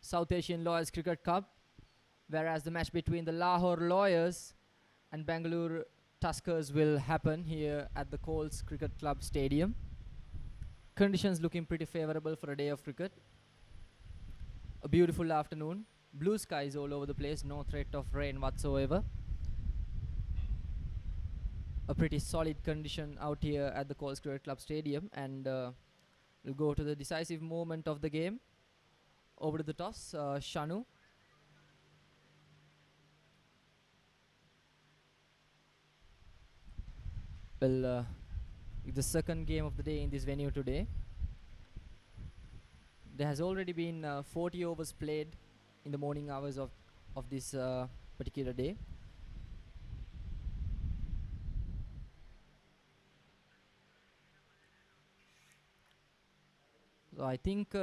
South Asian Lawyers Cricket Cup, whereas the match between the Lahore Lawyers and Bangalore Tuskers will happen here at the Colts Cricket Club Stadium. Conditions looking pretty favorable for a day of cricket. A beautiful afternoon, blue skies all over the place, no threat of rain whatsoever. A pretty solid condition out here at the Colts Cricket Club Stadium, and we'll go to the decisive moment of the game. Over to the toss, Shanu. Well, the second game of the day in this venue today. There has already been 40 overs played in the morning hours of this particular day. So I think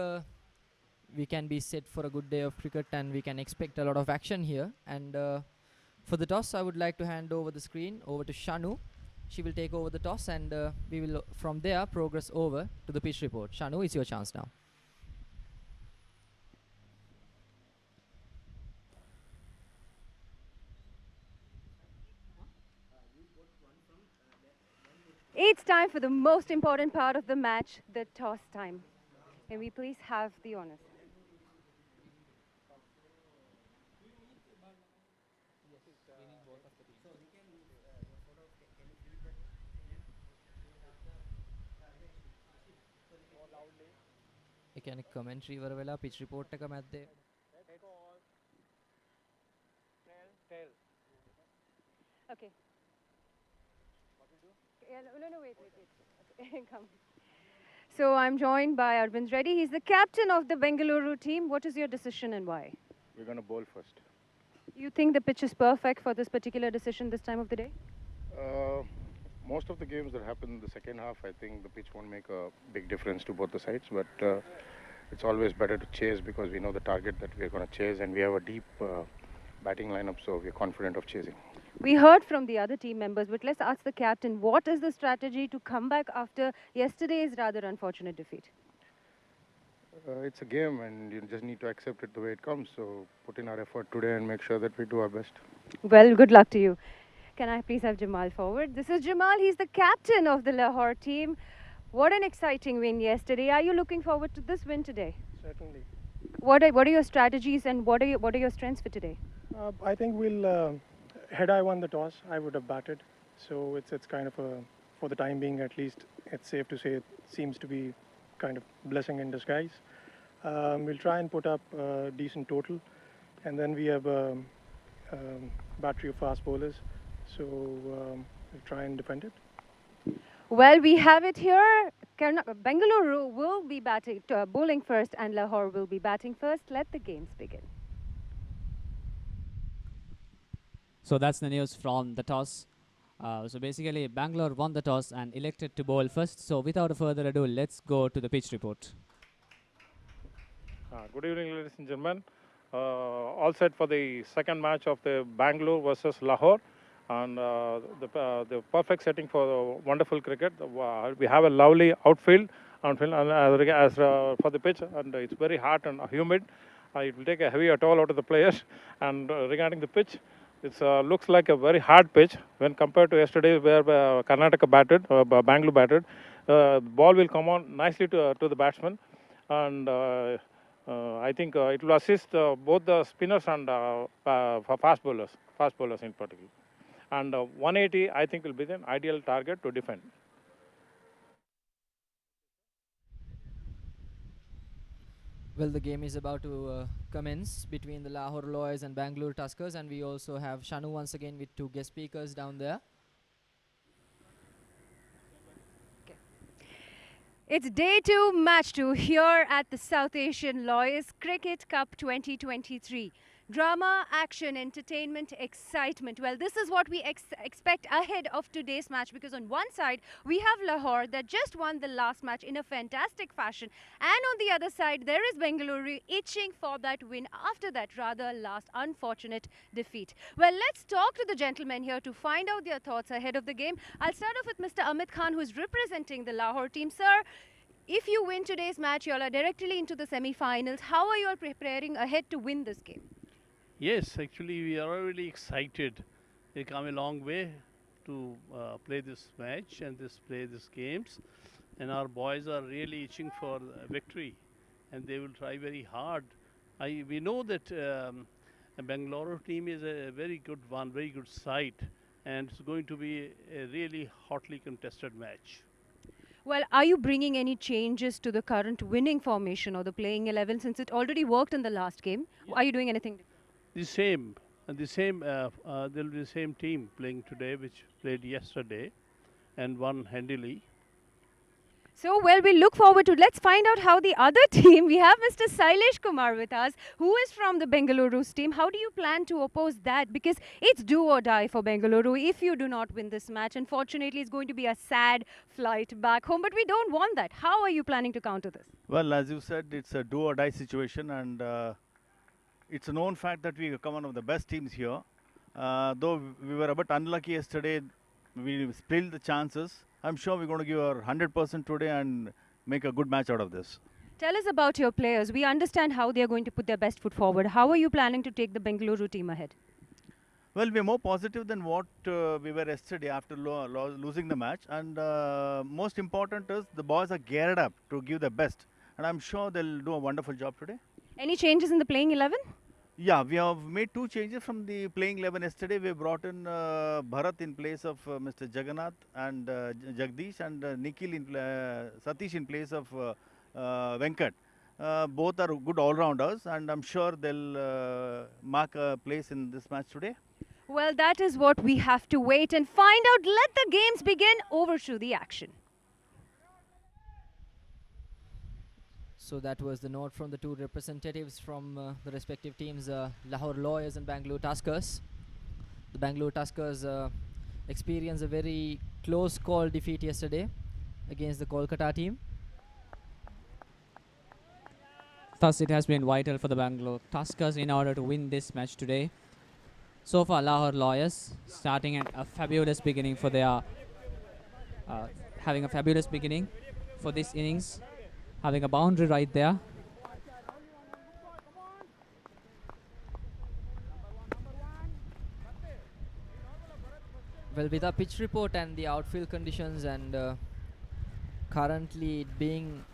we can be set for a good day of cricket, and we can expect a lot of action here. And for the toss, I would like to hand over the screen over to Shanu. She will take over the toss, and we will from there progress over to the pitch report. Shanu, it's your chance now. It's time for the most important part of the match, the toss time. Can we please have the honors? Can commentary varvela pitch report එක මැද්දේ. Okay. Yeah, no, wait. Okay, come. So I'm joined by Arvind Reddy. He's the captain of the Bangalore team. What is your decision and why? We're going to bowl first. You think the pitch is perfect for this particular decision this time of the day? Most of the games that happen in the second half, I think the pitch won't make a big difference to both the sides, but it's always better to chase because we know the target that we're going to chase, and we have a deep batting lineup, so we're confident of chasing. We heard from the other team members, but let's ask the captain, what is the strategy to come back after yesterday's rather unfortunate defeat? It's a game, and you just need to accept it the way it comes, so put in our effort today and make sure that we do our best. Well, good luck to you. Can I please have Jamal forward? This is Jamal. He's the captain of the Lahore team. What an exciting win yesterday. Are you looking forward to this win today? Certainly. What are your strategies and what are your strengths for today? I think we'll. Had I won the toss, I would have batted. So it's kind of a, for the time being at least, it's safe to say it seems to be kind of blessing in disguise. We'll try and put up a decent total, and then we have a battery of fast bowlers. So we'll try and defend it. Well, we have it here. Bangalore will be bowling first, and Lahore will be batting first. Let the games begin. So that's the news from the toss. So basically, Bangalore won the toss and elected to bowl first. So without further ado, let's go to the pitch report. Good evening, ladies and gentlemen. All set for the second match of the Bangalore versus Lahore. And the perfect setting for the wonderful cricket. We have a lovely outfield and as for the pitch, and it's very hot and humid. It will take a heavy toll out of the players. And regarding the pitch, it looks like a very hard pitch when compared to yesterday where Karnataka batted, Bangalore batted. The ball will come on nicely to the batsman, and I think it will assist both the spinners and fast bowlers in particular. And 180, I think, will be the ideal target to defend. Well, the game is about to commence between the Lahore Lawyers and Bangalore Tuskers, and we also have Shanu once again with two guest speakers down there. Okay. It's day 2, match 2 here at the South Asian Lawyers Cricket Cup 2023. Drama, action, entertainment, excitement. Well, this is what we expect ahead of today's match, because on one side, we have Lahore that just won the last match in a fantastic fashion. And on the other side, there is Bangalore itching for that win after that rather last unfortunate defeat. Well, let's talk to the gentlemen here to find out their thoughts ahead of the game. I'll start off with Mr. Amit Khan, who is representing the Lahore team. Sir, If you win today's match, you all are directly into the semi-finals. How are you all preparing ahead to win this game? Yes, actually, we are really excited. We come a long way to play this match and play these games, and our boys are really itching for victory, and they will try very hard. We know that the Bangalore team is a very good one, very good side, and it's going to be a really hotly contested match. Well, are you bringing any changes to the current winning formation or the playing 11 since it already worked in the last game? Are you doing anything different? The same, there will be the same team playing today, which played yesterday, and won handily. So, well, we look forward to. Let's find out how the other team. We have Mr. Sailesh Kumar with us, who is from the Bengaluru team. How do you plan to oppose that? Because it's do or die for Bengaluru. If you do not win this match, unfortunately, it's going to be a sad flight back home. But we don't want that. How are you planning to counter this? Well, as you said, it's a do or die situation, and it's a known fact that we come one of the best teams here. Though we were a bit unlucky yesterday, we spilled the chances. I'm sure we're going to give our 100% today and make a good match out of this. Tell us about your players. We understand how they are going to put their best foot forward. How are you planning to take the Bengaluru team ahead? Well, we're more positive than what we were yesterday after losing the match. And most important is the boys are geared up to give their best. And I'm sure they'll do a wonderful job today. Any changes in the playing 11? Yeah, we have made 2 changes from the playing 11 yesterday. We brought in Bharat in place of Mr. Jagannath and Jagdish, and Nikhil Satish in place of Venkat. Both are good all-rounders, and I'm sure they'll mark a place in this match today. Well, that is what we have to wait and find out. Let the games begin. Over to the action. So that was the note from the two representatives from the respective teams, Lahore Lawyers and Bangalore Tuskers. The Bangalore Tuskers experienced a very close call defeat yesterday against the Kolkata team. Thus, it has been vital for the Bangalore Tuskers in order to win this match today. So far, Lahore Lawyers starting at a fabulous beginning for their having a fabulous beginning for this innings. Having a boundary right there. Well, with the pitch report and the outfield conditions and currently it being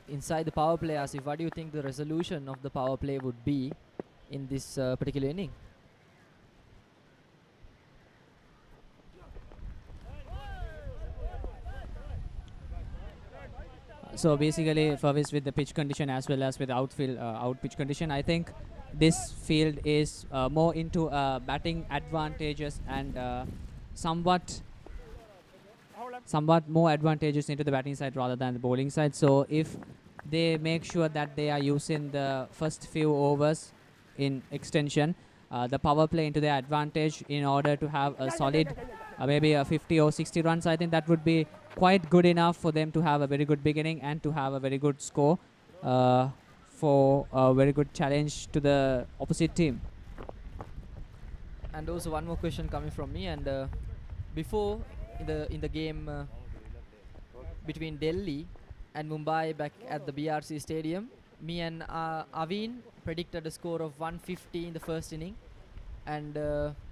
inside the power play, Asif, what do you think the resolution of the power play would be in this particular inning? So basically, Fawis, with the pitch condition as well as with the outfield out pitch condition, I think this field is more into batting advantages and somewhat more advantages into the batting side rather than the bowling side. So if they make sure that they are using the first few overs in extension, the power play into their advantage in order to have a solid maybe a 50 or 60 runs, I think that would be quite good enough for them to have a very good beginning and to have a very good score for a very good challenge to the opposite team. And also one more question coming from me, and before in the game between Delhi and Mumbai back at the BRC Stadium, me and Aveen predicted a score of 150 in the first inning, and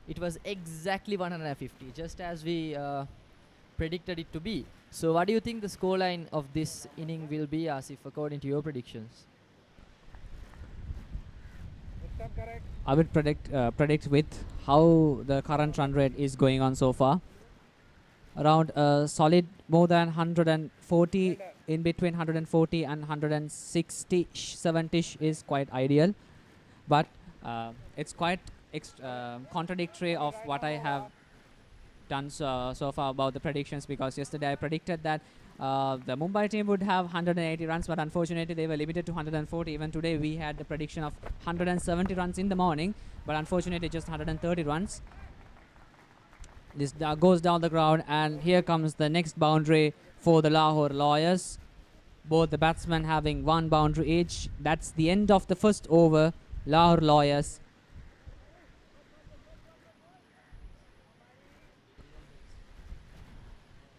it was exactly 150, just as we predicted it to be. So what do you think the scoreline of this inning will be, Asif, according to your predictions? I would predict with how the current run rate is going on so far. Around a solid more than 140, in between 140 and 160, 70 is quite ideal. But it's quite contradictory of what I have done so far about the predictions, because yesterday I predicted that the Mumbai team would have 180 runs, but unfortunately they were limited to 140. Even today we had the prediction of 170 runs in the morning, but unfortunately just 130 runs. This goes down the ground, and here comes the next boundary for the Lahore Lawyers. Both the batsmen having one boundary each. That's the end of the first over. Lahore Lawyers.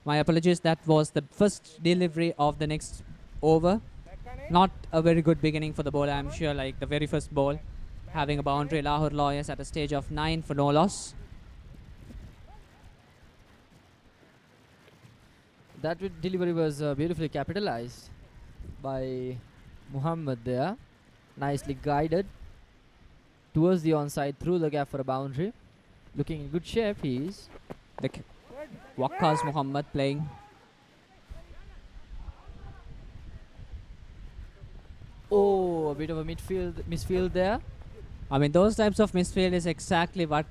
My apologies, that was the first delivery of the next over. Not a very good beginning for the bowler, I'm sure, like the very first ball. Having a boundary, Lahore Lawyers at a stage of 9 for no loss. That delivery was beautifully capitalized by Muhammad there. Nicely guided towards the onside through the gap for a boundary. Looking in good shape, he is. Waqas Muhammad playing. Oh, a bit of a misfield there. I mean, those types of misfield is exactly what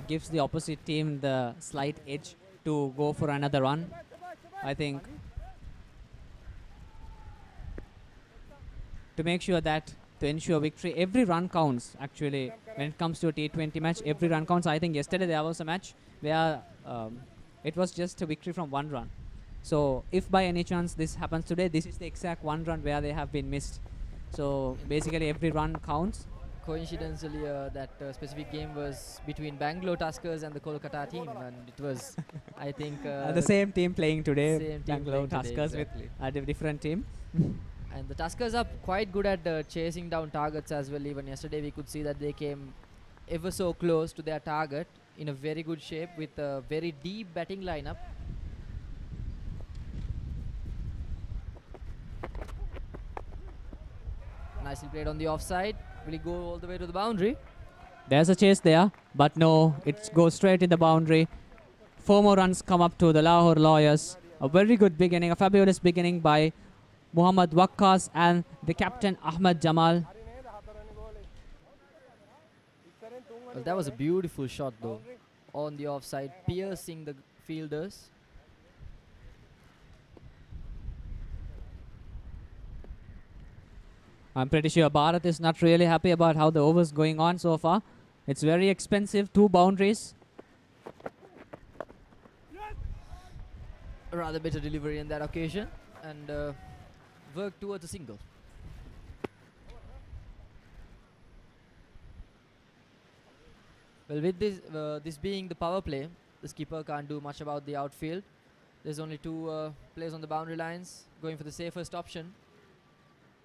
gives the opposite team the slight edge to go for another run. I think to make sure that to ensure victory, every run counts. Actually, when it comes to a T20 match, every run counts. I think yesterday there was a match where it was just a victory from 1 run. So if by any chance this happens today, this is the exact 1 run where they have been missed. So basically every run counts. Coincidentally, that specific game was between Bangalore Tuskers and the Kolkata team, and it was, I think, the same team playing today, same team Bangalore playing today, Tuskers exactly. with a different team. And the Tuskers are quite good at chasing down targets as well. Even yesterday we could see that they came ever so close to their target in a very good shape with a very deep batting lineup. Nicely played on the offside. Will he go all the way to the boundary? There's a chase there, but no, it goes straight in the boundary. 4 more runs come up to the Lahore Lawyers. A very good beginning, a fabulous beginning by Muhammad Waqas and the captain Ahmed Jamal. Well, that was a beautiful shot though, on the offside, piercing the fielders. I'm pretty sure Bharat is not really happy about how the over's going on so far. It's very expensive, 2 boundaries. A rather better delivery in that occasion, and work towards a single. Well, with this being the power play, the skipper can't do much about the outfield. There's only 2 players on the boundary lines, going for the safest option.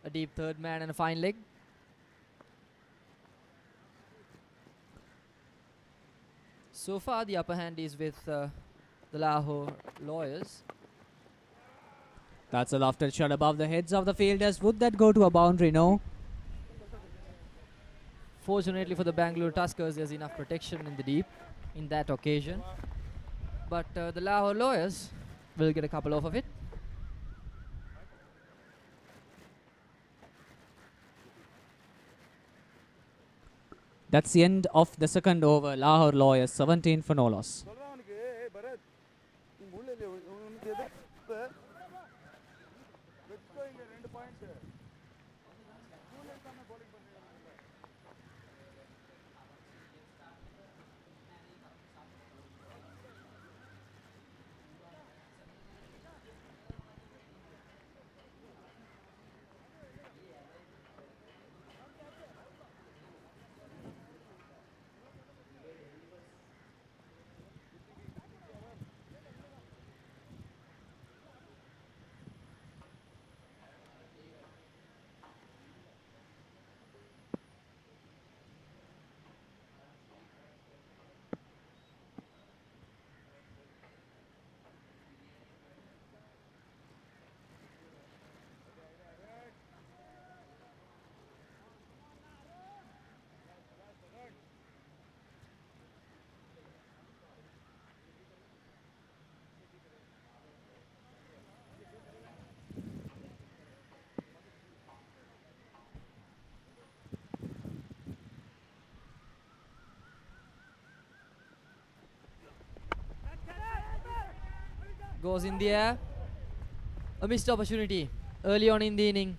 A deep third man and a fine leg. So far, the upper hand is with the Lahore Lawyers. That's a lofted shot above the heads of the fielders. Would that go to a boundary? No. Fortunately for the Bangalore Tuskers, there's enough protection in the deep in that occasion. But the Lahore Lawyers will get a couple off of it. That's the end of the second over. Lahore Lawyers 17 for no loss. Goes in the air. A missed opportunity early on in the inning.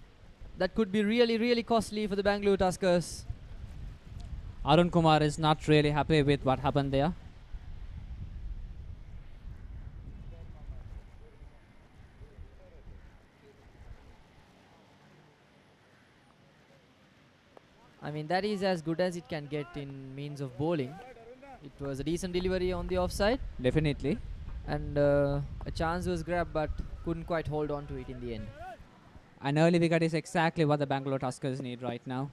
That could be really, really costly for the Bangalore Tuskers. Arun Kumar is not really happy with what happened there. I mean, that is as good as it can get in means of bowling. It was a decent delivery on the offside. Definitely. And a chance was grabbed, but couldn't quite hold on to it in the end. An early wicket is exactly what the Bangalore Tuskers need right now.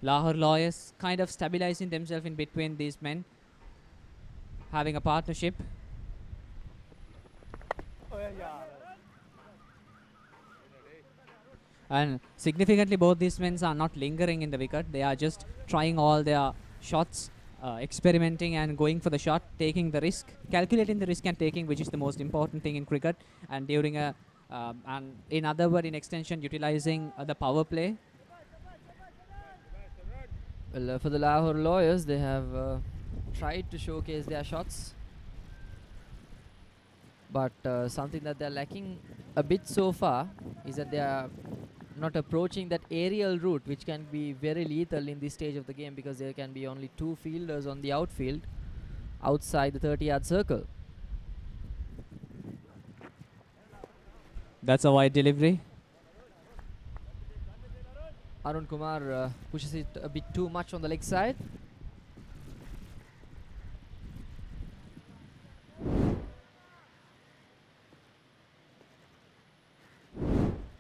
Lahore Lawyers kind of stabilizing themselves in between these men, having a partnership. And significantly, both these men are not lingering in the wicket. They are just trying all their shots, experimenting and going for the shot, taking the risk, calculating the risk and taking, which is the most important thing in cricket. And during a, and in other word, in extension, utilizing the power play. Well, for the Lahore Lawyers, they have tried to showcase their shots, but something that they're lacking a bit so far is that they are not approaching that aerial route, which can be very lethal in this stage of the game, because there can be only 2 fielders on the outfield outside the 30-yard circle. That's a wide delivery. Arun Kumar pushes it a bit too much on the leg side.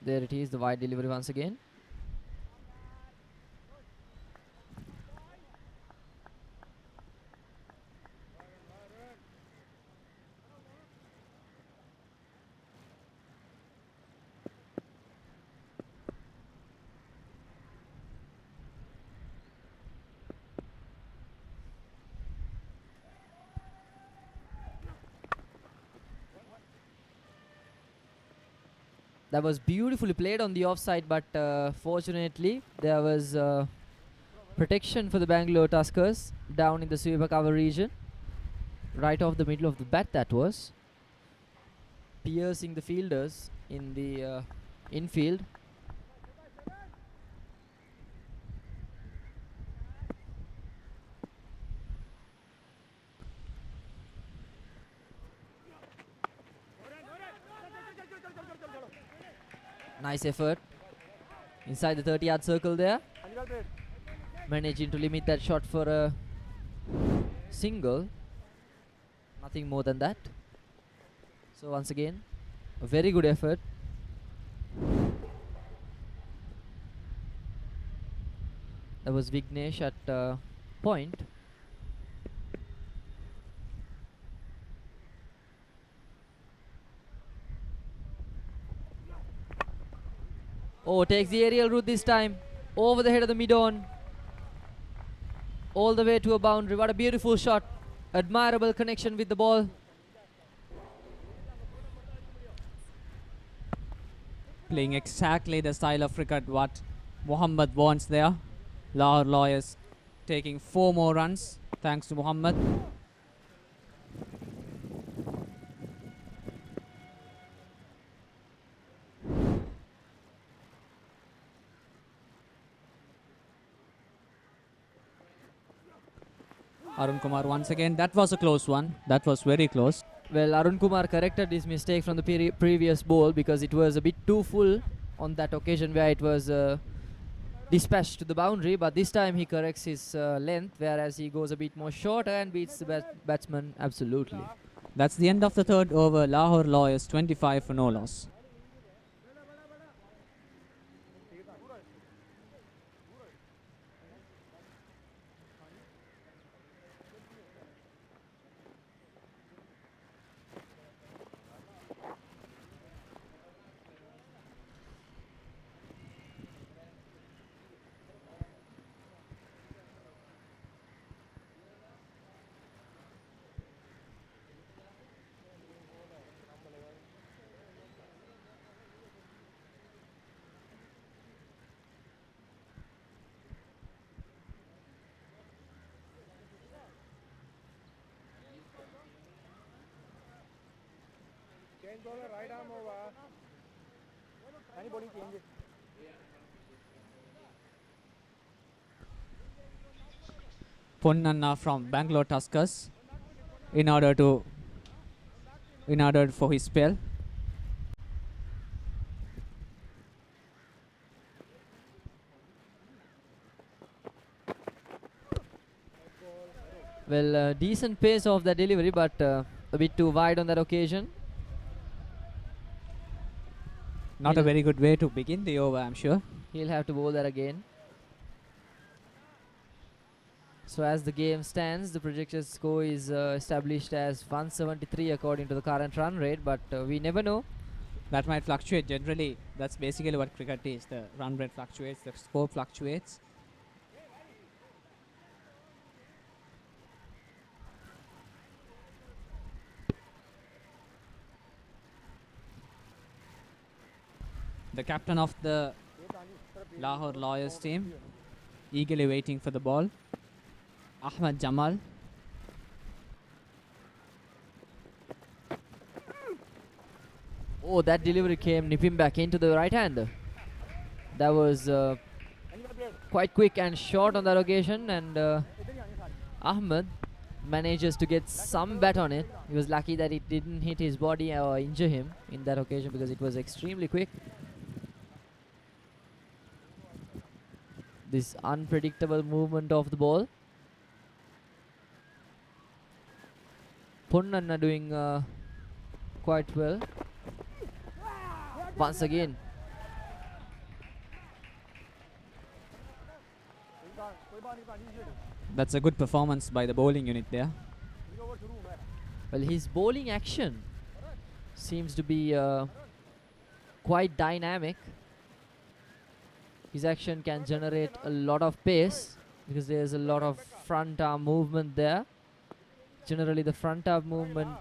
There it is, the wide delivery once again. That was beautifully played on the offside, but fortunately there was protection for the Bangalore Tuskers down in the sweeper cover region. Right off the middle of the bat, that was. Piercing the fielders in the infield. Nice effort inside the 30-yard circle there. Managing to limit that shot for a single. Nothing more than that. So once again, a very good effort. That was Vignesh at point. Oh, takes the aerial route this time. Over the head of the mid-on. All the way to a boundary. What a beautiful shot. Admirable connection with the ball. Playing exactly the style of cricket what Muhammad wants there. Lahore Lawyers taking 4 more runs thanks to Muhammad. Arun Kumar once again. That was a close one. That was very close. Well, Arun Kumar corrected his mistake from the previous ball, because it was a bit too full on that occasion where it was dispatched to the boundary. But this time he corrects his length, whereas he goes a bit more shorter and beats the batsman absolutely. That's the end of the 3rd over. Lahore Lawyers 25 for no loss. Ponnanna from Bangalore Tuskers in order for his spell. Well, decent pace of the delivery, but a bit too wide on that occasion. Not a very good way to begin the over, I'm sure. He'll have to bowl that again. So as the game stands, the projected score is established as 173 according to the current run rate, but we never know. That might fluctuate generally. That's basically what cricket is. The run rate fluctuates, the score fluctuates. The captain of the Lahore Lawyers team, eagerly waiting for the ball, Ahmed Jamal. Oh, that delivery came nipping back into the right hander. That was quite quick and short on that occasion, and Ahmed manages to get some bat on it. He was lucky that it didn't hit his body or injure him in that occasion because it was extremely quick. This unpredictable movement of the ball. Ponnanna doing quite well. Once again. That's a good performance by the bowling unit there. Well, his bowling action seems to be quite dynamic. His action can generate a lot of pace because there's a lot of front arm movement there. Generally, the front arm movement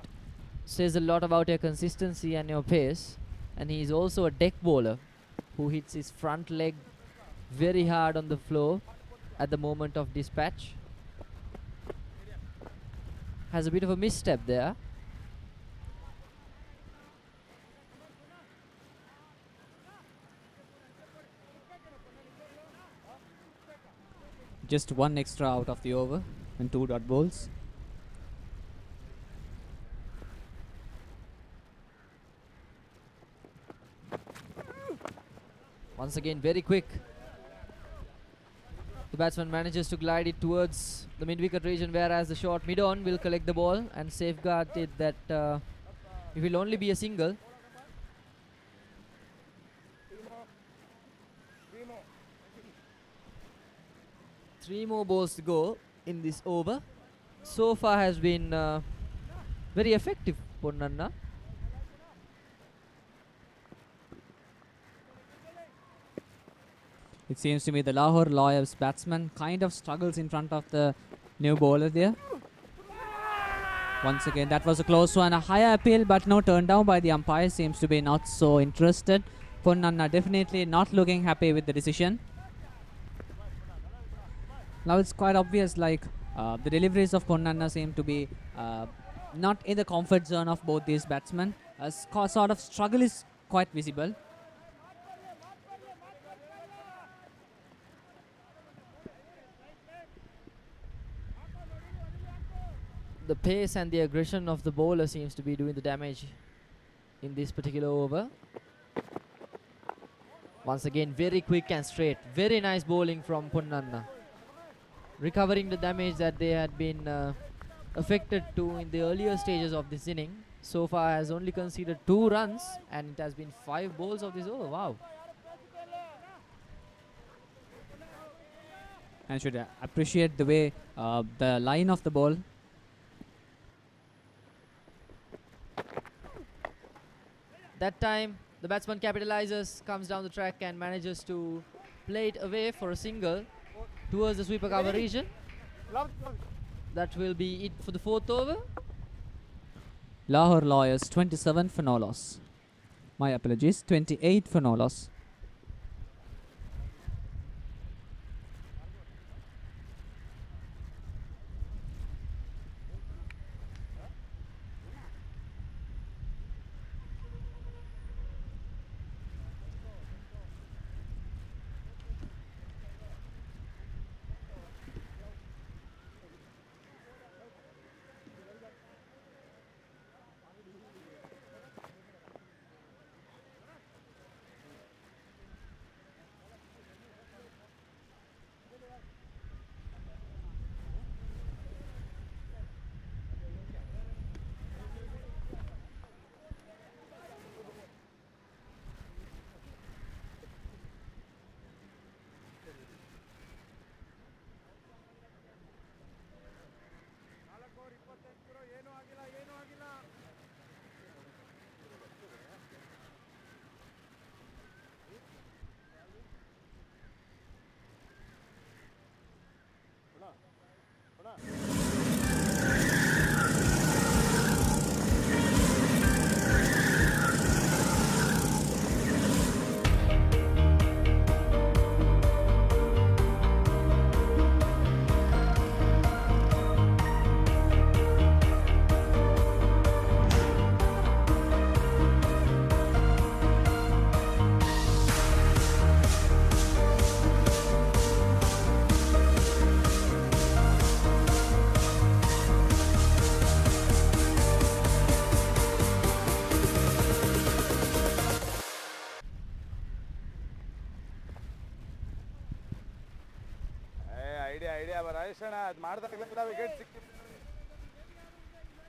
says a lot about your consistency and your pace. And he's also a deck bowler who hits his front leg very hard on the floor at the moment of dispatch. Has a bit of a misstep there. Just one extra out of the over and 2 dot balls. Once again, very quick. The batsman manages to glide it towards the mid-wicket region, whereas the short mid-on will collect the ball and safeguard it that it will only be a single. Three more balls to go in this over. So far has been very effective, Ponnanna. It seems to me the Lahore Lawyers batsman kind of struggles in front of the new bowler there. Once again, that was a close one. A higher appeal, but no turn down by the umpire. Seems to be not so interested. Ponnanna definitely not looking happy with the decision. Now it's quite obvious, like the deliveries of Ponnanna seem to be not in the comfort zone of both these batsmen. A sort of struggle is quite visible. The pace and the aggression of the bowler seems to be doing the damage in this particular over. Once again, very quick and straight. Very nice bowling from Ponnanna. Recovering the damage that they had been affected to in the earlier stages of this inning. So far has only conceded 2 runs and it has been 5 balls of this over. Wow. And should appreciate the way the line of the ball. That time, the batsman capitalizes, comes down the track and manages to play it away for a single towards the sweeper cover region. That will be it for the 4th over. Lahore Lawyers 27 for no loss. My apologies, 28 for no loss.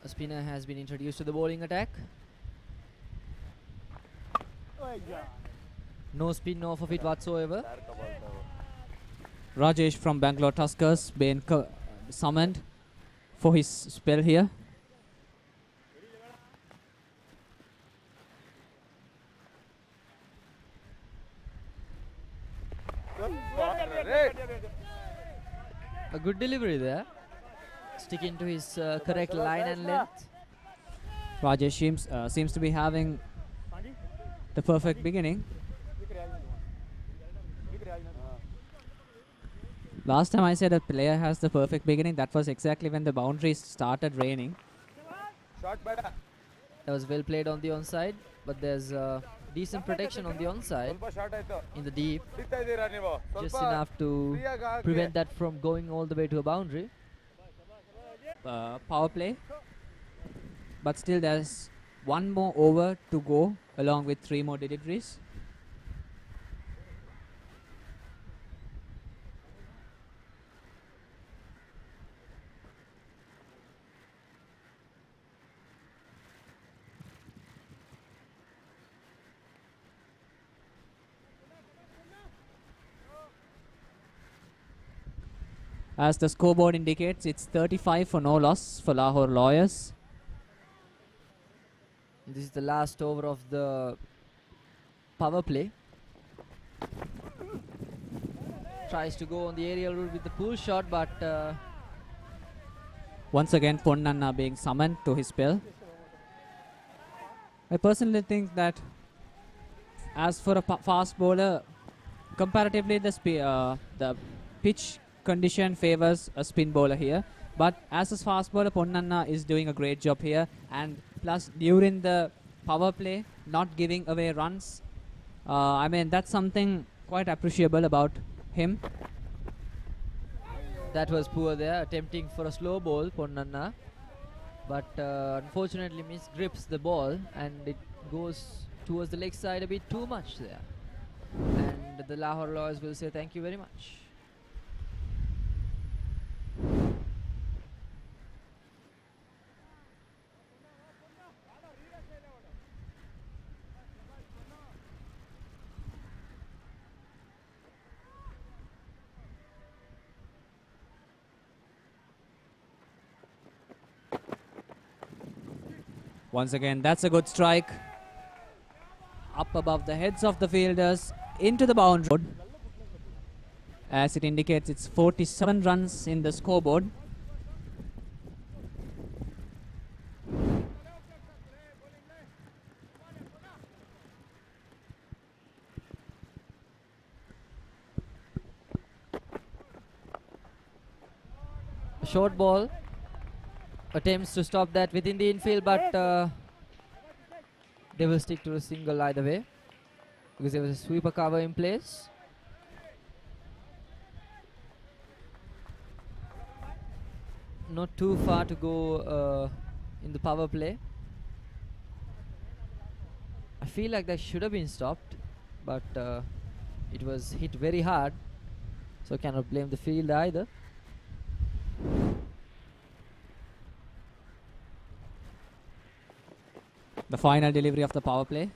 A spinner has been introduced to the bowling attack. No spin, no forfeit whatsoever. Rajesh from Bangalore Tuskers being summoned for his spell here. A good delivery there. Sticking to his correct line and length. Rajesh seems to be having the perfect beginning. Last time I said a player has the perfect beginning, that was exactly when the boundaries started raining. That was well played on the onside, but there's decent protection on the onside in the deep, just enough to prevent that from going all the way to a boundary. Power play, but still there's one more over to go along with 3 more deliveries. As the scoreboard indicates, it's 35 for no loss for Lahore Lawyers. This is the last over of the power play. Tries to go on the aerial route with the pull shot, but once again Ponnanna being summoned to his spell. I personally think that as for a fast bowler, comparatively the pitch condition favors a spin bowler here, but as a fast bowler, Ponnanna is doing a great job here, and plus during the power play not giving away runs. I mean, that's something quite appreciable about him. that was poor there, attempting for a slow ball, Ponnanna, but unfortunately misgrips the ball and it goes towards the leg side a bit too much there, and the Lahore Lawyers will say thank you very much. Once again, that's a good strike. Up above the heads of the fielders, into the boundary. As it indicates, it's 47 runs in the scoreboard. A short ball. Attempts to stop that within the infield, but they will stick to a single either way because there was a sweeper cover in place. Not too far to go in the power play. I feel like that should have been stopped, but it was hit very hard, so cannot blame the field either. The final delivery of the power play.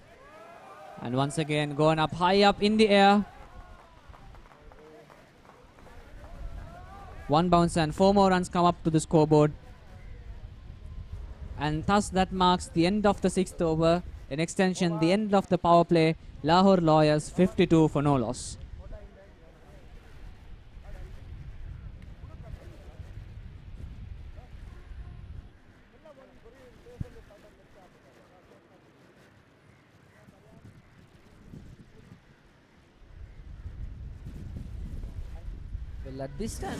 And once again, going up high up in the air. One bounce and 4 more runs come up to the scoreboard. And thus that marks the end of the 6th over. In extension, the end of the power play. Lahore Lawyers 52 for no loss. Well, at this time,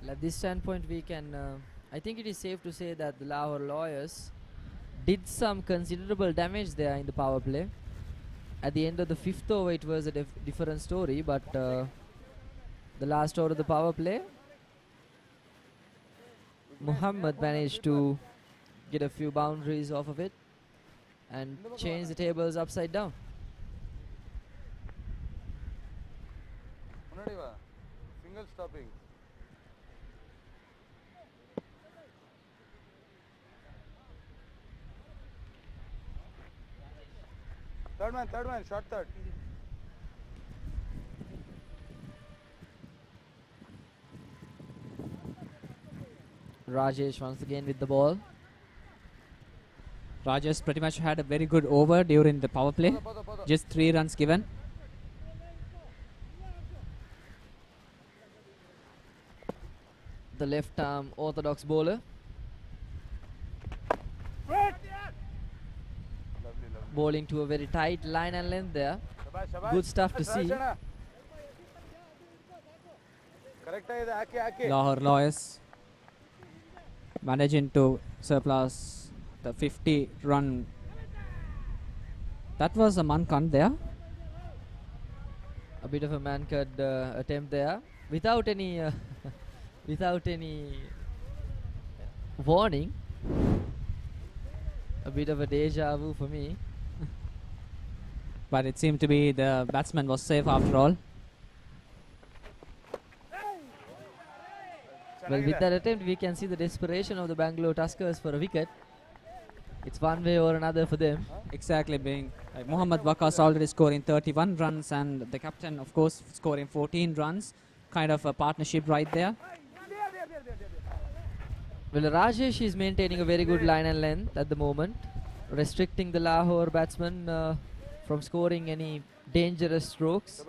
At this standpoint, we can. I think it is safe to say that the Lahore Lawyers did some considerable damage there in the power play. At the end of the 5th over, it was a different story, but the last over of the power play, Muhammad managed to get a few boundaries off of it and change the tables upside down. Single stopping. Third man, short third. Rajesh once again with the ball. Rajesh pretty much had a very good over during the power play. Just 3 runs given. The left arm orthodox bowler. Bowling to a very tight line and length there. Good stuff to see. Lahore Lawyers managing to surplus the 50 run. That was a man-cut there. A bit of a man-cut attempt there without any without any warning. A bit of a deja vu for me. But it seemed to be the batsman was safe after all. Well, with that attempt, we can see the desperation of the Bangalore Tuskers for a wicket. It's one way or another for them. Exactly, being Muhammad Waqas already scoring 31 runs and the captain, of course, scoring 14 runs. Kind of a partnership right there. Well, Rajesh is maintaining a very good line and length at the moment, restricting the Lahore batsman from scoring any dangerous strokes.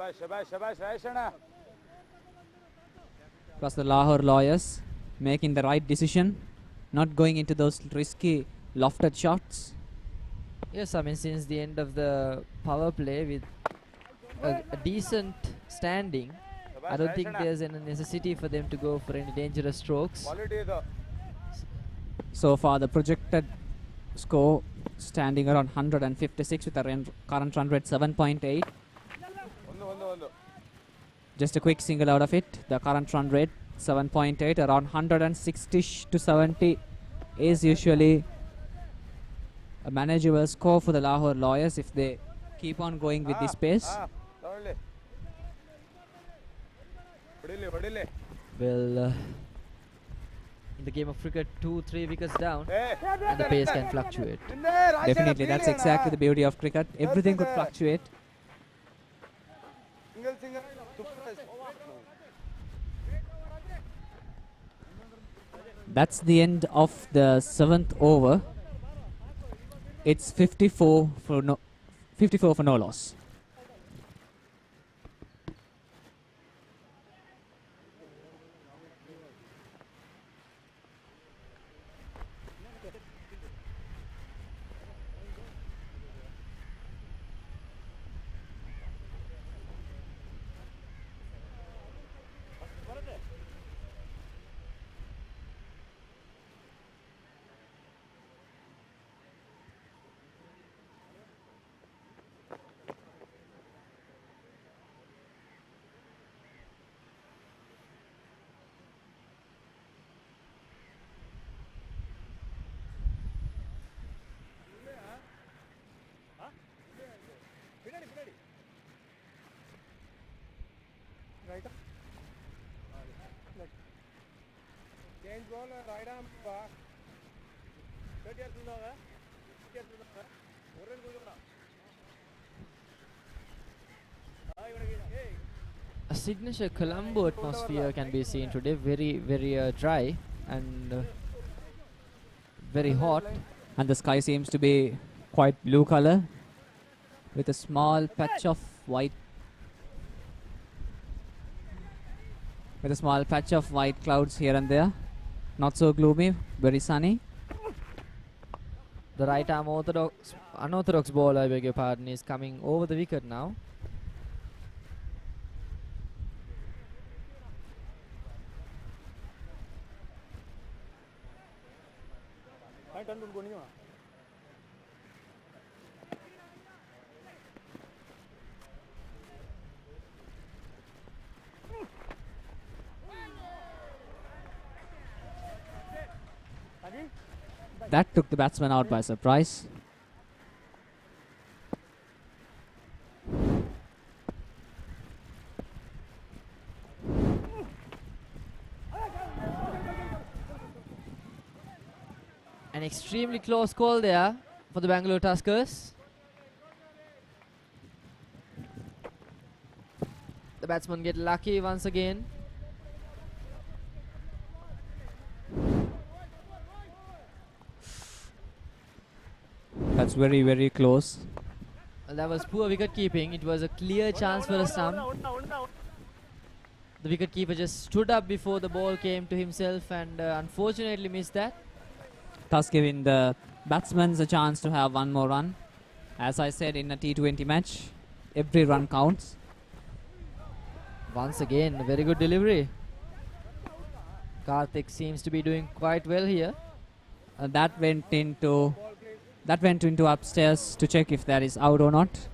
Plus the Lahore Lawyers making the right decision, not going into those risky lofted shots. Yes, I mean, since the end of the power play with a decent standing, I don't think there's any necessity for them to go for any dangerous strokes. So far the projected score standing around 156 with a current run rate 7.8. Just a quick single out of it. The current run rate 7.8, around 160 to 70 is usually a manageable score for the Lahore Lawyers if they keep on going with this pace. Well, in the game of cricket, 2-3 wickets down and the pace can fluctuate. Definitely, that's exactly the beauty of cricket. Everything could fluctuate. That's the end of the 7th over. It's 54 for no loss. A signature Colombo atmosphere can be seen today. Very, very dry and very hot. And the sky seems to be quite blue color with a small patch of white. With a small patch of white clouds here and there. Not so gloomy, very sunny. The right arm unorthodox ball, I beg your pardon, is coming over the wicket now. That took the batsman out by surprise. An extremely close call there for the Bangalore Tuskers. The batsmen get lucky once again. That's very, very close. Well, that was poor wicket keeping. It was a clear chance for a stump. The wicket keeper just stood up before the ball came to himself and unfortunately missed that. Thus giving the batsmen a chance to have one more run. As I said in a T20 match, every run counts. Once again, a very good delivery. Karthik seems to be doing quite well here. That went into upstairs to check if that is out or not.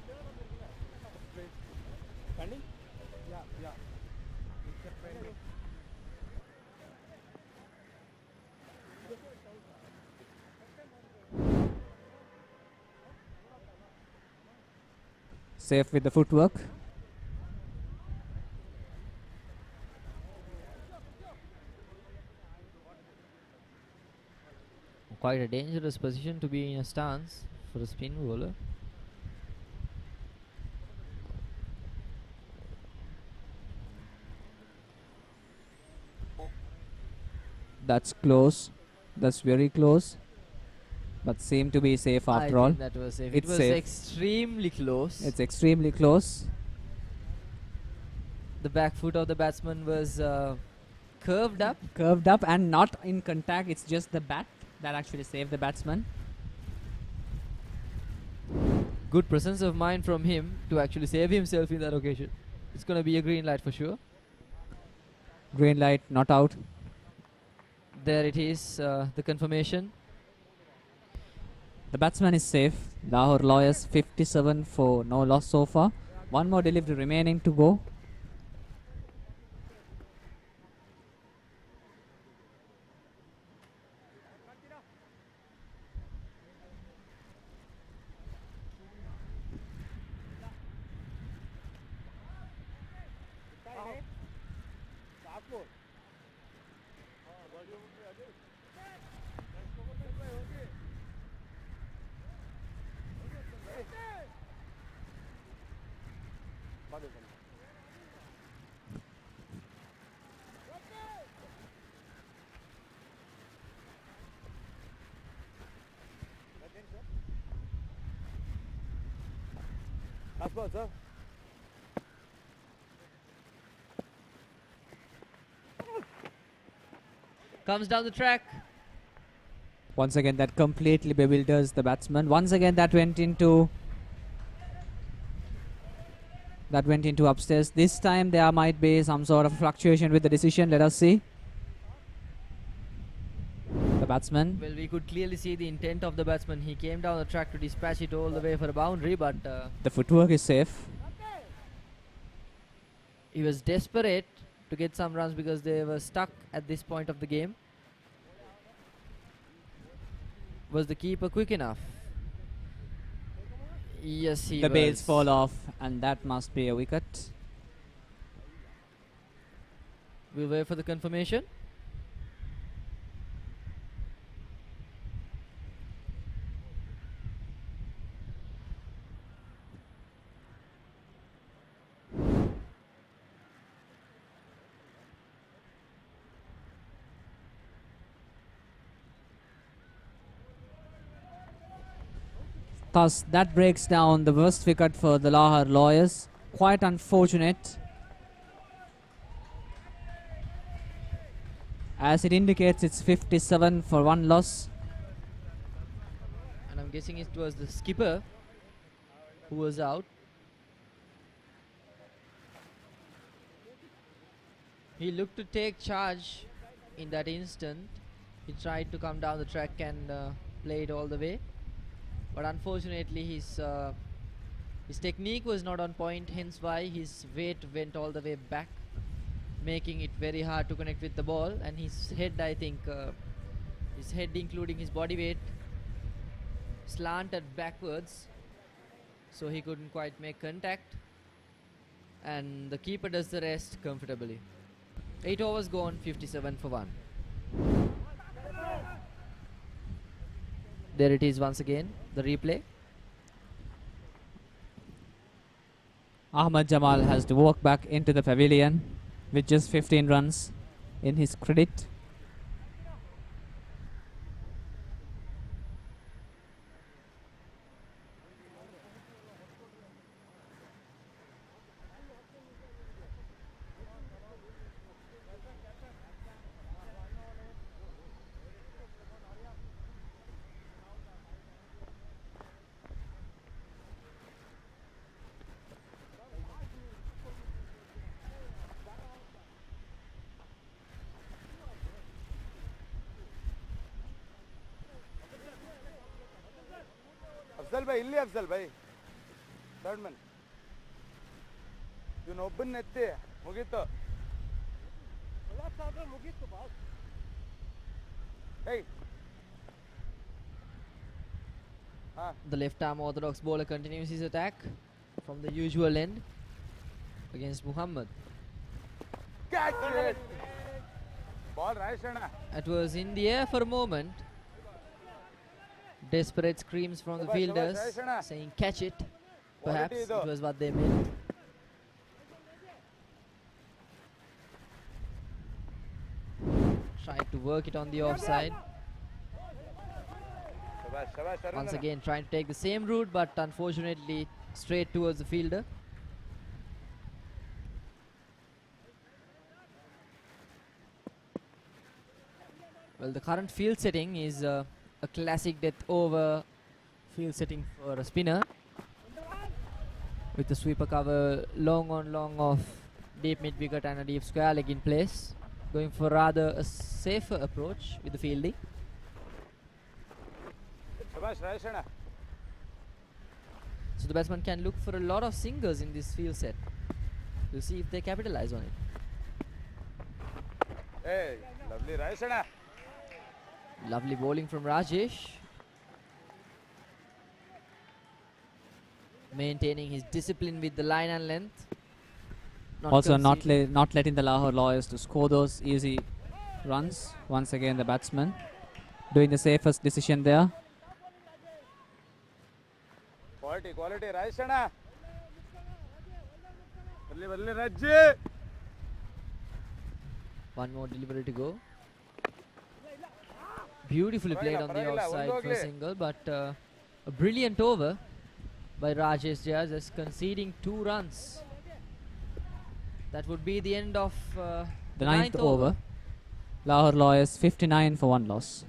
Safe with the footwork. Quite a dangerous position to be in a stance for a spin bowler. That's close. That's very close. But seemed to be safe after all. That was safe. It's it was safe. Extremely close. It's extremely close. The back foot of the batsman was curved up. Curved up and not in contact. It's just the bat that actually saved the batsman. Good presence of mind from him to actually save himself in that occasion. It's going to be a green light for sure. Green light, not out. There it is, the confirmation. The batsman is safe. Lahore Lawyers 57 for no loss so far. One more delivery remaining to go. Comes down the track. Once again, that completely bewilders the batsman. Once again, that went into upstairs. This time there might be some sort of fluctuation with the decision. Let us see. The batsman. Well, we could clearly see the intent of the batsman. He came down the track to dispatch it all the way for a boundary, but the footwork is safe. He was desperate to get some runs because they were stuck at this point of the game. Was the keeper quick enough? Yes, he was. The bails fall off, and that must be a wicket. We'll wait for the confirmation. Thus, that breaks down the worst wicket for the Lahore Lawyers. Quite unfortunate, as it indicates it's 57 for one loss. And I'm guessing it was the skipper who was out. He looked to take charge in that instant. He tried to come down the track and play it all the way. But unfortunately, his technique was not on point, hence why his weight went all the way back, making it very hard to connect with the ball. And his head, I think, his head including his body weight, slanted backwards, so he couldn't quite make contact. And the keeper does the rest comfortably. 8 overs gone, 57 for 1. There it is once again, the replay. Ahmad Jamal has to walk back into the pavilion with just 15 runs in his credit. Afzal Bhai ಇಲ್ಲಿ Afzal Bhai third Mann ಇವನೊಬ್ಬನ ಎತ್ತಿ ಮುಗೀತು hey The left arm orthodox bowler continues his attack from the usual end against Muhammad. catch it ball Raishana. It was in the air for a moment. Desperate screams from the fielders saying catch it. Perhaps it was what they meant. Tried to work it on the offside. Once again trying to take the same route, but unfortunately straight towards the fielder. Well, the current field setting is a classic death over field setting for a spinner, with the sweeper cover long on long of deep mid wicket and a deep square leg in place, going for rather a safer approach with the fielding. So the batsman can look for a lot of singers in this field set. We'll see if they capitalize on it. Hey, lovely Raishana. Lovely bowling from Rajesh, maintaining his discipline with the line and length. Also not letting the Lahore Lawyers to score those easy runs. Once again the batsman doing the safest decision there. Quality Raishana. Balli Rajji. One more delivery to go. Beautifully played on the outside for a single, but a brilliant over by Rajesh Jia, just conceding 2 runs. That would be the end of The ninth over. Lahore Lawyers 59 for 1 loss.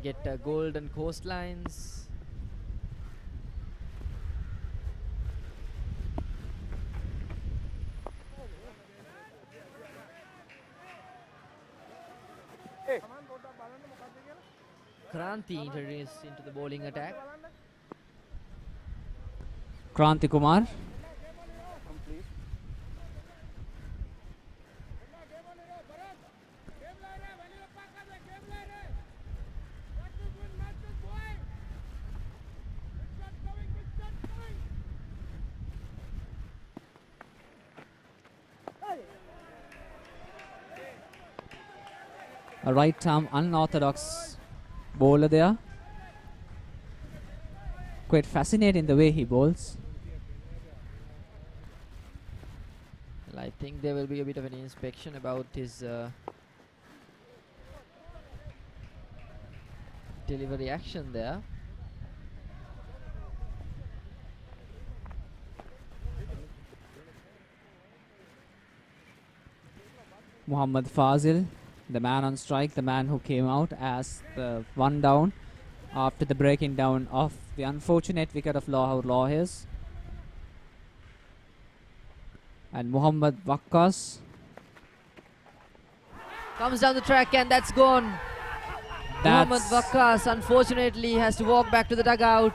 get golden coastlines. Kranti introduced into the bowling attack. Kranti Kumar. A right arm unorthodox bowler there. Quite fascinating the way he bowls. Well, I think there will be a bit of an inspection about his delivery action there. Muhammad Fazil, the man on strike, the man who came out as the one down after the breaking down of the unfortunate wicket of Lahore Lawyers. And Muhammad Wakkas comes down the track and that's gone. Muhammad Wakkas unfortunately has to walk back to the dugout.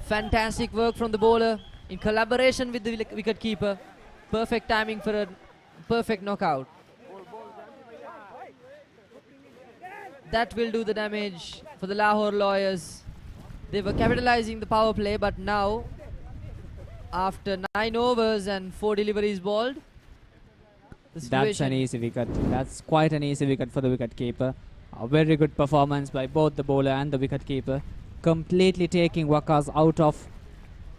Fantastic work from the bowler in collaboration with the wicket keeper. Perfect timing for a perfect knockout. That will do the damage for the Lahore Lawyers. They were capitalizing the power play, but now, after 9 overs and 4 deliveries bowled, that's an easy wicket. That's quite an easy wicket for the wicket keeper. A very good performance by both the bowler and the wicket keeper, completely taking Wakkas out of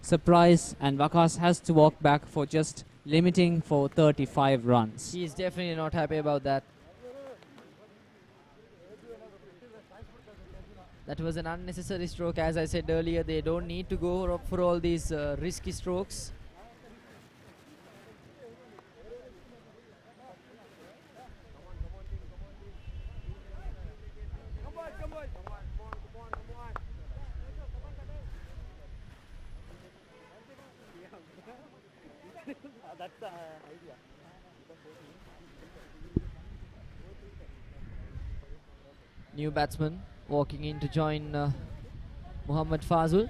surprise, and Wakkas has to walk back for just limiting for 35 runs. He is definitely not happy about that. That was an unnecessary stroke. As I said earlier, they don't need to go for all these risky strokes. That's the idea. New batsman walking in to join Muhammad Fazul.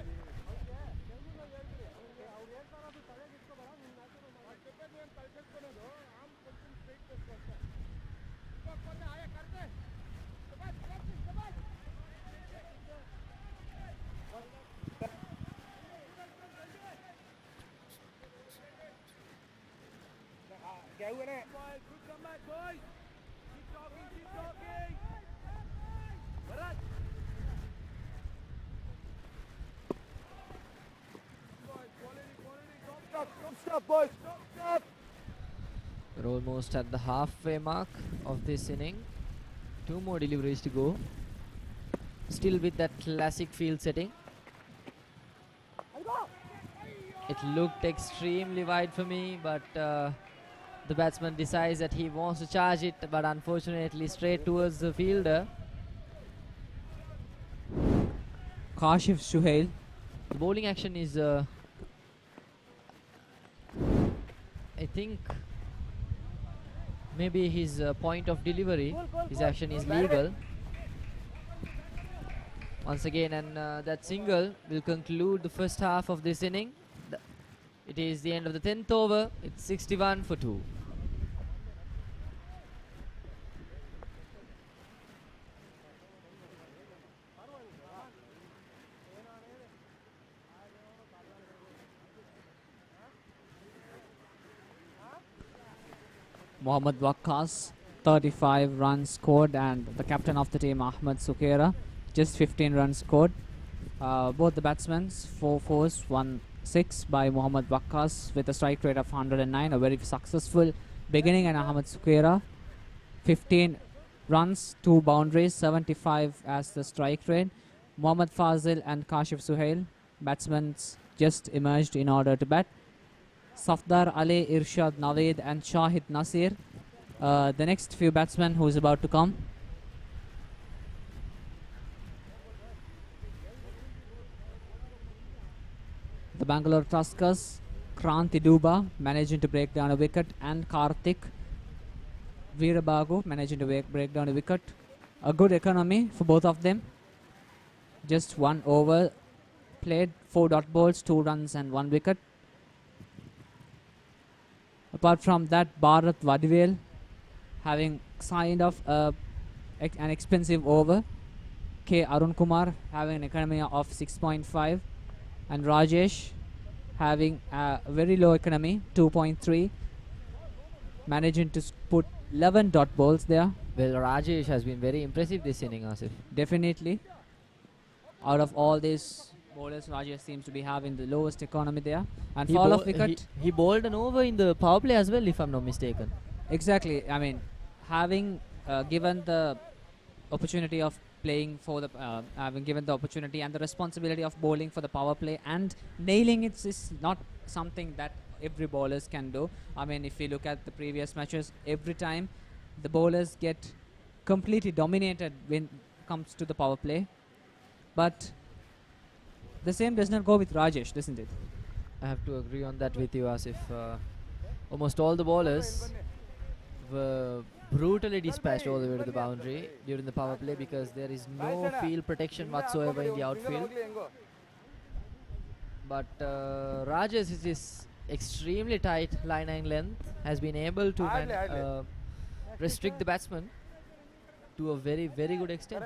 Boys, We're almost at the halfway mark of this inning. 2 more deliveries to go. Still with that classic field setting. It looked extremely wide for me, but the batsman decides that he wants to charge it, but unfortunately straight towards the fielder. Kashif Suhail. The bowling action is I think maybe his point of delivery, his action is legal. Once again, and that single will conclude the first half of this inning. It is the end of the 10th over. It's 61 for 2. Muhammad Wakkas, 35 runs scored, and the captain of the team, Ahmed Sukera, just 15 runs scored. Both the batsmen, 4 fours, 1 6 by Muhammad Wakkas with a strike rate of 109, a very successful beginning, and Ahmed Sukera, 15 runs, 2 boundaries, 75 as the strike rate. Muhammad Fazil and Kashif Suhail, batsmen just emerged in order to bat. Safdar Ali, Irshad Naveed and Shahid Nasir, the next few batsmen who is about to come. The Bangalore Tuskers, Kranti Duba managing to break down a wicket, and Karthik Veerabagu managing to break down a wicket. A good economy for both of them. Just 1 over played, 4 dot balls, 2 runs and 1 wicket. Apart from that, Bharat Vadivel having signed off an expensive over. K. Arun Kumar having an economy of 6.5, and Rajesh having a very low economy, 2.3, managing to put 11 dot balls there. Well, Rajesh has been very impressive this inning, Asif. Definitely. Out of all these bowlers, Rajesh seems to be having the lowest economy there. And fall of wicket. He bowled an over in the power play as well, if I'm not mistaken. Exactly. I mean, having given the opportunity of playing for the, having given the opportunity and the responsibility of bowling for the power play and nailing it is not something that every bowlers can do. I mean, if you look at the previous matches, every time the bowlers get completely dominated when it comes to the power play. But the same does not go with Rajesh, doesn't it? I have to agree on that with you, Asif. Almost all the bowlers were brutally dispatched all the way to the boundary during the power play because there is no field protection whatsoever in the outfield. But Rajesh, with his extremely tight line and length, has been able to restrict the batsman to a very, very good extent.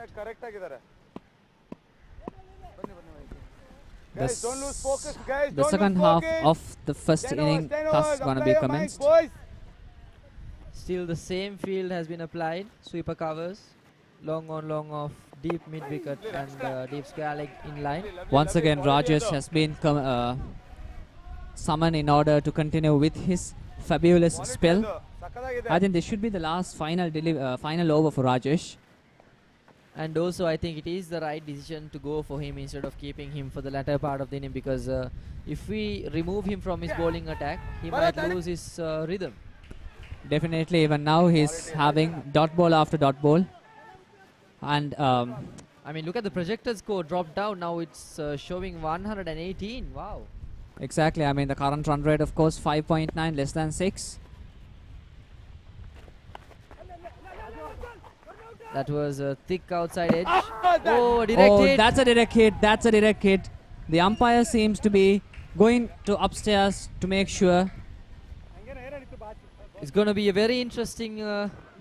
Guys, don't lose focus, guys. The second half of the first inning thus going to be commenced. Still the same field has been applied. Sweeper covers, long on, long off, deep mid wicket and deep square leg in line. Once again, Rajesh has been summoned in order to continue with his fabulous spell. I think this should be the last final over for Rajesh. And also I think it is the right decision to go for him instead of keeping him for the latter part of the inning, because if we remove him from his bowling attack, he might lose his rhythm. Definitely, even now he's having dot ball after dot ball. And I mean, look at the projector score dropped down. Now it's showing 118. Wow. Exactly. I mean, the current run rate, of course, 5.9, less than 6. That was a thick outside edge. Oh, direct hit. That's a direct hit. That's a direct hit. The umpire seems to be going to upstairs to make sure. It's going to be a very interesting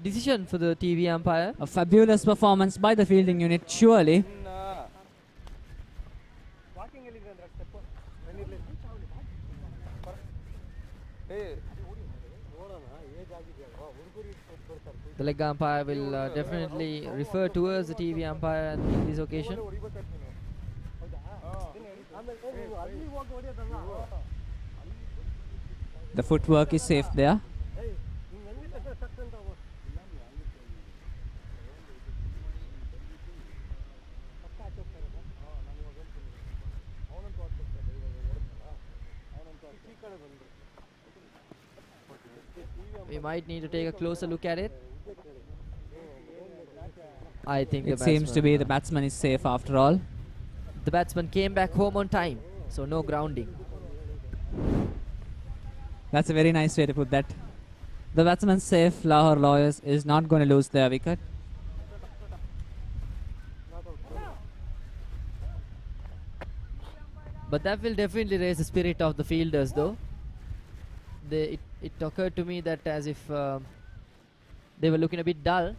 decision for the TV umpire. A fabulous performance by the fielding unit, surely. The leg umpire will definitely refer towards the TV umpire in this occasion. The footwork is safe there. We might need to take a closer look at it. I think it seems to be the batsman is safe after all. The batsman came back home on time, so no grounding. That's a very nice way to put that. The batsman safe. Lahore Lawyers is not going to lose their wicket. But that will definitely raise the spirit of the fielders, though. It occurred to me that as if they were looking a bit dull,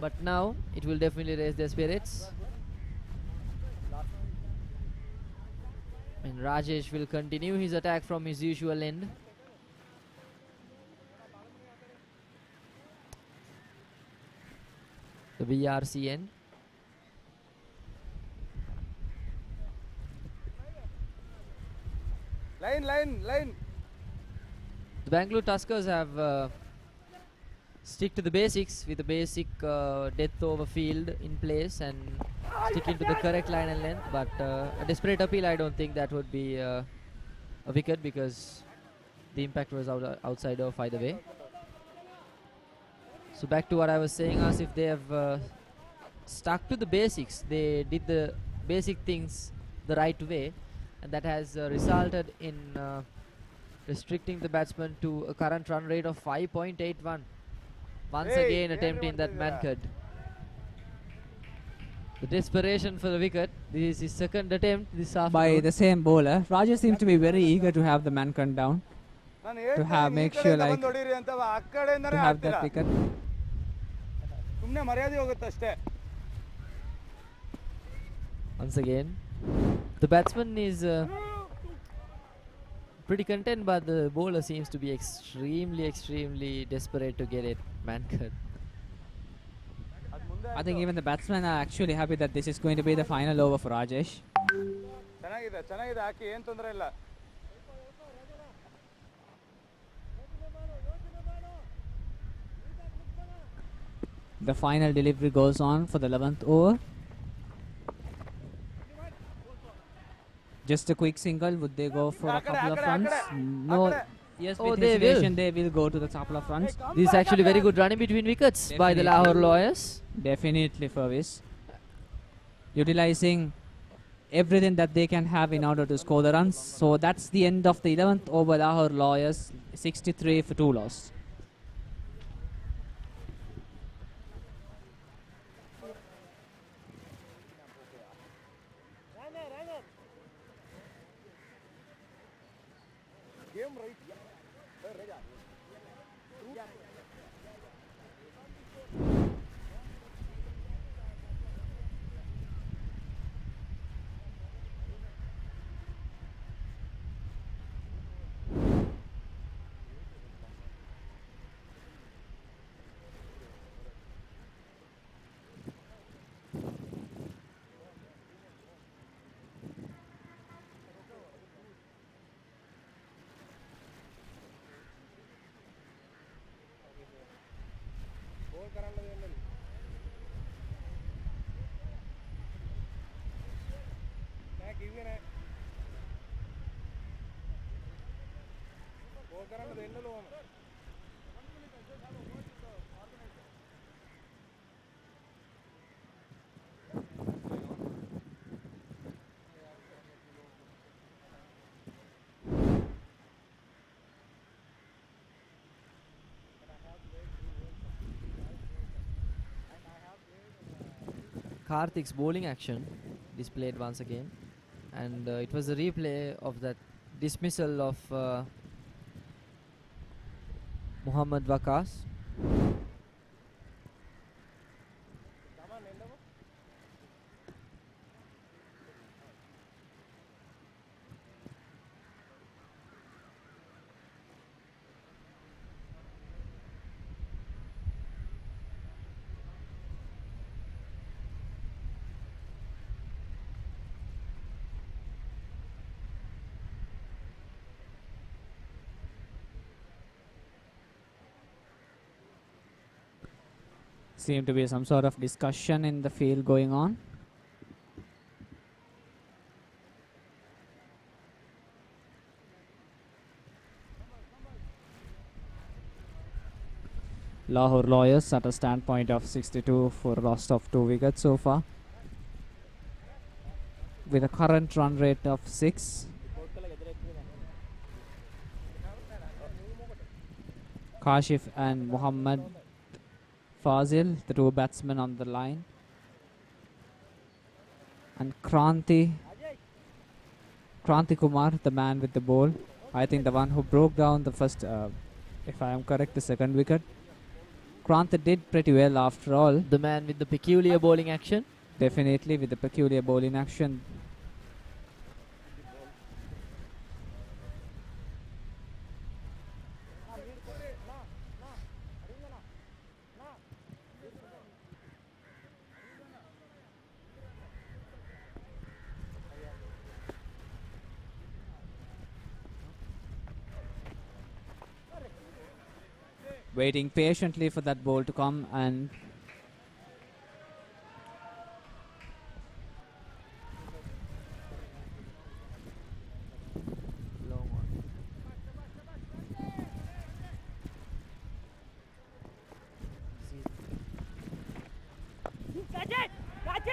but now it will definitely raise their spirits. And Rajesh will continue his attack from his usual end. The VRC end. Line. The Bangalore Tuskers have stick to the basics with the basic death over field in place and sticking to the correct line and length. But a desperate appeal, I don't think that would be a wicket because the impact was outside off either way. So back to what I was saying, as if they have stuck to the basics, they did the basic things the right way. and that has resulted in restricting the batsman to a current run rate of 5.81. Once again attempting that man cut. The desperation for the wicket. This is his second attempt this afternoon. By the same bowler. Rajesh seems to be very eager to have the man cut down. To make sure like to have that wicket. Once again, the batsman is pretty content, but the bowler seems to be extremely desperate to get it man cut. I think even the batsmen are actually happy that this is going to be the final over for Rajesh. The final delivery goes on for the 11th over. Just a quick single. Would they go for a couple of runs? No. Yes, with hesitation they will go to the couple of runs. This is actually very good running between wickets by the Lahore Lawyers. Definitely, Fervis. Utilizing everything that they can have in order to score the runs. So that's the end of the 11th over. Lahore Lawyers 63 for 2 loss. Karthik's bowling action displayed once again, and it was a replay of that dismissal of Muhammad Waqas. Seem to be some sort of discussion in the field going on. Lahore Lawyers at a standpoint of 62 for a loss of 2 wickets so far, with a current run rate of 6. Kashif and Muhammad Fazil, the 2 batsmen on the line, and Kranti Kumar, the man with the ball. I think the one who broke down the first, if I am correct, the second wicket. Kranti did pretty well after all. The man with the peculiar bowling action. Definitely with the peculiar bowling action. Waiting patiently for that ball to come, and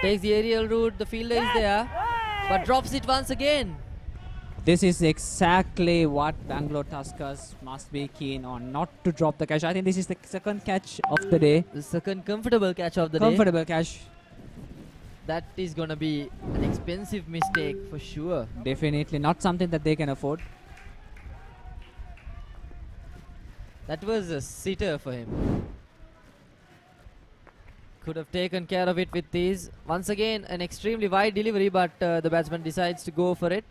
takes the aerial route. The fielder is there, but drops it once again. This is exactly what Bangalore Tuskers must be keen on, not to drop the catch. I think this is the second catch of the day. The second comfortable catch of the day. Comfortable catch. That is going to be an expensive mistake for sure. Definitely not something that they can afford. That was a sitter for him. Could have taken care of it with these. Once again, an extremely wide delivery, but the batsman decides to go for it.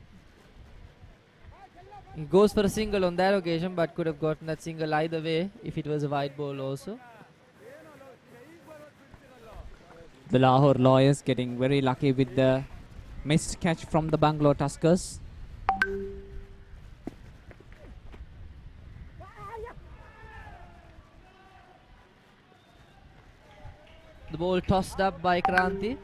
He goes for a single on that occasion, but could have gotten that single either way if it was a wide ball also. The Lahore Lawyers getting very lucky with the missed catch from the Bangalore Tuskers. The ball tossed up by Kranti.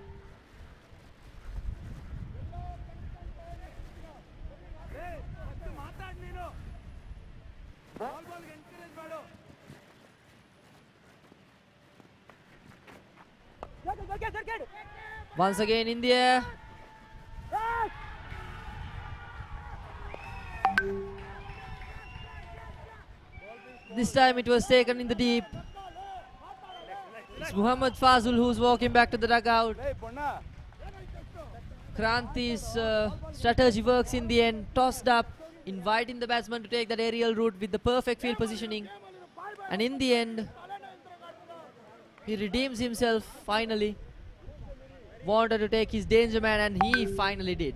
Once again in the air. This time it was taken in the deep. It's Muhammad Fazul who's walking back to the dugout. Kranti's strategy works in the end. Tossed up, inviting the batsman to take that aerial route with the perfect field positioning. And in the end, he redeems himself finally. Wanted to take his danger man and he finally did.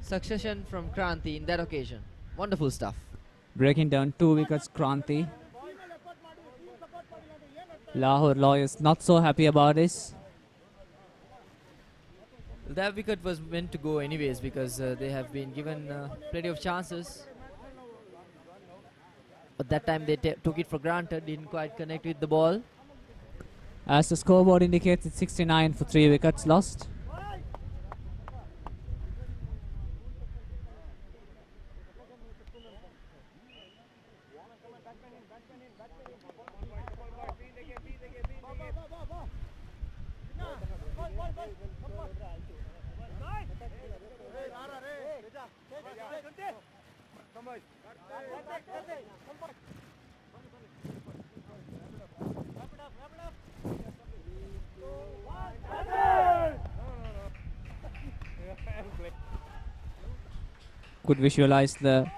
Succession from Kranti in that occasion. Wonderful stuff. Breaking down 2 wickets, Kranti. Lahore Lawyers not so happy about this. That wicket was meant to go anyways because they have been given plenty of chances. But that time they took it for granted, didn't quite connect with the ball. As the scoreboard indicates, it's 69 for 3 wickets lost. Could visualize the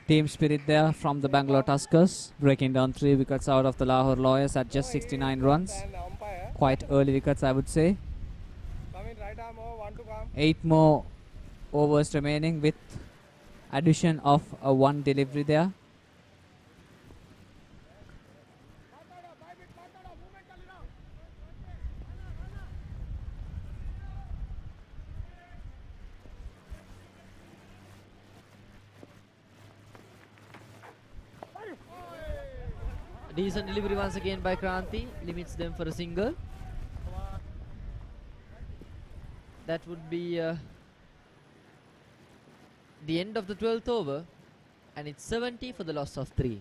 team spirit there from the Bangalore Tuskers, breaking down 3 wickets out of the Lahore Lawyers at just 69 runs. Quite early wickets, I would say. 8 more overs remaining with addition of a 1 delivery there. Decent delivery once again by Kranti, limits them for a single. That would be the end of the 12th over, and it's 70 for the loss of 3.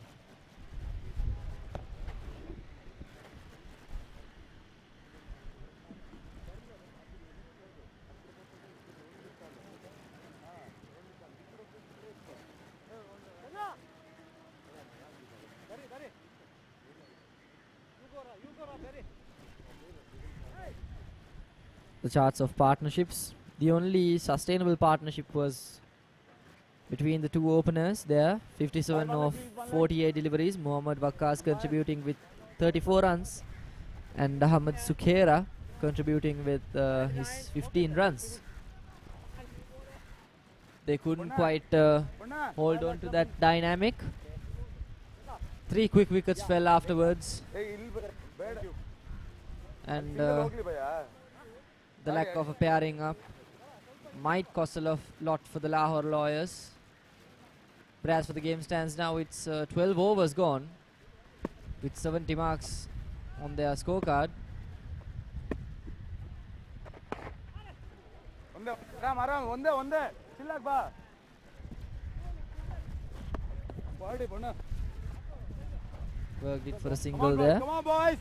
The charts of partnerships. The only sustainable partnership was between the 2 openers there. 57 of 48 deliveries. Mohammad Waqqas contributing with 34 runs. And Ahmed Sukhera contributing with his 15 runs. They couldn't quite hold on to that dynamic. 3 quick wickets fell afterwards. And the lack of a pairing up might cost a lot for the Lahore Lawyers. But as for the game stands now, it's 12 overs gone with 70 marks on their scorecard. Worked it for a single there. Come on, boys.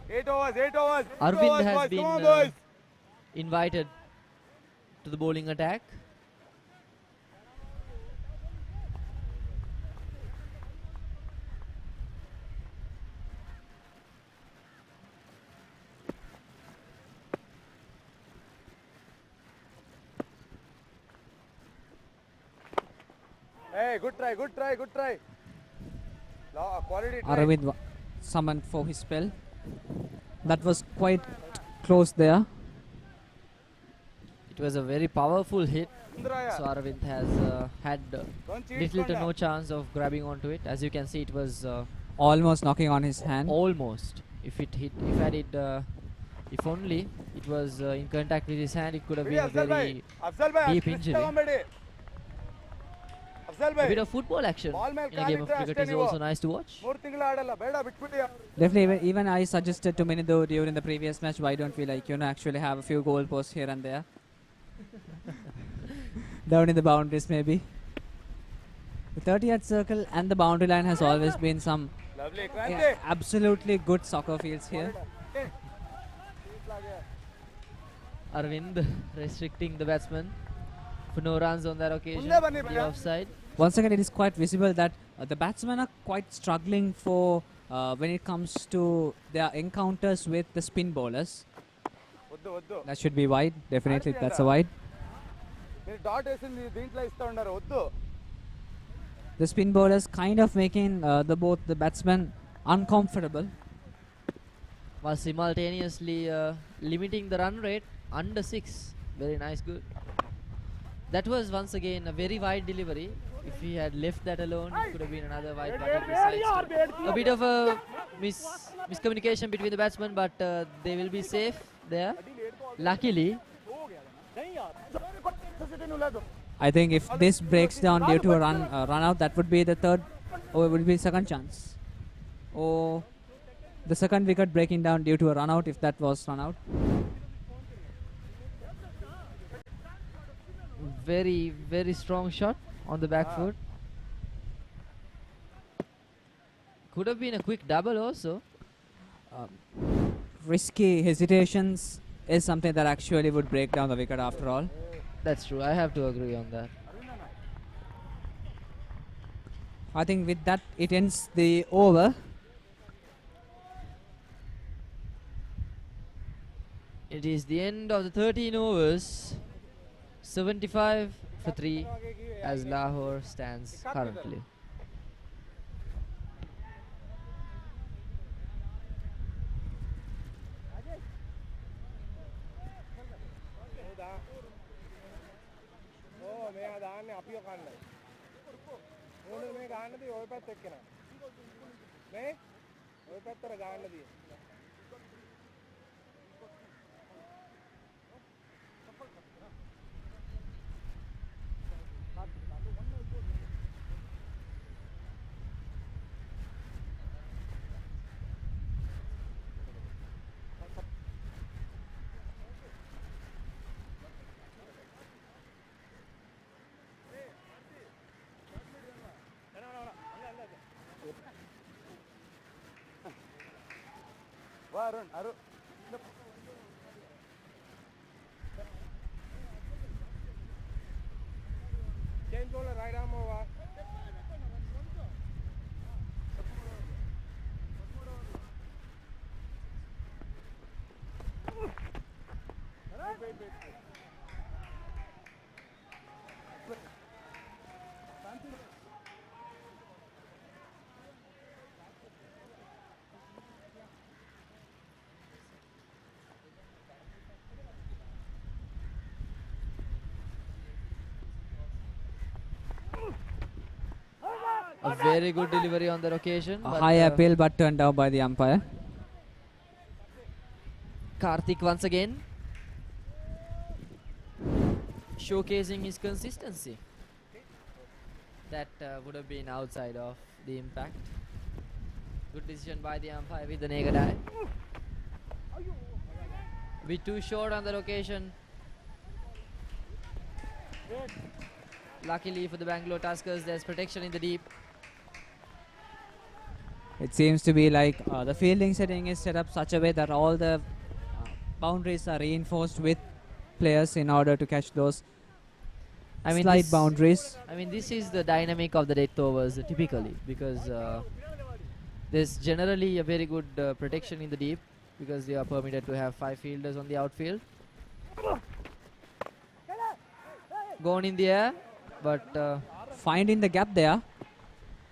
8 overs, 8 overs. Arvind has been invited to the bowling attack. Hey, good try, good try, good try. Quality try. Aravind summoned for his spell. That was quite close there. It was a very powerful hit. Sundaraya. So Aravind has had Don't cheat, little to Konda. no chance of grabbing onto it. As you can see, it was Almost knocking on his hand. almost. If only it was in contact with his hand, it could have been a Afzal very bhai, deep Krishna injury. comedy. Afzal A bhai, bit of football action ball ಮೇಲೆ in a game of ಕಾಲಿಟ್ರೆ cricket ಅಷ್ಟೇ is ನೀವು. also nice to watch. 3 ತಿಂಗಳು ಆಡಲ್ಲ ಬೇಡ ಬಿಟ್ಬಿಡಿ. Definitely, even I suggested to Minidu during the previous match, why don't we actually have a few goal posts here and there? Down in the boundaries maybe. The 30-yard circle and the boundary line has always been some Lovely, Kranti. absolutely good soccer fields here. Arvind restricting the batsman for no runs on that occasion. ಮುಂದೆ ಬನ್ನಿ The ಬೇಗ. offside. Once again, it is quite visible that the batsmen are quite struggling for when it comes to their encounters with the spin bowlers. వద్దు వద్దు. That should be wide. Definitely, that's a wide. మీరు dot వేసింది దీంట్లో ఇస్తా ఉన్నారు వద్దు. The spin bowlers kind of making both the batsmen uncomfortable. While simultaneously limiting the run rate under 6. Very nice, good. That was once again a very wide delivery. If he had left that alone, it could have been another wide. But it was a bit of a miscommunication between the batsmen, but they will be safe there. Luckily, I think if this breaks down due to a run out, that would be the third, or it would be second chance. Or the second wicket breaking down due to a run out if that was run out. very, very strong shot on the back foot. Could have been a quick double also. Risky hesitations is something that actually would break down the wicket after all. That's true. I have to agree on that. I think with that it ends the over. It is the end of the 13 overs. 75 for 3 as Lahore stands currently. Arun, Arun. Change bowler, right arm over. A very good delivery on that occasion. A but, high appeal but turned down by the umpire. Karthik once again showcasing his consistency. That would have been outside of the impact. Good decision by the umpire with the naked eye. Bit too short on that occasion. Luckily for the Bangalore Tuskers, there's protection in the deep. It seems to be like the fielding setting is set up such a way that all the boundaries are reinforced with players in order to catch those slight boundaries. I mean, this is the dynamic of the death overs typically, because there's generally a very good protection in the deep, because they are permitted to have 5 fielders on the outfield. Gone in the air, but finding the gap there.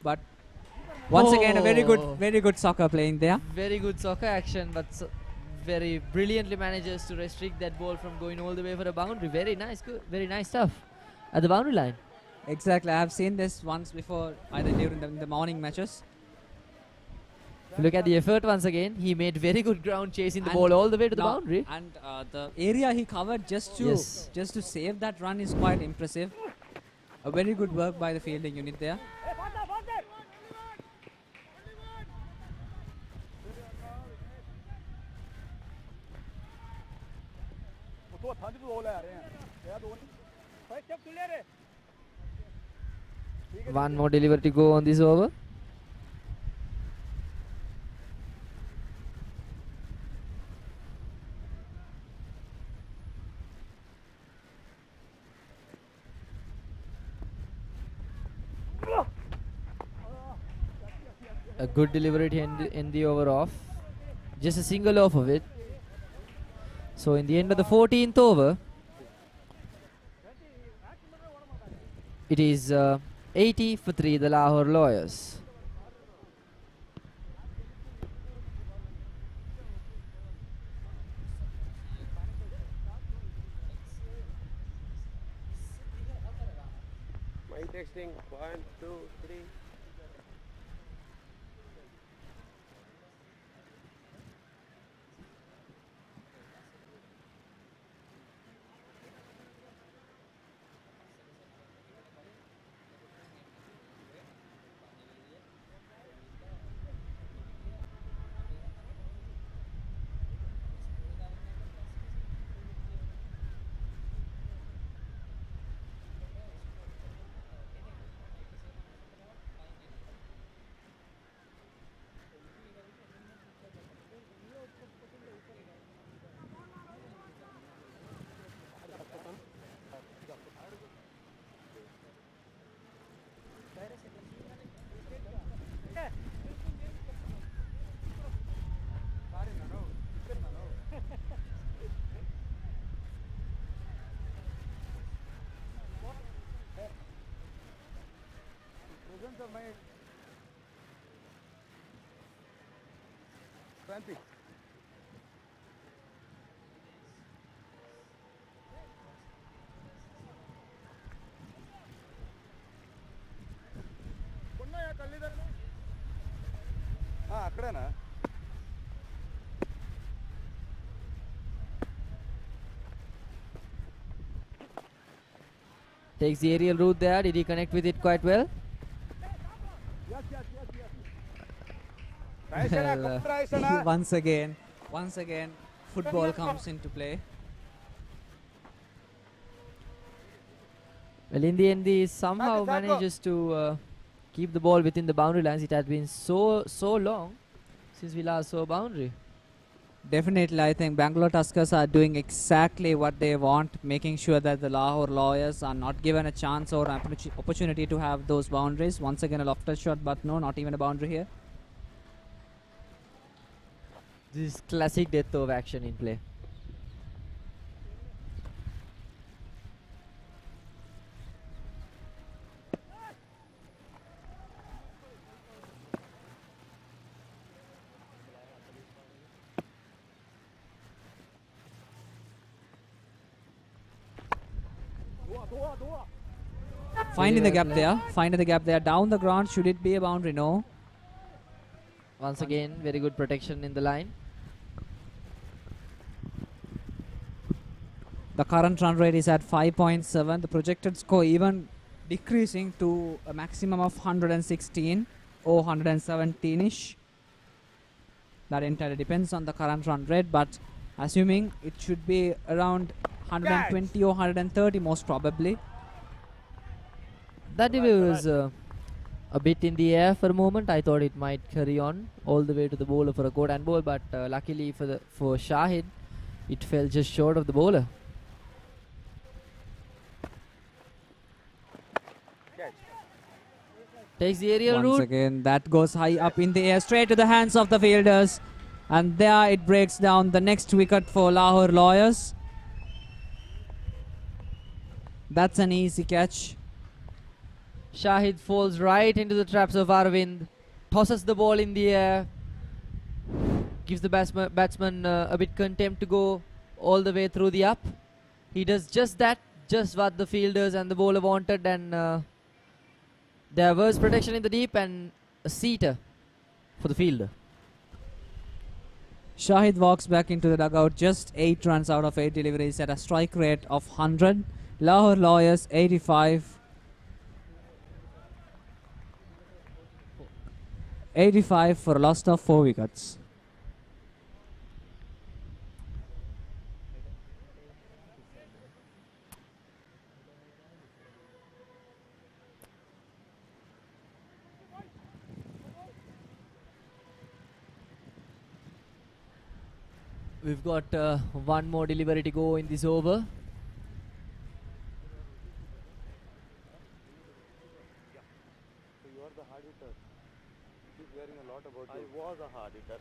But once again, a very good soccer playing there. Very good soccer action, but very brilliantly manages to restrict that ball from going all the way for a boundary. Very nice, good, very nice stuff at the boundary line. Exactly, I have seen this once before, either during the morning matches. If you look at the effort once again, he made very good ground chasing the ball all the way to the boundary. And the area he covered just to save that run is quite impressive. A very good work by the fielding unit there. One more delivery to go on this over. A good delivery to end the over off. Just a single off of it. So in the end of the 14th over, it is 80 for 3, the Lahore Lawyers. My texting 1, 2, 3. Cranty. అక్కడేనా Takes the aerial route there. Did he connect with it quite well? Well, once again, football comes into play. Well, in the end, he somehow manages to keep the ball within the boundary lines. It has been so long since we last saw a boundary. Definitely, I think Bangalore Tuskers are doing exactly what they want, making sure that the Lahore Lawyers are not given a chance or opportunity to have those boundaries. Once again, a lofted shot, but no, not even a boundary here. This is classic death over action in play. Finding the gap there, down the ground. Should it be a boundary? No. Once again, very good protection in the line. The current run rate is at 5.7. The projected score even decreasing to a maximum of 116 or 117-ish. That entirely depends on the current run rate, but assuming it should be around 120 or 130 most probably. That was a bit in the air for a moment. I thought it might carry on all the way to the bowler for a caught and ball, but luckily for Shahid, it fell just short of the bowler. Takes the aerial route. Once again, that goes high up in the air, straight to the hands of the fielders. And there it breaks down the next wicket for Lahore Lawyers. That's an easy catch. Shahid falls right into the traps of Arvind, tosses the ball in the air, gives the batsman a bit contempt to go all the way through the up. He does just that, just what the fielders and the bowler wanted, and there was protection in the deep and a seater for the fielder. Shahid walks back into the dugout, just 8 runs out of 8 deliveries at a strike rate of 100. Lahore Lawyers 85. 85 for a loss of 4 wickets. We've got one more delivery to go in this over. So you are the hard hitter. Keep hearing a lot about you. I was a hard hitter.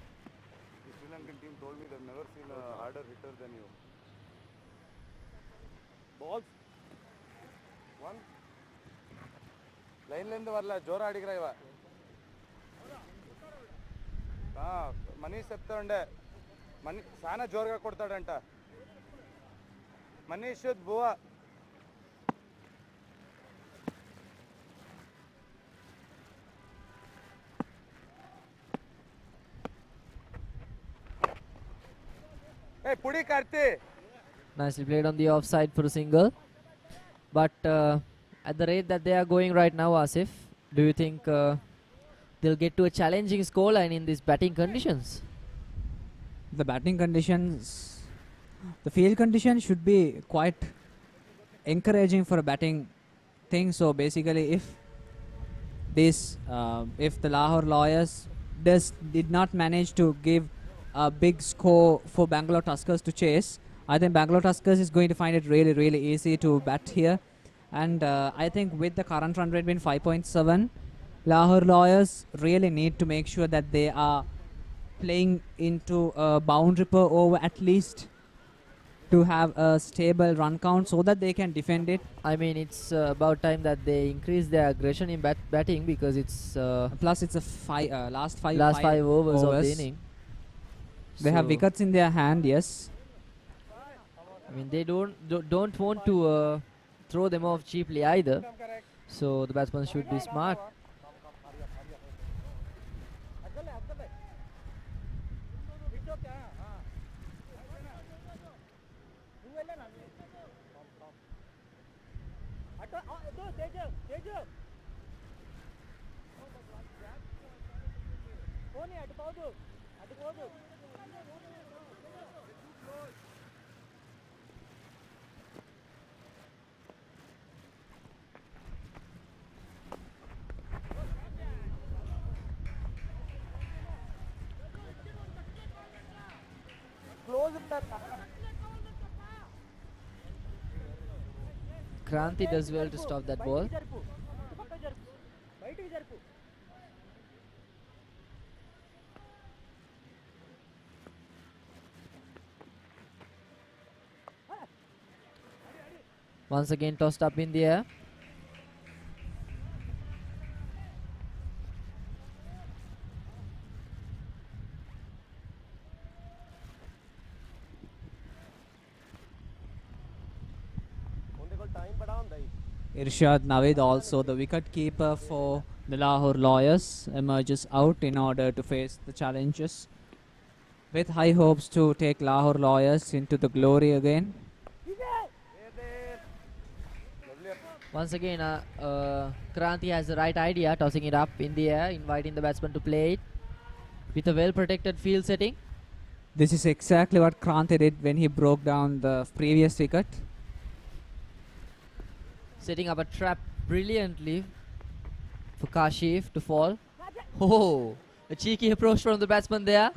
The Sri Lankan team told me they've never seen a harder hitter than you. Balls. One. Line length varla jora adigra iva. Manish చెప్తాండే చాలా జోరుగా కొడతాడంట Manish బువా Hey, pudi karti. Nicely played on the offside for a single. But at the rate that they are going right now, Asif, do you think they'll get to a challenging scoreline in these batting conditions? The batting conditions, the field conditions should be quite encouraging for a batting thing. So basically, if the Lahore Lawyers did not manage to give a big score for Bangalore Tuskers to chase, I think Bangalore Tuskers is going to find it really, really easy to bat here. And I think with the current run rate being 5.7, Lahore Lawyers really need to make sure that they are playing into a boundary per over at least to have a stable run count so that they can defend it. I mean, it's about time that they increase their aggression in batting, because it's plus it's a last five overs of the inning. They have wickets in their hand, yes. I mean, they don't want to throw them off cheaply either. So the batsman should be smart. Kranti does well to stop that ball. Once again tossed up in the air. Irshad Naveed, also the wicket keeper for the Lahore Lawyers, emerges out in order to face the challenges, with high hopes to take Lahore Lawyers into the glory again. Once again, Kranti has the right idea, tossing it up in the air, inviting the batsman to play it with a well-protected field setting. This is exactly what Kranti did when he broke down the previous wicket. Setting up a trap brilliantly for Kashif to fall. Oh, a cheeky approach from the batsman there.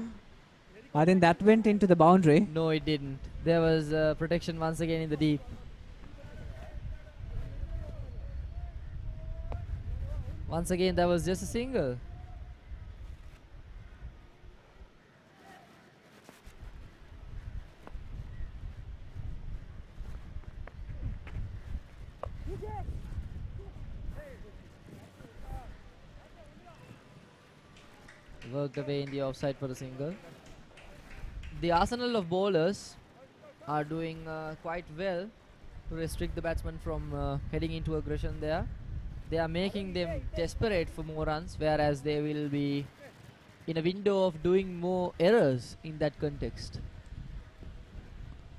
I think that went into the boundary. No, it didn't. There was protection once again in the deep. Once again, that was just a single. Worked away in the offside for a single. The arsenal of bowlers are doing quite well to restrict the batsman from heading into aggression there. They are making them desperate for more runs, whereas they will be in a window of doing more errors in that context.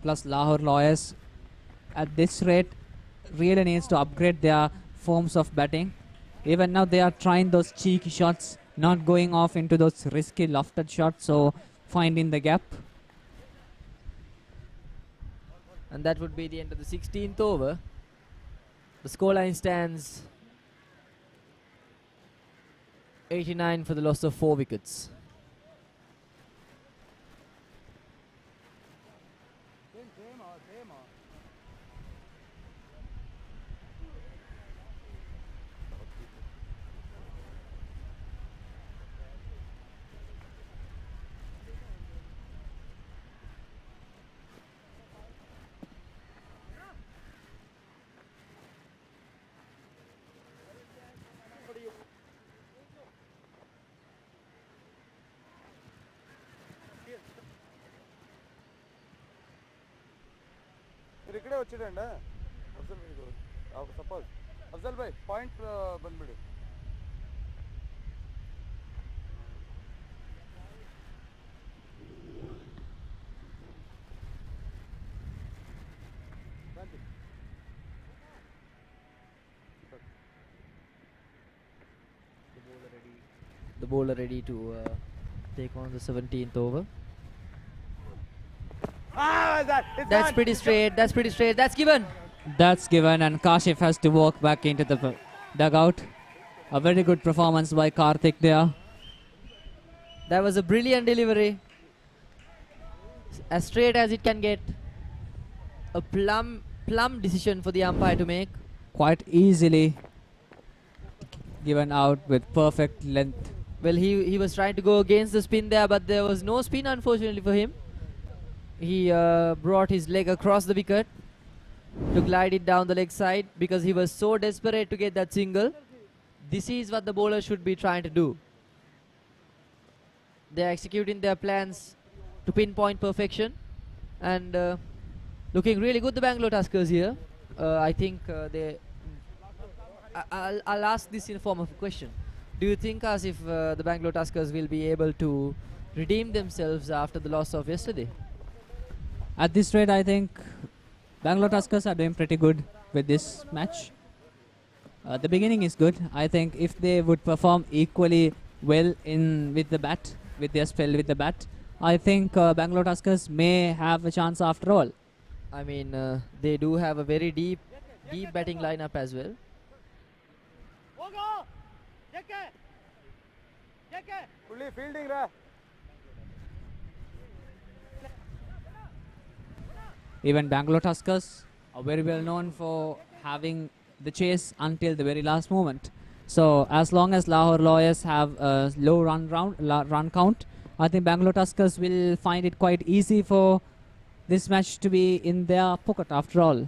Plus Lahore Lawyers at this rate really needs to upgrade their forms of batting. Even now they are trying those cheeky shots, not going off into those risky lofted shots, so finding the gap. And that would be the end of the 16th over. The scoreline stands 89 for the loss of 4 wickets. इकड़े वच्चिडंड Afzal भाई suppose Afzal भाई point बंदबिडी The bowler ready to take on the 17th over. That's pretty straight. That's pretty straight. That's given. That's given, and Kashif has to walk back into the dugout. A very good performance by Karthik there. That was a brilliant delivery. As straight as it can get. A plum decision for the umpire to make. Quite easily given out with perfect length. Well, he was trying to go against the spin there, but there was no spin, unfortunately for him. He brought his leg across the wicket to glide it down the leg side because he was so desperate to get that single. This is what the bowler should be trying to do. They are executing their plans to pinpoint perfection and looking really good, the Bangalore Tuskers here. I think I'll ask this in the form of a question. Do you think as if the Bangalore Tuskers will be able to redeem themselves after the loss of yesterday? At this rate, I think Bangalore Tuskers are doing pretty good with this match. The beginning is good. I think if they would perform equally well with the bat, with their spell with the bat, I think Bangalore Tuskers may have a chance after all. I mean, they do have a very deep batting lineup as well. fielding ra. Even Bangalore Tuskers are very well known for having the chase until the very last moment. So as long as Lahore Lawyers have a low run count, I think Bangalore Tuskers will find it quite easy for this match to be in their pocket after all.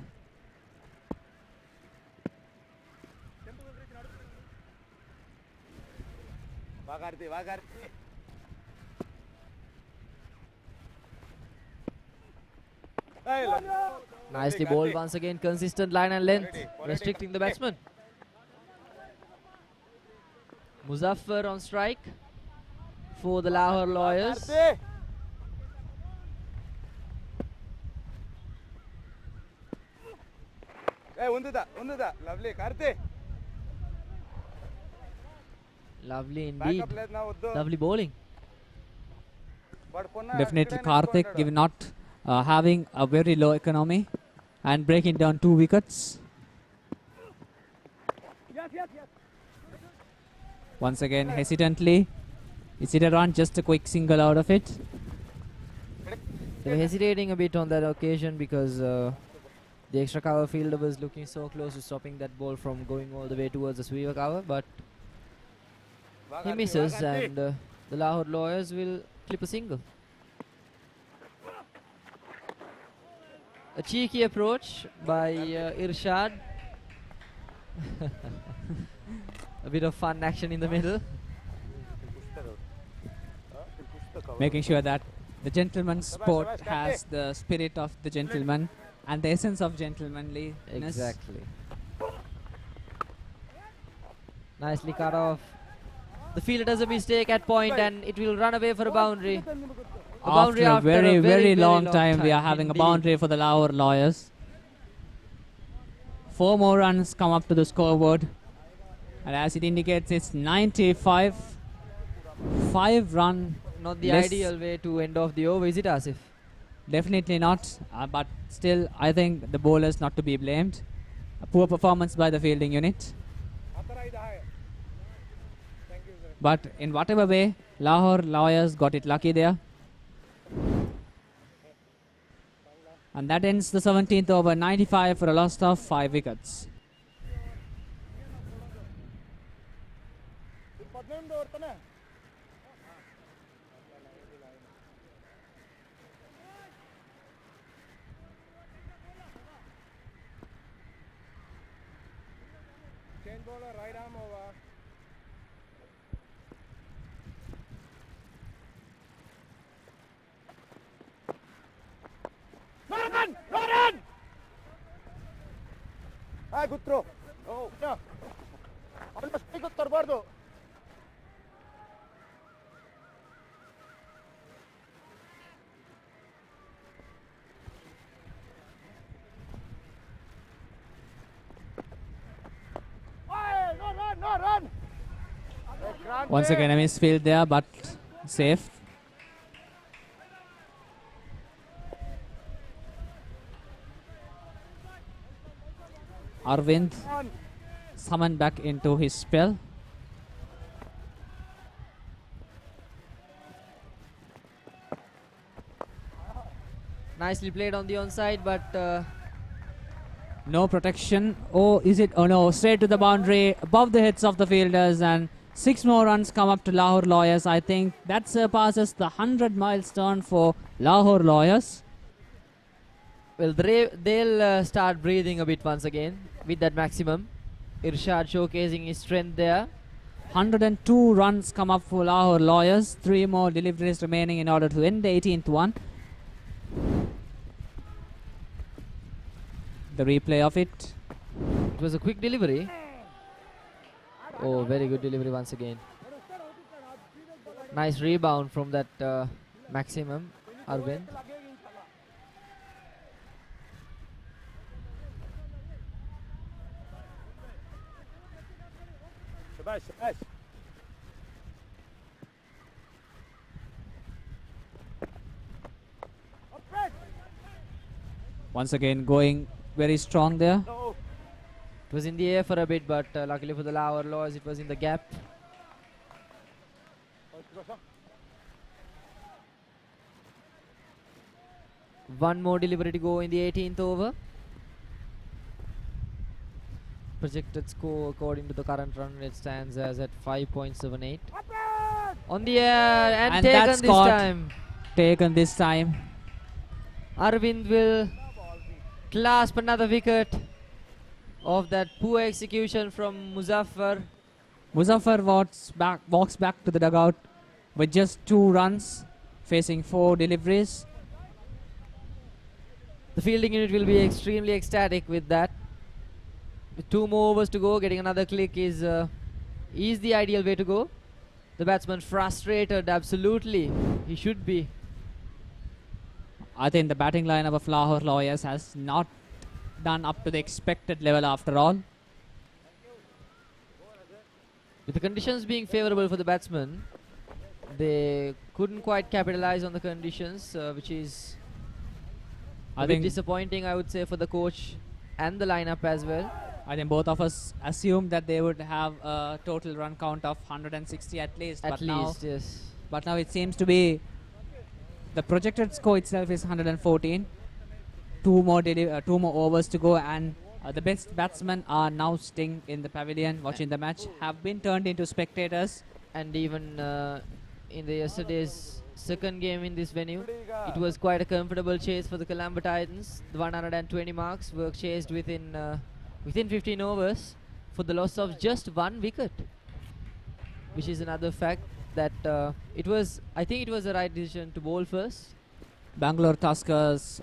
Nicely bowled once again, consistent line and length, restricting the batsman. Muzaffar on strike for the Lahore Lawyers. Lovely indeed. Lovely bowling. Definitely Karthik not having a very low economy and breaking down 2 wickets. Once again hesitantly. Is it a run? Just a quick single out of it. They were hesitating a bit on that occasion because the extra cover fielder was looking so close to stopping that ball from going all the way towards the sweeper cover, but he misses and the Lahore Lawyers will clip a single. A cheeky approach by Irshad. A bit of fun action in the middle. making sure that the gentleman's sport has the spirit of the gentleman and the essence of gentlemanliness. Exactly. Nicely cut off. The fielder does a mistake at point and it will run away for a boundary. After a very long time, we are having indeed. a boundary for the Lahore Lawyers. 4 more runs come up to the scoreboard. And as it indicates, it's 95. 5 run. Not the less. ideal way to end off the over, is it, Asif? Definitely not. But still, I think the bowlers not to be blamed. A poor performance by the fielding unit. But in whatever way, Lahore Lawyers got it lucky there. And that ends the 17th over, 95 for a loss of 5 wickets. Change bowler, right arm over. Run! Ah, good throw. Oh, no. Almost pick up Tarbardo. No, run! Once again, a misfield there, but safe. Arvind summoned back into his spell. Nicely played on the onside, but no protection. Oh, is it? Oh no, straight to the boundary, above the heads of the fielders, and 6 more runs come up to Lahore Lawyers. I think that surpasses the 100 milestone for Lahore Lawyers. well, they'll start breathing a bit once again with that maximum. Irshad showcasing his strength there. 102 runs come up for Lahore Lawyers. 3 more deliveries remaining in order to end the 18th one. The replay of it. It was a quick delivery. Oh, very good delivery once again. Nice rebound from that maximum, Arvind. Shabash. Once again going very strong there. It was in the air for a bit, but luckily for the Lahore Lawyers, it was in the gap. One more delivery to go in the 18th over. Projected score according to the current run rate stands as at 5.78. On the air and taken that's this caught. time. Taken this time. Arvind will clasp another wicket of that poor execution from Muzaffar. Muzaffar walks back to the dugout with just 2 runs, facing 4 deliveries. The fielding unit will be extremely ecstatic with that. With 2 more overs to go, getting another click is the ideal way to go. The batsman frustrated, absolutely. He should be. I think the batting lineup of Lahore Lawyers has not done up to the expected level after all. With the conditions being favourable for the batsman, they couldn't quite capitalize on the conditions, which is a bit disappointing, I would say, for the coach and the lineup as well. I think both of us assumed that they would have a total run count of 160 at least. Yes. But now it seems to be the projected score itself is 114. 2 more overs to go, and the best batsmen are now sitting in the pavilion watching the match, have been turned into spectators. And even in the yesterday's second game in this venue, it was quite a comfortable chase for the Colombo Titans. The 120 marks were chased within 15 overs for the loss of just 1 wicket, which is another fact that I think it was the right decision to bowl first. Bangalore Tuskers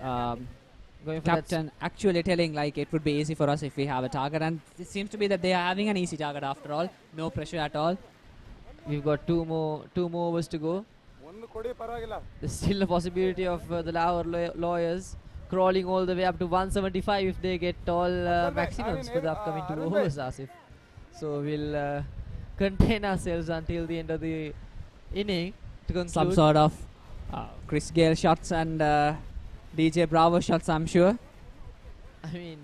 Going for that captain actually telling like it would be easy for us if we have a target, and it seems to be that they are having an easy target after all. No pressure at all. We've got two more overs to go. There's still a possibility of the Lahore Lawyers crawling all the way up to 175 if they get all maximums for the upcoming 2 overs, Asif. So we'll contain ourselves until the end of the inning to conclude. Some sort of Chris Gale shots and DJ Bravo shots, I'm sure. I mean,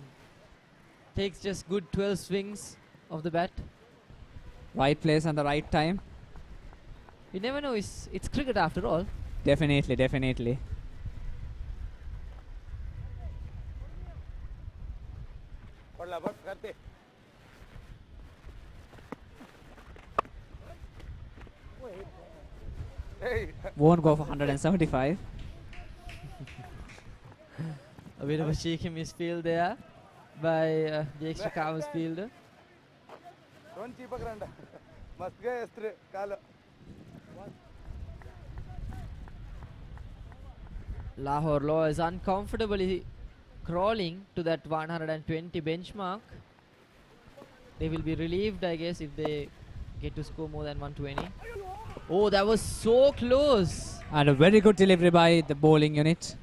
takes just good 12 swings of the bat. Right place and the right time. You never know, it's cricket after all. Definitely, definitely. Won't go for 175. A bit of a cheeky misfield there by the extra covers fielder. Lahore Lawyers uncomfortably crawling to that 120 benchmark. They will be relieved, I guess, if they get to score more than 120. Oh, that was so close. And a very good delivery by the bowling unit.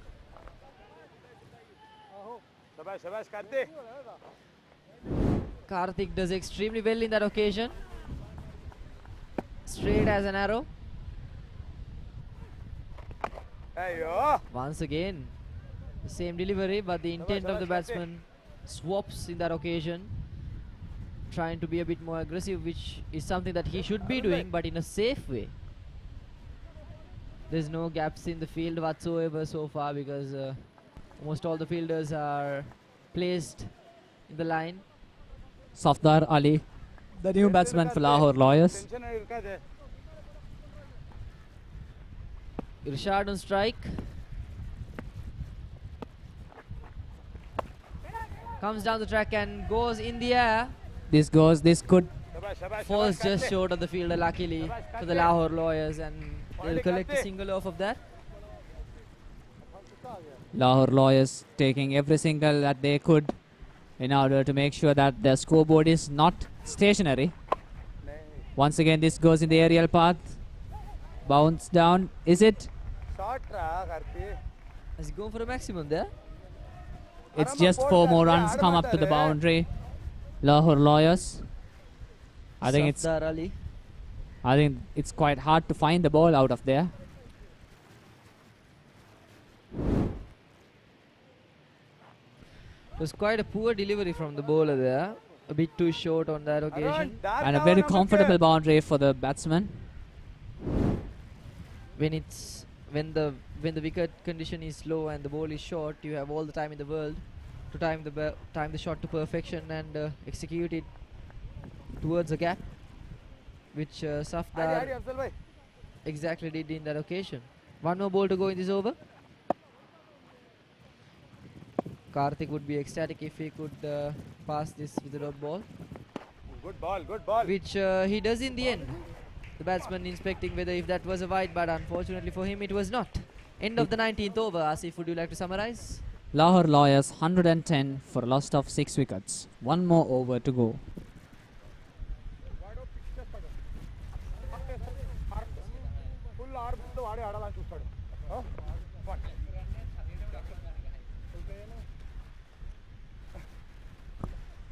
Karthik does extremely well in that occasion. Straight as an arrow. Once again, the same delivery, but the intent of the batsman swaps in that occasion, trying to be a bit more aggressive, which is something that he should be doing, but in a safe way. There's no gaps in the field whatsoever so far, because almost all the fielders are placed in the line. Safdar Ali, the new batsman for Lahore Lawyers. Irshad on strike. Comes down the track and goes in the air. This could Falls just short of the fielder, luckily for the Lahore Lawyers, and they'll collect a single off of that. Lahore Lawyers taking every single that they could in order to make sure that the scoreboard is not stationary. Once again, this goes in the aerial path. Bounce down. Is it? Has he gone for a maximum there? It's just 4 more runs come up to the boundary. Lahore Lawyers. I think it's quite hard to find the ball out of there. It was quite a poor delivery from the bowler there. A bit too short on that occasion. And a very comfortable boundary for the batsman. When the wicket condition is low and the ball is short, you have all the time in the world to time the shot to perfection and execute it towards a gap, which Safdar exactly did in that occasion. One more ball to go in this over. Karthik would be ecstatic if he could pass this with the dot ball. Good ball. Which he does in the end. The batsman inspecting whether if that was a wide, but unfortunately for him it was not. End of the 19th over. Asif, would you like to summarize? Lahore Lawyers 110 for a loss of 6 wickets. One more over to go.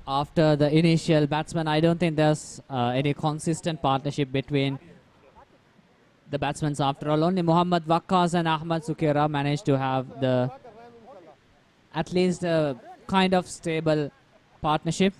After the initial batsman, I don't think there's any consistent partnership between the batsmen after all. Only Muhammad Waqqas and Ahmad Sukera managed to have at least a kind of stable partnership.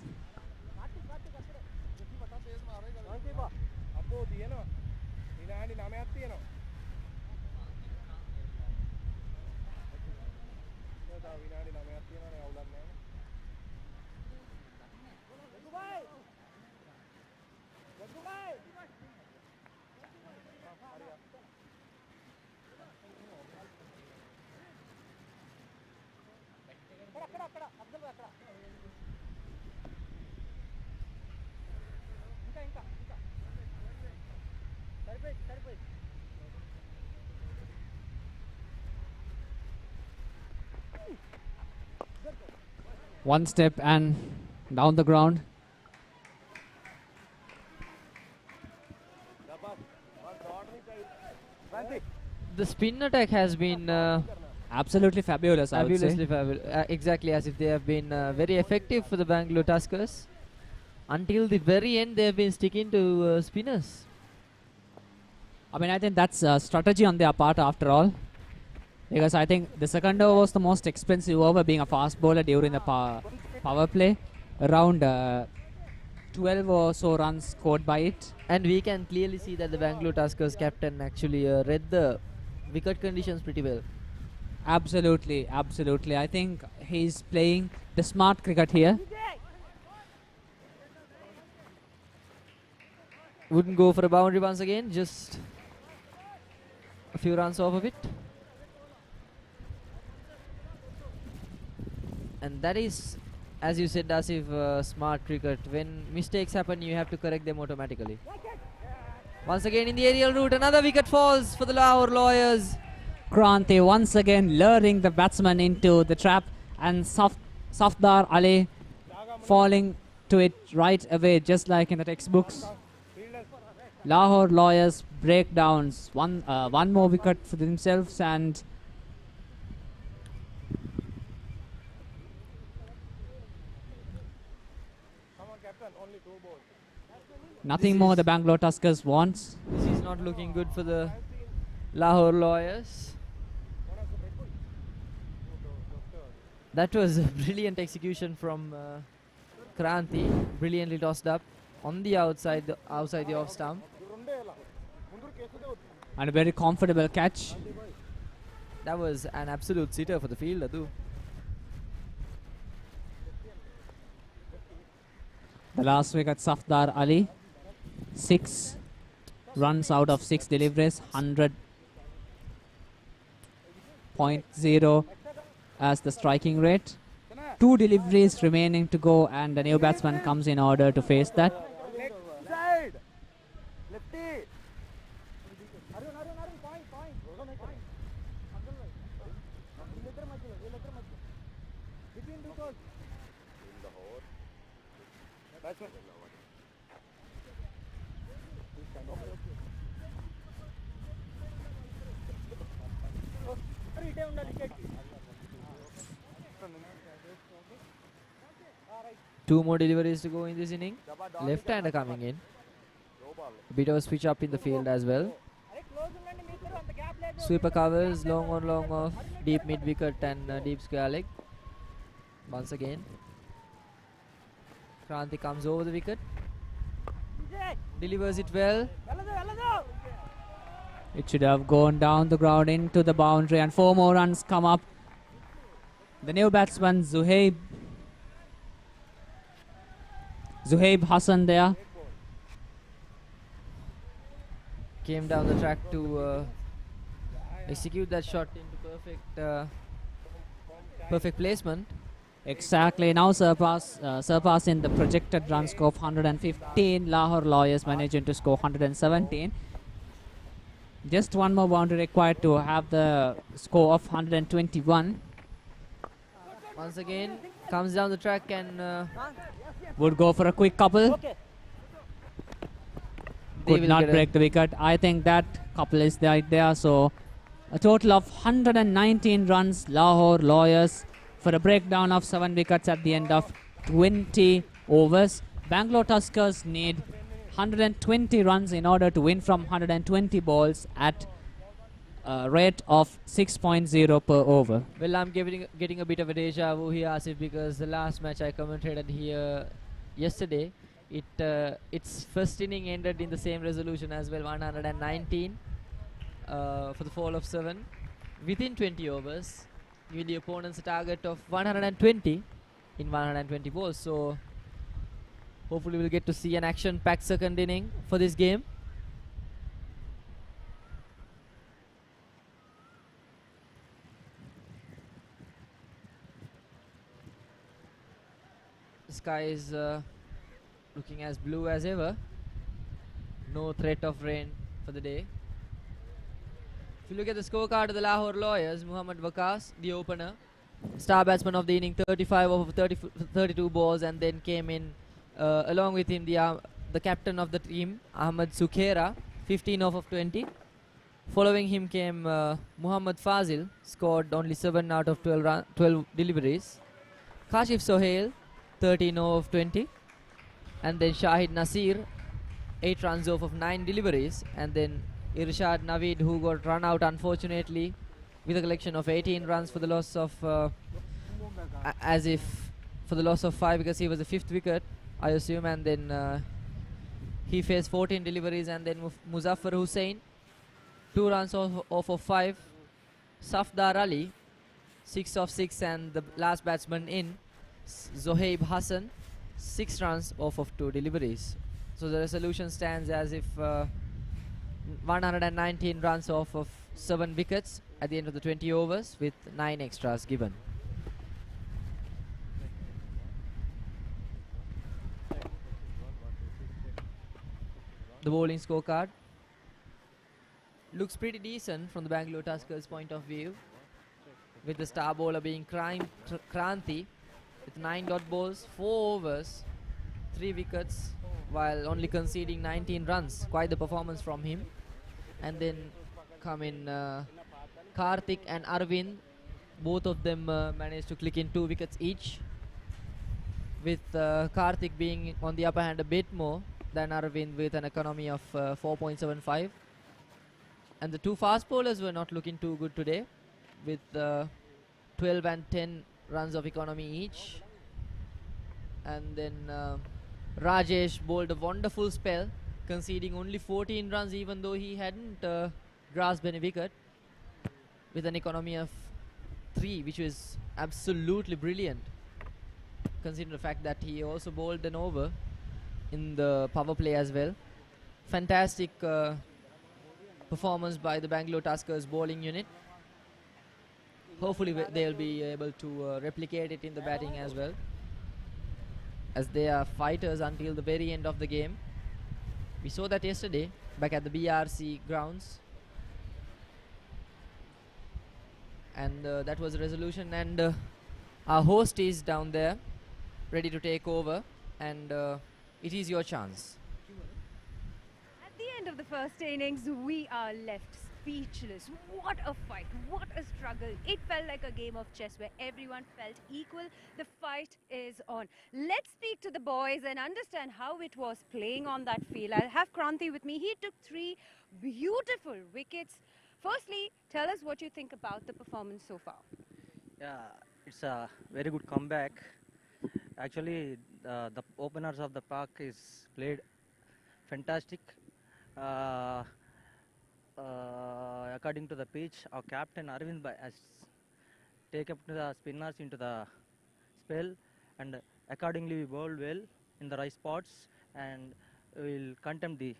One step and down the ground. The spin attack has been Absolutely fabulous, I would say. fabulously fabulous. Exactly, as if they have been very effective for the Bangalore Tuskers. Until the very end, they have been sticking to spinners. I mean, I think that's a strategy on their part after all. Because I think the second over was the most expensive over, being a fast bowler during the power play. Around 12 or so runs scored by it. And we can clearly see that the Bangalore Tuskers captain actually read the wicket conditions pretty well. Absolutely, absolutely. I think he's playing the smart cricket here. Wouldn't go for a boundary once again, just a few runs off of it. And that is, as you said, Asif, smart cricket. When mistakes happen, you have to correct them automatically. Once again in the aerial route, another wicket falls for the Lahore Lawyers. Kranti once again luring the batsman into the trap, and Safdar Ali falling to it right away, just like in the textbooks. Lahore Lawyers breakdowns. One more wicket for themselves, and nothing more the Bangalore Tuskers wants. This is not looking good for the Lahore Lawyers. That was a brilliant execution from Kranti. Brilliantly tossed up on the outside the off stump. And a very comfortable catch. That was an absolute sitter for the fielder too. The last wicket, Safdar Ali. 6 runs out of 6 deliveries, 100.0 as the striking rate. 2 deliveries remaining to go, and the new batsman comes in order to face that. Two more deliveries to go in this inning. Left-hander coming in. A bit of a switch up in the field as well. Sweeper covers, long on long off, deep mid wicket and deep square leg. Once again, Kranti comes over the wicket. Delivers it well. It should have gone down the ground into the boundary, and 4 more runs come up. The new batsman Zuhaib Hassan there. Came down the track to execute that shot into perfect placement. Exactly, now surpassing the projected run score of 115. Lahore Lawyers managing to score 117. Just one more boundary required to have the score of 121. Once again, comes down the track and would go for a quick couple. Could not break the wicket. I think that couple is right there. So a total of 119 runs, Lahore Lawyers, for a breakdown of 7 wickets at the end of 20 overs. Bangalore Tuskers need 120 runs in order to win from 120 balls at a rate of 6.0 per over. Well, I'm getting a bit of a deja vu here, Asif, because the last match I commentated here yesterday, its first inning ended in the same resolution as well, 119 for the fall of 7 within 20 overs, giving the opponents a target of 120 in 120 balls. So hopefully we'll get to see an action-packed second inning for this game. The sky is looking as blue as ever. No threat of rain for the day. If you look at the scorecard of the Lahore Lawyers, Muhammad Waqas, the opener, star batsman of the inning, 35 over 32 balls, and then came in along with him the captain of the team, Ahmed Sukhera, 15 off of 20. Following him came Muhammad Fazil, scored only 7 out of 12 deliveries. Kashif Sohail, 13 off 20. And then Shahid Nasir, 8 runs off of 9 deliveries. And then Irshad Naveed, who got run out unfortunately with a collection of 18 runs for the loss of, for the loss of 5 because he was the 5th wicket, I assume. And then he faced 14 deliveries. And then Muzaffar Hussain, 2 runs off of 5. Safdar Ali, 6 off 6, and the last batsman in, Zohaib Hassan, 6 runs off of 2 deliveries. So the resolution stands as if 119 runs off of 7 wickets at the end of the 20 overs with 9 extras given. The bowling scorecard looks pretty decent from the Bangalore Tuskers point of view, with the star bowler being Kranti with 9 dot balls, 4 overs, 3 wickets, while only conceding 19 runs. Quite the performance from him. And then come in Karthik and Arvind. Both of them managed to click in 2 wickets each, with Karthik being on the upper hand a bit more than Arvind with an economy of 4.75. And the 2 fast bowlers were not looking too good today, with 12 and 10 runs of economy each. And then Rajesh bowled a wonderful spell, conceding only 14 runs even though he hadn't grasped any wicket, with an economy of 3, which was absolutely brilliant considering the fact that he also bowled an over in the power play as well. Fantastic performance by the Bangalore Tuskers bowling unit. Hopefully they'll be able to replicate it in the batting as well, as they are fighters until the very end of the game. We saw that yesterday back at the BRC grounds, and that was a resolution. And our host is down there ready to take over, and it is your chance. At the end of the first innings, we are left speechless. What a fight, what a struggle. It felt like a game of chess where everyone felt equal. The fight is on. Let's speak to the boys and understand how it was playing on that field. I'll have Kranti with me. He took 3 beautiful wickets. Firstly, tell us what you think about the performance so far. Yeah, it's a very good comeback. Actually, the openers of the park is played fantastic. According to the pitch, our captain Arvind has taken up the spinners into the spell, and accordingly we bowled well in the right spots, and we will contempt the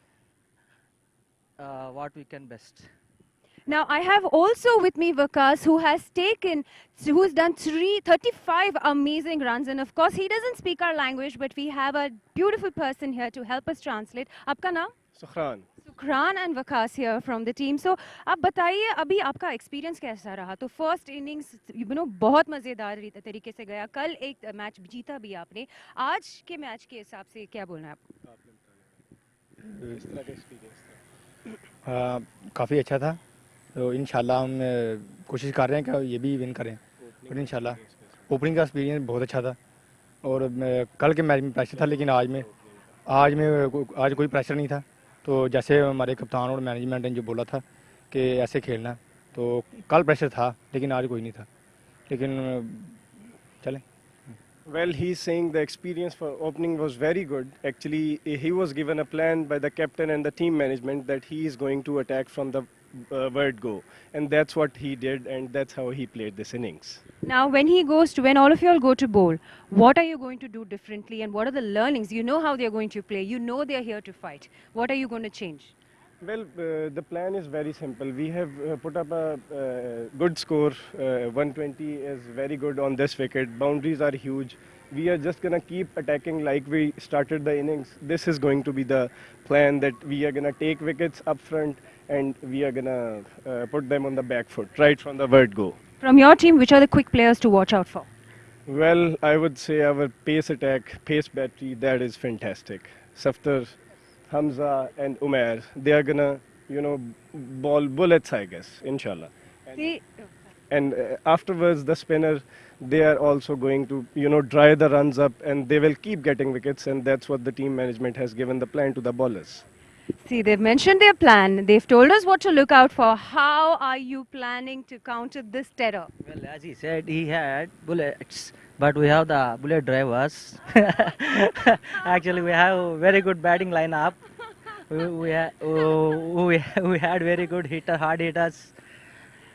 what we can best. Now, I have also with me Vikas, who's done 35 amazing runs. And of course, he doesn't speak our language, but we have a beautiful person here to help us translate. Aapka naam? Sukhran. Sukhran and Vikas here from the team. So, आप बताइए अभी आपका experience कैसा रहा? तो first innings, बहुत मज़ेदार तरीके से गया. कल एक मैच जीता भी आपने. आज के मैच के हिसाब से क्या बोलना है आपको? इस तरह का एक्सपीरियंस काफ़ी अच्छा था. तो इंशाल्लाह हम कोशिश कर रहे हैं कि ये भी विन करें, और इंशाल्लाह ओपनिंग का एक्सपीरियंस बहुत अच्छा था. और कल के मैच में प्रेशर था, लेकिन आज कोई प्रेशर नहीं था. तो जैसे हमारे कप्तान और मैनेजमेंट ने जो बोला था कि ऐसे खेलना, तो कल प्रेशर था लेकिन आज कोई नहीं था. लेकिन चलें. Well, he's saying the experience for opening was very good. Actually, he was given a plan by the captain and the team management that he is going to attack from the word go, and that's what he did, and that's how he played this innings. Now, when all of you all go to bowl, what are you going to do differently, and what are the learnings? You know how they're going to play. You know they're here to fight. What are you going to change? Well, the plan is very simple. We have put up a good score. 120 is very good on this wicket. Boundaries are huge. We are just going to keep attacking like we started the innings. This is going to be the plan, that we are going to take wickets up front and we are gonna put them on the back foot right from the word go. From your team, which are the quick players to watch out for? Well, I would say our pace attack, pace battery, that is fantastic. Saftar, Hamza, and Umair, they are gonna, ball bullets, I guess, inshallah. And afterwards, the spinner, they are also going to, dry the runs up, and they will keep getting wickets, and that's what the team management has given the plan to the bowlers. See, they've mentioned their plan. They've told us what to look out for. How are you planning to counter this terror? Well, as he said, he had bullets, but we have the bullet drivers. Actually, we have very good batting lineup. We had very good hard hitters.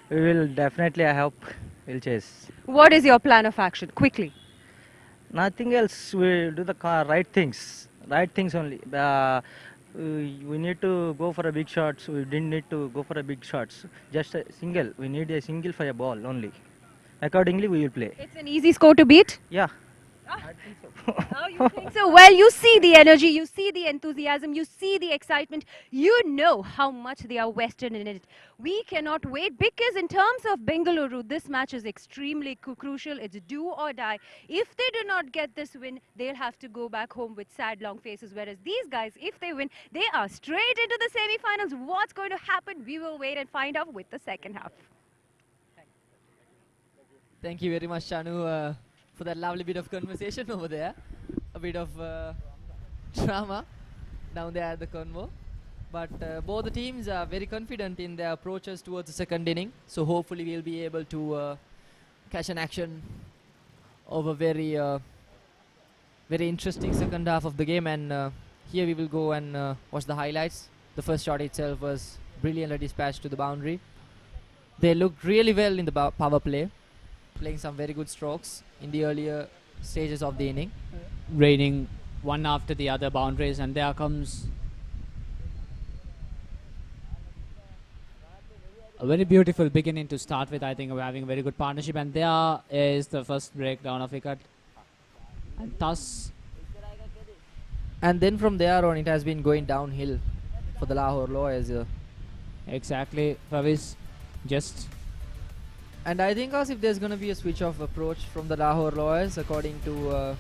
We will definitely, I hope, we'll chase. What is your plan of action? Quickly. Nothing else. We do the right things. Right things only. We need to go for a big shots. We didn't need to go for a big shots. Just a single. We need a single for a ball only. Accordingly, we will play. It's an easy score to beat? Yeah. Oh, you think so? Well, you see the energy, you see the enthusiasm, you see the excitement. You know how much they are vested in it. We cannot wait because in terms of Bengaluru, this match is extremely crucial. It's do or die. If they do not get this win, they'll have to go back home with sad, long faces. Whereas these guys, if they win, they are straight into the semi-finals. What's going to happen? We will wait and find out with the second half. Thank you very much, Shanu, for that lovely bit of conversation over there. A bit of drama down there at the convo. But both the teams are very confident in their approaches towards the second inning. So hopefully we'll be able to catch an action over very interesting second half of the game. And here we will go and watch the highlights. The first shot itself was brilliantly dispatched to the boundary. They looked really well in the power play, playing some very good strokes in the earlier stages of the inning. Raining one after the other boundaries, and there comes a very beautiful beginning to start with. I think we're having a very good partnership, and there is the first breakdown of wicket. And thus, and then from there on, it has been going downhill for the Lahore Lawyers. Exactly, Faviz. And I think as if there's going to be a switch of approach from the Lahore Lawyers, according to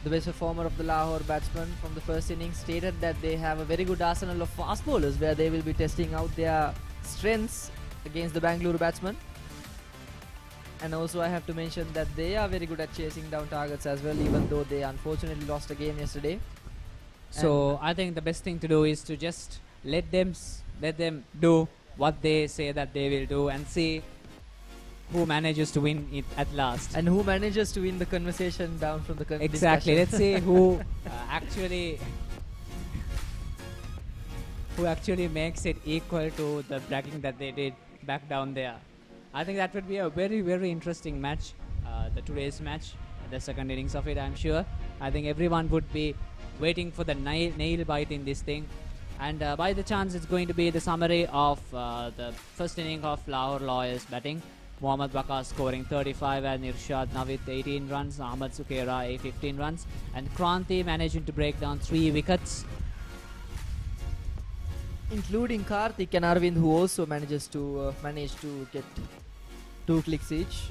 the best performer of the Lahore batsmen from the first innings stated that they have a very good arsenal of fast bowlers where they will be testing out their strengths against the Bangalore batsmen. And also I have to mention that they are very good at chasing down targets as well, even though they unfortunately lost a game yesterday. So I think the best thing to do is to just let them do what they say that they will do and see who manages to win it at last. And who manages to win the conversation down from the exactly. discussion. Let's see who actually makes it equal to the bragging that they did back down there. I think that would be a very, very interesting match, the today's match, the second innings of it, I'm sure. I think everyone would be waiting for the nail bite in this thing. And by the chance, it's going to be the summary of the first inning of Lahore Lawyers batting. Mohammad Bakar scoring 35 and Irshad Navid 18 runs, Ahmad Sukaira 15 runs, and Kranti managing to break down 3 wickets. Including Karthik and Arvind, who also manage to get 2 clicks each.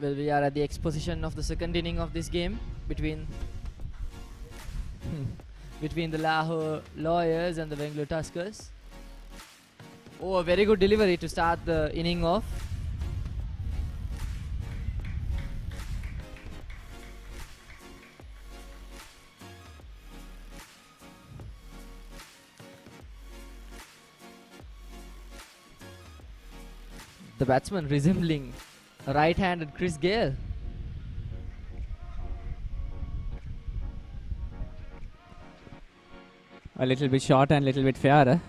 Well, we are at the exposition of the second inning of this game between the Lahore Lawyers and the Bangalore Tuskers. Oh, a very good delivery to start the inning off. The batsman resembling a right-handed Chris Gale. A little bit short and a little bit fair.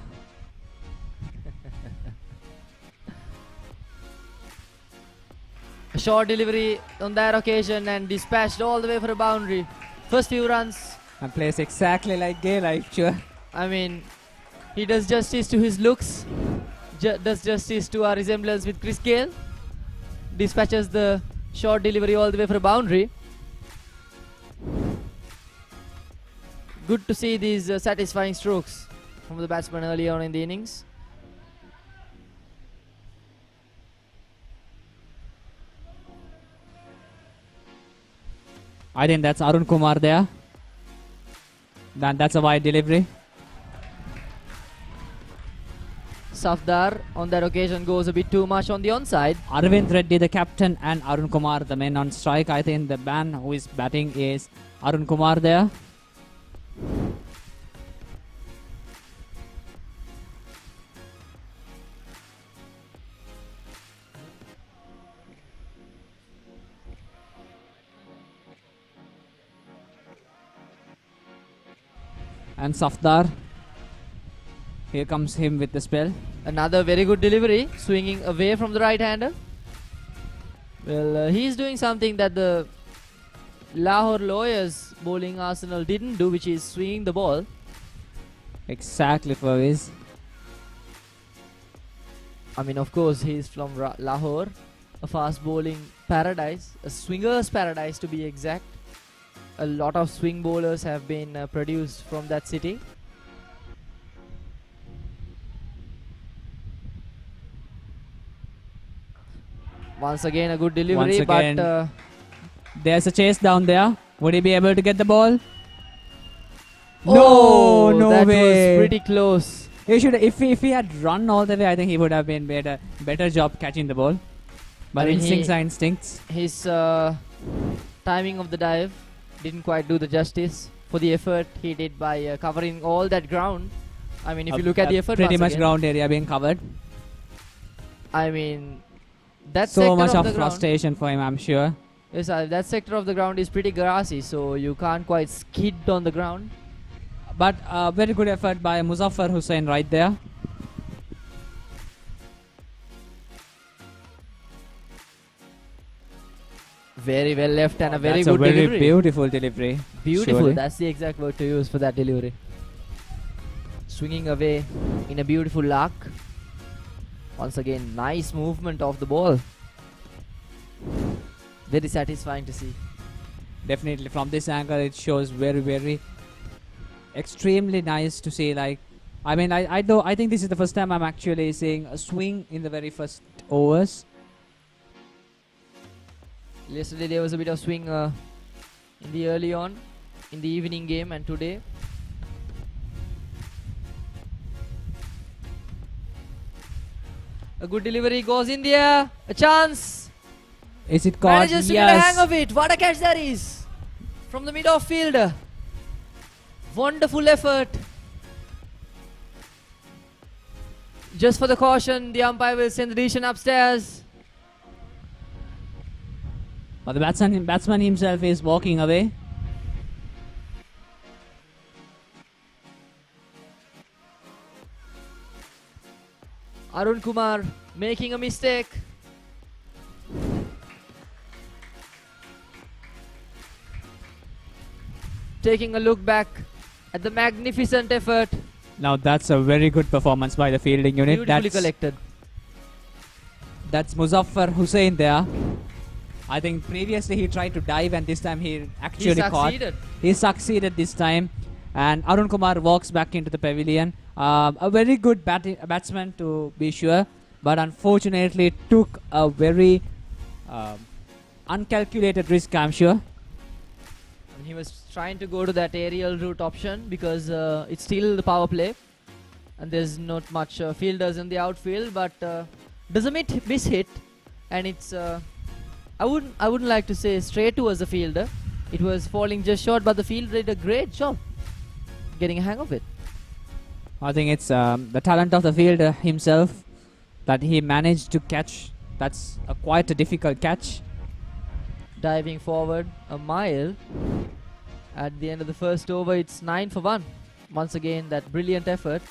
A short delivery on that occasion and dispatched all the way for a boundary. First few runs. And plays exactly like Gale, I'm sure. I mean, he does justice to his looks, does justice to our resemblance with Chris Gale. Dispatches the short delivery all the way for a boundary. Good to see these satisfying strokes from the batsman early on in the innings. I think that's Arun Kumar there. That's a wide delivery. Safdar on that occasion goes a bit too much on the onside. Arvind Reddy, the captain, and Arun Kumar, the men on strike. I think the man who is batting is Arun Kumar there. And Safdar. Here comes him with the spell. Another very good delivery, swinging away from the right-hander. Well, he's doing something that the Lahore Lawyers bowling arsenal didn't do, which is swinging the ball. Exactly, Fawaz. I mean, of course, he's from Lahore, a fast bowling paradise, a swinger's paradise to be exact. A lot of swing bowlers have been produced from that city. Once again, a good delivery, but there's a chase down there. Would he be able to get the ball? Oh, no that way. was pretty close. He should, if he had run all the way, I think he would have been made a better job catching the ball. But I mean, instincts are instincts. His timing of the dive didn't quite do the justice for the effort he did by covering all that ground. I mean, if you look at the effort, pretty much again, ground area being covered. I mean, that so much of the frustration for him, I'm sure. Yes, that sector of the ground is pretty grassy, so you can't quite skid on the ground. But very good effort by Muzaffar Hussain right there. Very well left and a very That's good a very delivery. beautiful delivery. Beautiful. surely. That's the exact word to use for that delivery. Swinging away in a beautiful arc. Once again, nice movement of the ball. Very satisfying to see. Definitely from this angle it shows very extremely nice to see. Like, I mean, I think this is the first time I'm actually seeing a swing in the very first overs. Yesterday there was a bit of swing in the early on in the evening game, and today a good delivery goes in there. A chance. Is it caught? Manages to get a hang of it. What a catch that is from the mid-off field. Wonderful effort. Just for the caution, the umpire will send the decision upstairs. But the batsman himself is walking away. Arun Kumar making a mistake. Taking a look back at the magnificent effort. Now that's a very good performance by the fielding unit. Beautifully collected. That's Muzaffar Hussain there. I think previously he tried to dive and this time he actually caught. He succeeded this time. And Arun Kumar walks back into the pavilion. A very good batsman to be sure. But unfortunately it took a very uncalculated risk, I'm sure. And he was trying to go to that aerial route option because it's still the power play. And there's not much fielders in the outfield. But does a miss hit. And it's... I wouldn't like to say straight towards the fielder. It was falling just short, but the fielder did a great job getting a hang of it. I think it's the talent of the fielder himself that he managed to catch. That's quite a difficult catch. Diving forward a mile. At the end of the first over, it's 9 for 1. Once again, that brilliant effort.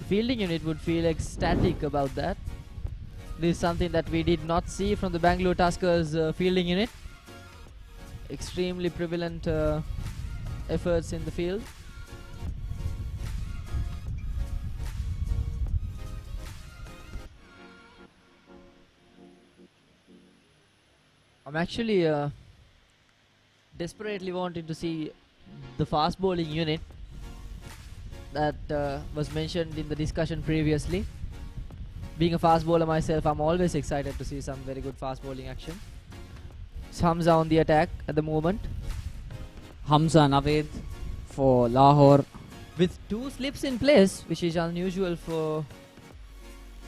Fielding unit would feel ecstatic about that. This is something that we did not see from the Bangalore Tuskers fielding unit. Extremely prevalent efforts in the field. I'm actually desperately wanting to see the fast bowling unit that was mentioned in the discussion previously. Being a fast bowler myself, I'm always excited to see some very good fast bowling action. It's Hamza on the attack at the moment. Hamza Naveed for Lahore. With 2 slips in place, which is unusual for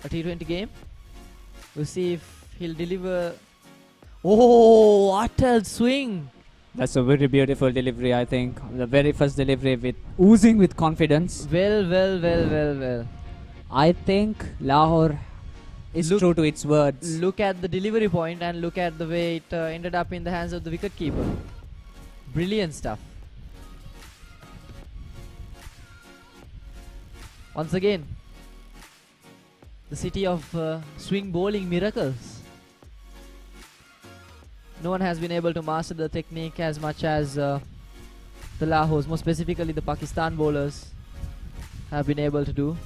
a T20 game. We'll see if he'll deliver. Oh, what a swing! That's a very beautiful delivery, I think. The very first delivery with oozing with confidence. Well. I think Lahore is true to its words. Look at the delivery point and look at the way it ended up in the hands of the wicketkeeper. Brilliant stuff. Once again, the city of swing bowling miracles. No one has been able to master the technique as much as the Lahores, more specifically the Pakistan bowlers have been able to do.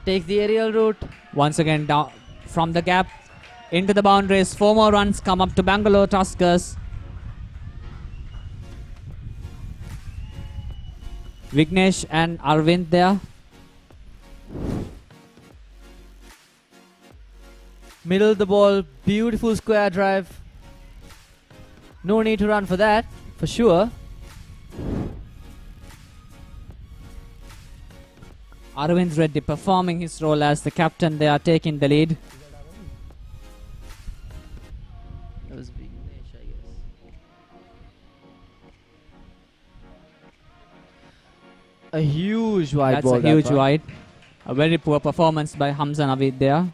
Takes the aerial route. Once again down from the gap into the boundaries. 4 more runs come up to Bangalore Tuskers. Vignesh and Arvind there. Middle of the ball, beautiful square drive. No need to run for that, for sure. Arvind Reddy performing his role as the captain. They are taking the lead. That was Vignesh, I guess. A huge wide That's ball. a huge wide. A very poor performance by Hamza Naveed there.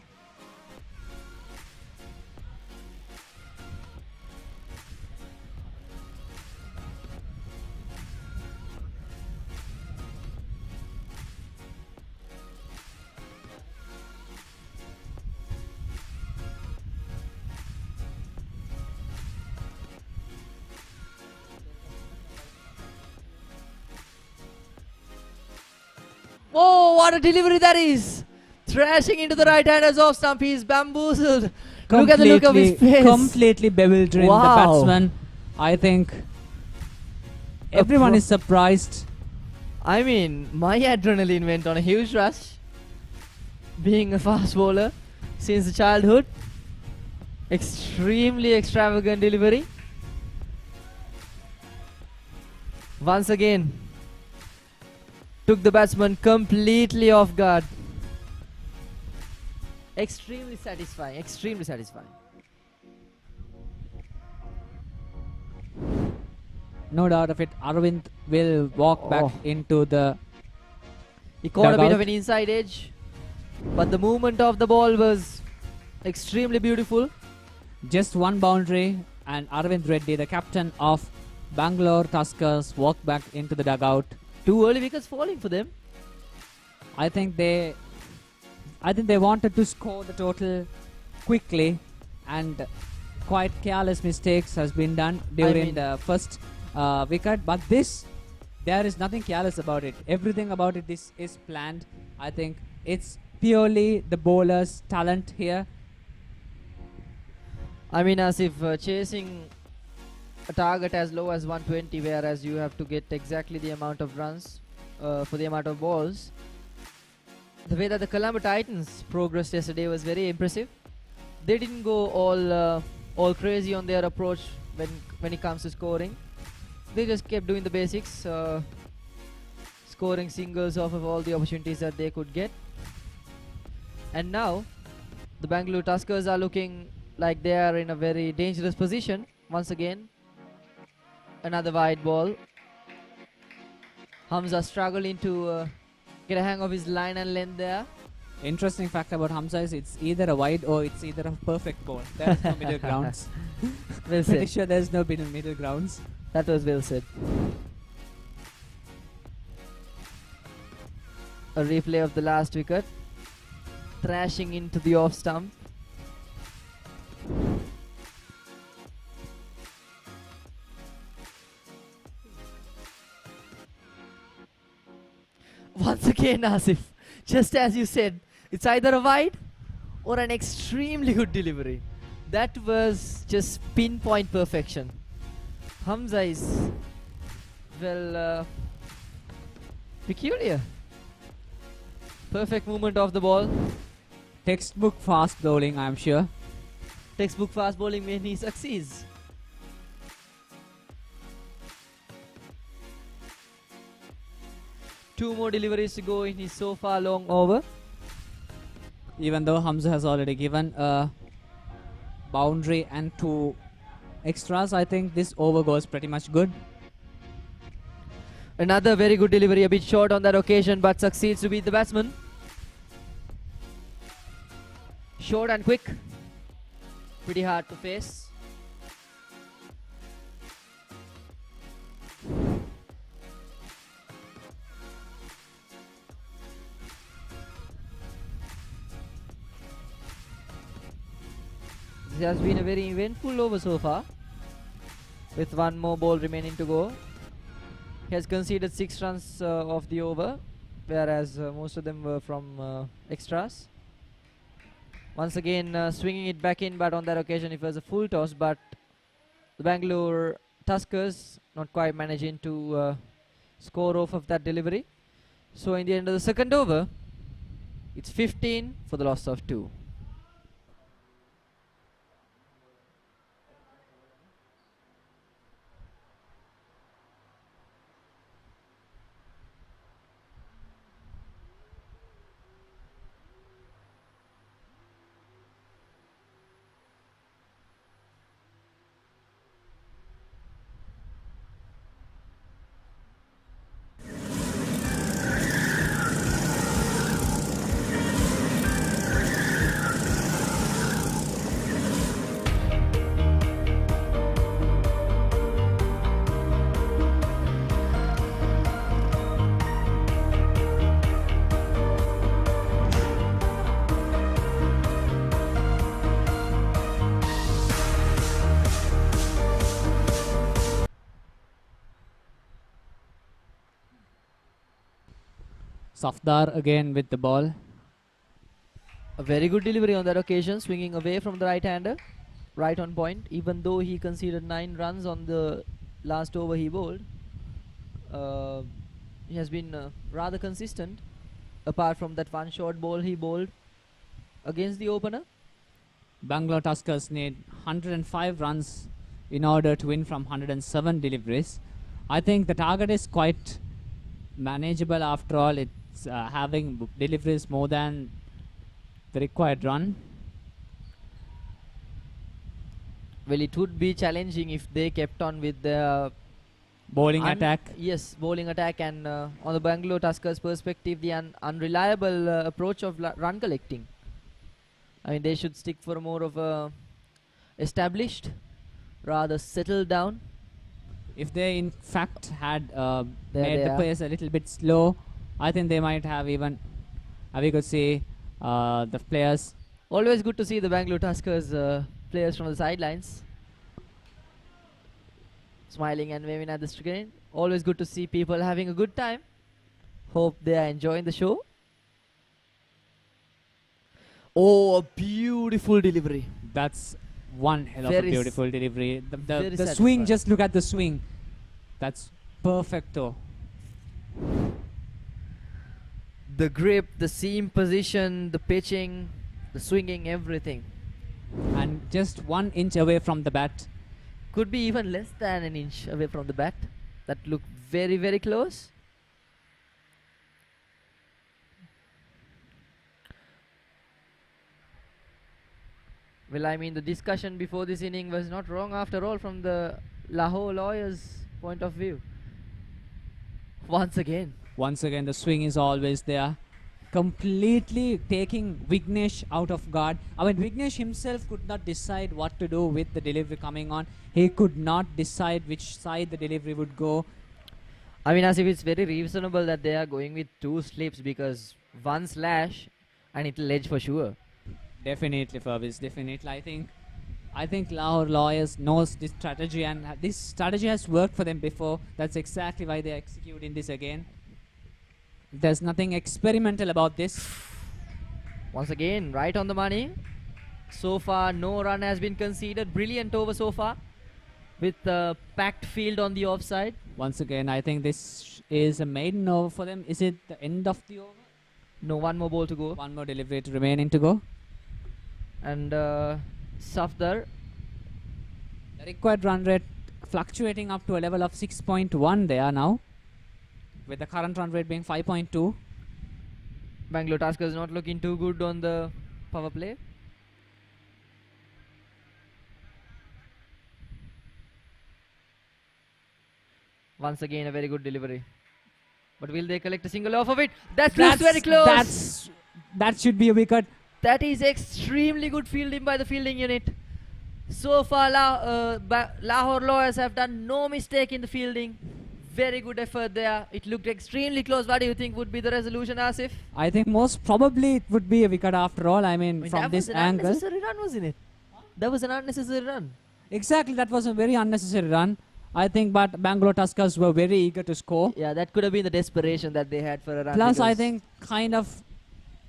Oh, what a delivery that is! Thrashing into the right-handers off stump. He's bamboozled. Look at the look of his face. Completely bewildering the batsman. I think everyone is surprised. I mean, my adrenaline went on a huge rush. Being a fast bowler since childhood. Extremely extravagant delivery. Once again, took the batsman completely off guard. Extremely satisfying, extremely satisfying. No doubt of it, Arvind will walk back into the He caught a bit dugout. of an inside edge, but the movement of the ball was extremely beautiful. Just one boundary and Arvind Reddy, the captain of Bangalore Tuskers, walked back into the dugout. 2 early wickets falling for them. I think they wanted to score the total quickly, and quite careless mistakes has been done during the first wicket. But there is nothing careless about it. Everything about it is planned. I think it's purely the bowler's talent here. I mean, as if chasing a target as low as 120, whereas you have to get exactly the amount of runs for the amount of balls. The way that the Colombo Titans progressed yesterday was very impressive. They didn't go all crazy on their approach when it comes to scoring. They just kept doing the basics, scoring singles off of all the opportunities that they could get. And now, the Bangalore Tuskers are looking like they are in a very dangerous position. Once again, another wide ball. Hamza struggling to get a hang of his line and length there. Interesting fact about Hamza is it's either a wide or it's either a perfect ball. There is no middle grounds. Well said. Pretty sure there is no middle grounds. That was well said. A replay of the last wicket. Thrashing into the off stump. Once again, Asif, just as you said, it's either a wide or an extremely good delivery. That was just pinpoint perfection. Hamza is, well, peculiar. Perfect movement of the ball. Textbook fast bowling, I'm sure. Textbook fast bowling when he succeeds. Two more deliveries to go in his so far long over. Even though Hamza has already given a boundary and 2 extras, I think this over goes pretty much good. Another very good delivery, a bit short on that occasion, but succeeds to beat the batsman. Short and quick. Pretty hard to face. This has been a very eventful over so far, with one more ball remaining to go. He has conceded 6 runs of the over, whereas most of them were from extras. Once again swinging it back in, but on that occasion it was a full toss, but the Bangalore Tuskers not quite managing to score off of that delivery. So in the end of the second over, it's 15 for the loss of 2. Safdar again with the ball. A very good delivery on that occasion, swinging away from the right-hander, right on point. Even though he conceded 9 runs on the last over he bowled, he has been rather consistent, apart from that one short ball he bowled against the opener. Bangalore Tuskers need 105 runs in order to win from 107 deliveries. I think the target is quite manageable after all. It's having deliveries more than the required run. Well, it would be challenging if they kept on with their bowling attack. Yes, bowling attack, and on the Bangalore Tuskers perspective, the unreliable approach of run collecting. I mean, they should stick for more of a established, rather settled down. If they in fact had made the pace a little bit slow, I think they might have even, we could see the players. Always good to see the Bangalore Tuskers players from the sidelines smiling and waving at the screen. Always good to see people having a good time. Hope they are enjoying the show. Oh, a beautiful delivery. That's one hell of a beautiful delivery. The swing, just look at the swing. That's perfecto. The grip, the seam position, the pitching, the swinging, everything. And just 1 inch away from the bat. Could be even less than an inch away from the bat. That looked very, very close. Well, I mean, the discussion before this inning was not wrong after all from the Lahore lawyers' point of view. Once again, the swing is always there. Completely taking Vignesh out of guard. I mean, Vignesh himself could not decide what to do with the delivery coming on. He could not decide which side the delivery would go. I mean, as if it's very reasonable that they are going with 2 slips, because 1 slash and it'll edge for sure. Definitely, Furbies, definitely. I think Lahore lawyers knows this strategy, and this strategy has worked for them before. That's exactly why they're executing this again. There's nothing experimental about this. Once again, right on the money. So far, no run has been conceded. Brilliant over so far, with the packed field on the offside. Once again, I think this is a maiden over for them. Is it the end of the over? No, 1 more ball to go. 1 more delivery to remaining to go. And Safdar. The required run rate fluctuating up to a level of 6.1 there now, with the current run rate being 5.2. Bangalore Tuskers not looking too good on the power play. Once again, a very good delivery. But will they collect a single off of it? That's very close. That should be a wicket. That is extremely good fielding by the fielding unit. So far, Lahore lawyers have done no mistake in the fielding. Very good effort there. It looked extremely close. What do you think would be the resolution, Asif? I think most probably it would be a wicket after all. I mean from this angle. That was an unnecessary run, wasn't it? That was an unnecessary run. Exactly, that was a very unnecessary run. I think, but Bangalore Tuskers were very eager to score. Yeah, that could have been the desperation that they had for a run. Plus, I think kind of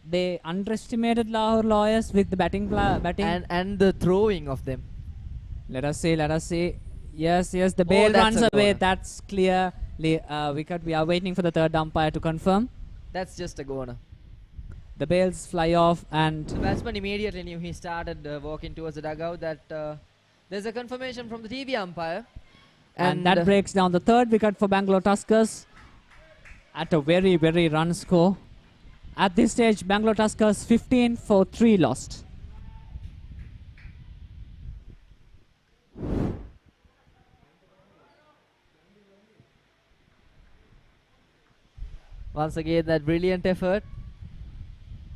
they underestimated Lahore lawyers with the batting and the throwing of them. Let us see. Yes, the bail runs away. That's clearly wicket. We are waiting for the third umpire to confirm. That's just a goner. The bails fly off, and the batsman immediately knew he started walking towards the dugout that there's a confirmation from the TV umpire. And that breaks down the third wicket for Bangalore Tuskers at a very, very run score. At this stage, Bangalore Tuskers 15 for 3 lost. Once again, that brilliant effort.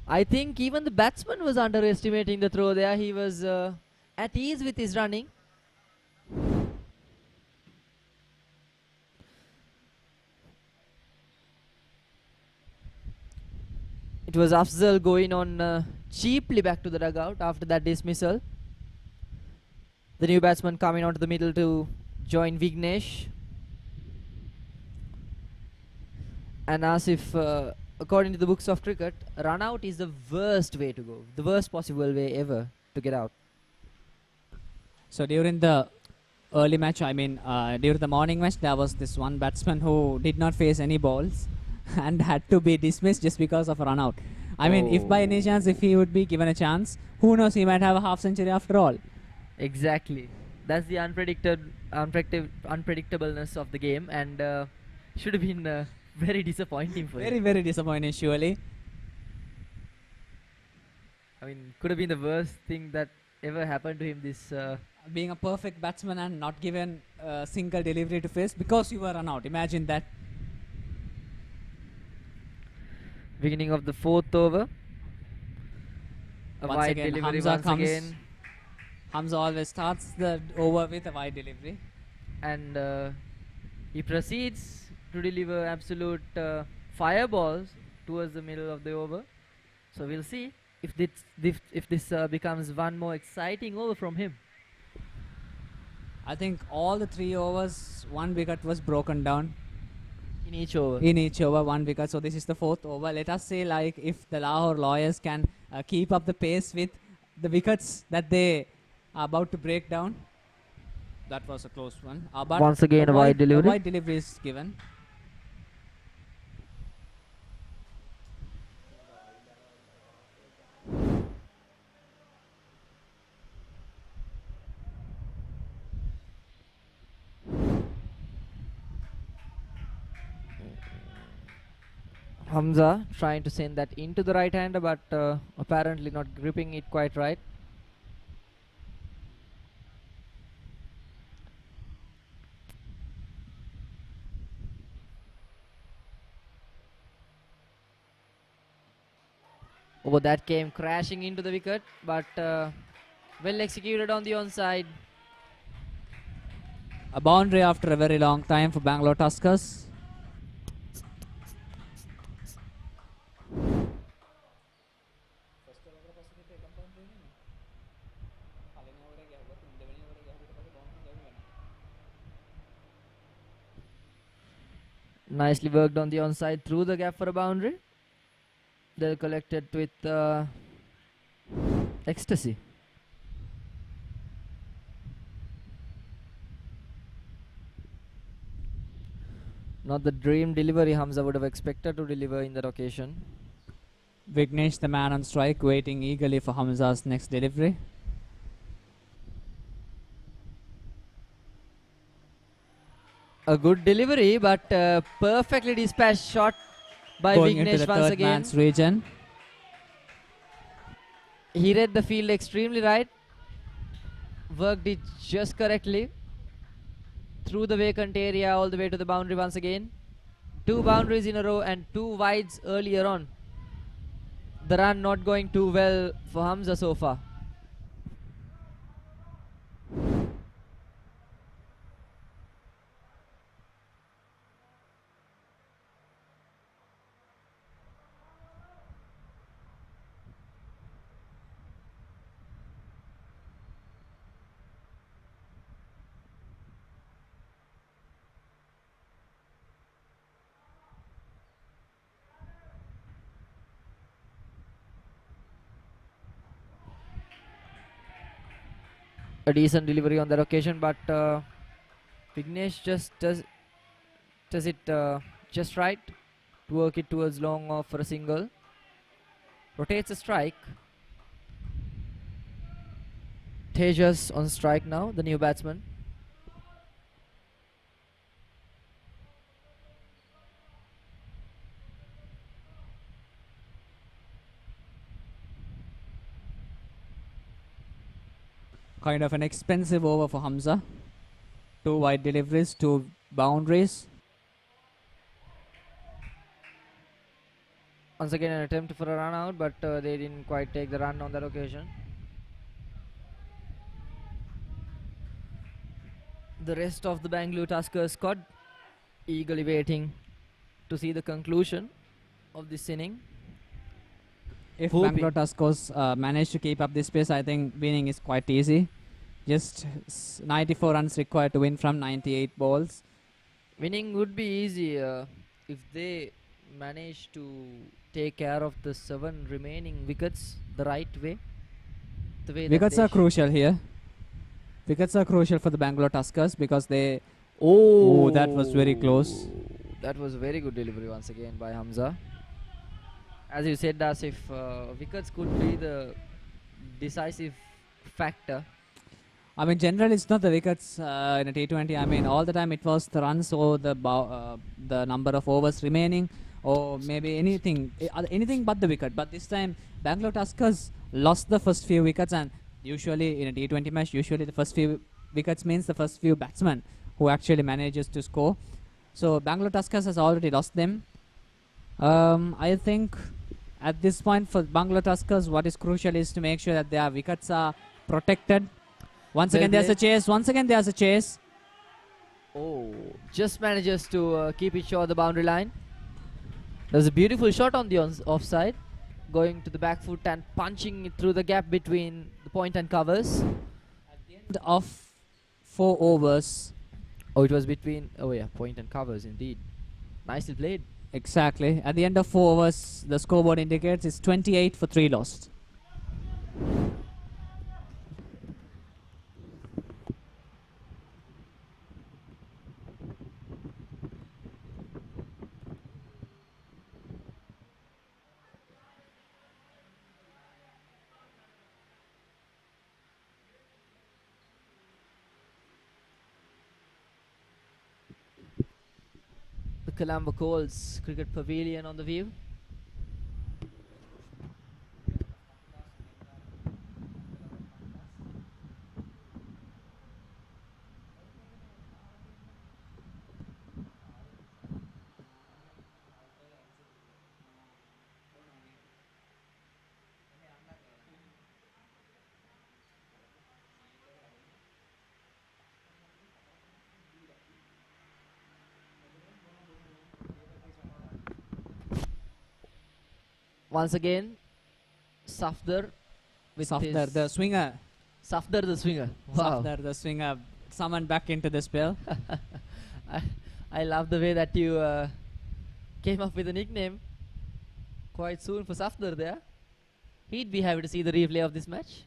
I think even the batsman was underestimating the throw there. He was at ease with his running. It was Afzal going on cheaply back to the dugout after that dismissal. The new batsman coming onto the middle to join Vignesh. And Asif, according to the books of cricket, run out is the worst way to go, the worst possible way ever to get out. So during the early match, I mean during the morning match, there was this one batsman who did not face any balls and had to be dismissed just because of a run out. I mean, if by any chance, if he would be given a chance, who knows, he might have a half century after all. Exactly. That's the unpredictableness of the game, and should have been very disappointing for him. Very disappointing, surely. I mean, could have been the worst thing that ever happened to him, this being a perfect batsman and not given a single delivery to face because you were run out. Imagine that. Beginning of the 4th over. A Once wide again, delivery Hamza once comes. again. Hamza always starts the over with a wide delivery. And he proceeds to deliver absolute fireballs towards the middle of the over. So we'll see if this becomes one more exciting over from him. I think all the 3 overs, 1 wicket was broken down. In each over. In each over, 1 wicket. So this is the 4th over. Let us say, like, if the Lahore Lawyers can keep up the pace with the wickets that they are about to break down. That was a close one. But once again, a wide delivery. A wide delivery is given. Hamza trying to send that into the right hander, but apparently not gripping it quite right. Oh, that came crashing into the wicket, but well executed on the onside. A boundary after a very long time for Bangalore Tuskers. Nicely worked on the onside through the gap for a boundary. They'll collect it with ecstasy. Not the dream delivery Hamza would have expected to deliver in that occasion. Vignesh, the man on strike, waiting eagerly for Hamza's next delivery. A good delivery, but perfectly dispatched shot by Going into Vignesh the once third again. man's region. He read the field extremely right. Worked it just correctly. Through the vacant area all the way to the boundary once again. 2 boundaries in a row and 2 wides earlier on. The run not going too well for Hamza so far. A decent delivery on that occasion, but Vignesh just does it just right to work it towards long off for a single. Rotates a strike. Tejas on strike now, the new batsman. Kind of an expensive over for Hamza. 2 wide deliveries, 2 boundaries. Once again an attempt for a run out, but they didn't quite take the run on that occasion. The rest of the Bangalore Tuskers squad eagerly waiting to see the conclusion of this inning. If Bangalore Tuskers manage to keep up this pace, I think winning is quite easy. Just 94 runs required to win from 98 balls. Winning would be easy if they managed to take care of the 7 remaining wickets the right way? The way Wickets that are crucial here. Wickets are crucial for the Bangalore Tuskers because they... Oh, that was very close. That was a very good delivery once again by Hamza. As you said, as if wickets could be the decisive factor. I mean, generally it's not the wickets in a T20. I mean, all the time it was the runs or the number of overs remaining, or maybe anything but the wicket. But this time, Bangalore Tuskers lost the first few wickets, and usually in a T20 match, usually the first few wickets means the first few batsmen who actually manages to score. So Bangalore Tuskers has already lost them. I think at this point for Bangalore Tuskers, what is crucial is to make sure that their wickets are protected. Once again, there's a chase. Once again, there's a chase. Oh, just manages to keep it short of the boundary line. There's a beautiful shot on the offside, going to the back foot and punching it through the gap between the point and covers. At the end of 4 overs. Oh, it was between, oh yeah, point and covers indeed. Nicely played. Exactly. At the end of 4 overs, the scoreboard indicates it's 28 for 3 lost. The Colombo Colts Cricket Pavilion on the view. Once again, Safdar with Safdar, his the swinger. Safdar the swinger. Wow. Safdar the swinger summoned back into the spell. I love the way that you came up with a nickname quite soon for Safdar there. He'd be happy to see the replay of this match.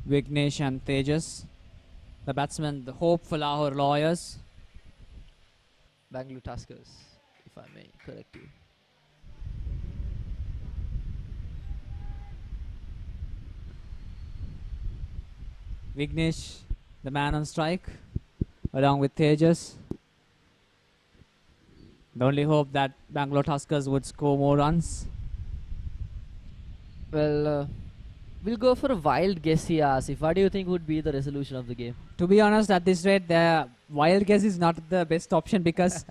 Vignesh and Tejas, the batsmen, the hope for Lahore Lawyers. Bangalore Tuskers, if I may correct you. Vignesh, the man on strike, along with Tejas. The only hope that Bangalore Tuskers would score more runs. Well, we'll go for a wild guess here, Asif. What do you think would be the resolution of the game? To be honest, at this rate, the wild guess is not the best option because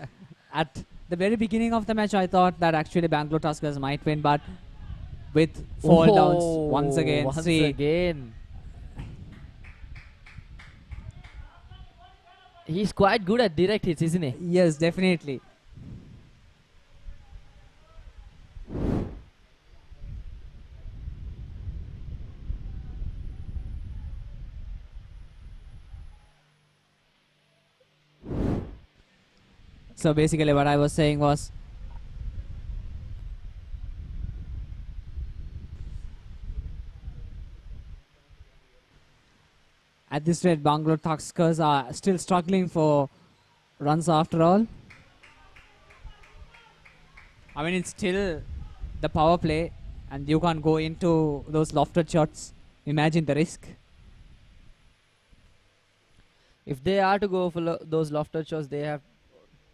at the very beginning of the match, I thought that actually Bangalore Tuskers might win, but with fall downs once again. Once again. He's quite good at direct hits, isn't he? Yes, definitely. So basically what I was saying was at this rate Bangalore Tuskers are still struggling for runs after all. I mean, it's still the power play and you can't go into those lofted shots. Imagine the risk. If they are to go for those lofted shots, they have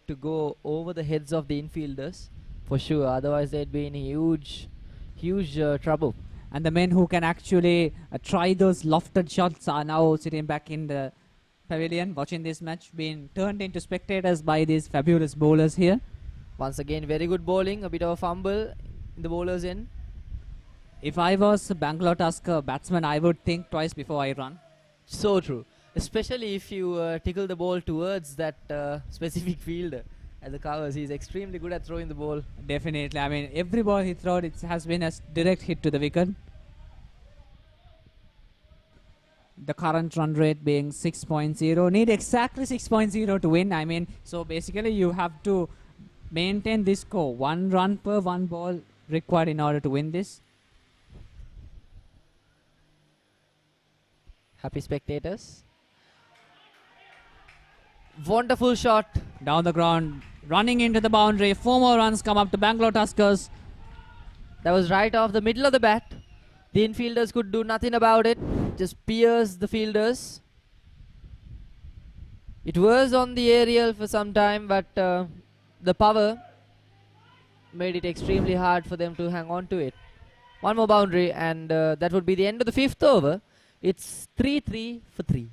to go over the heads of the infielders for sure, otherwise they'd be in huge trouble. And the men who can actually try those lofted shots are now sitting back in the pavilion watching this match, being turned into spectators by these fabulous bowlers here. Once again, very good bowling, a bit of a fumble in the bowler's end. If I was a Bangalore Tusker batsman, I would think twice before I run. So true. Especially if you tickle the ball towards that specific fielder at the covers. He's extremely good at throwing the ball. Definitely. I mean, every ball he throws, it has been a direct hit to the wicket. The current run rate being 6.0. Need exactly 6.0 to win. I mean, so basically you have to maintain this score. 1 run per 1 ball required in order to win this. Happy spectators. Wonderful shot. Down the ground, running into the boundary. 4 more runs come up to Bangalore Tuskers. That was right off the middle of the bat. The infielders could do nothing about it. Just pierced the fielders. It was on the aerial for some time, but the power made it extremely hard for them to hang on to it. One more boundary, and that would be the end of the 5th over. It's 3-3 for 3.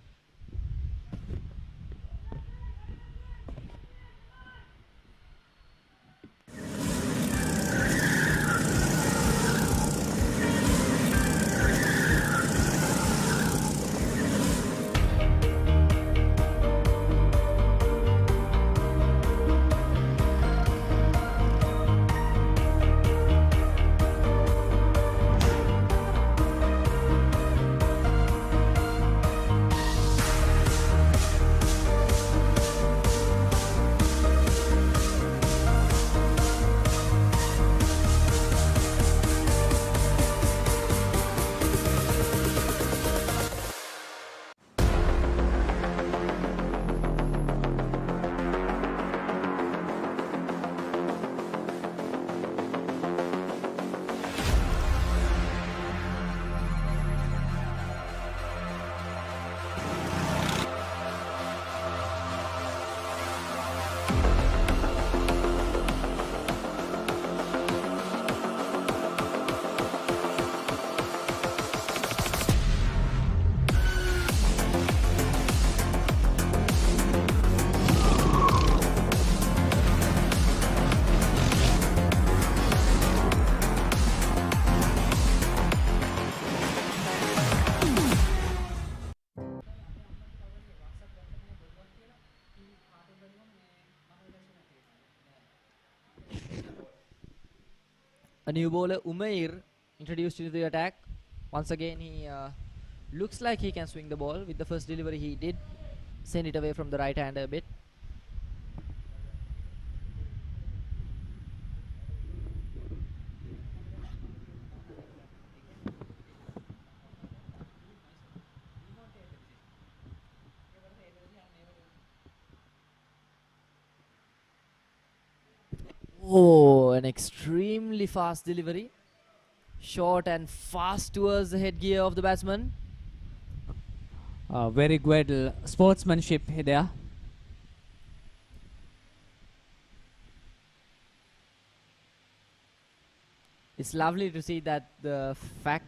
A new bowler, Umair, introduced to the attack. Once again, he looks like he can swing the ball. With the first delivery, he did send it away from the right hander a bit. Oh, an extremely fast delivery. Short and fast towards the headgear of the batsman. Very good sportsmanship there. It's lovely to see that the fact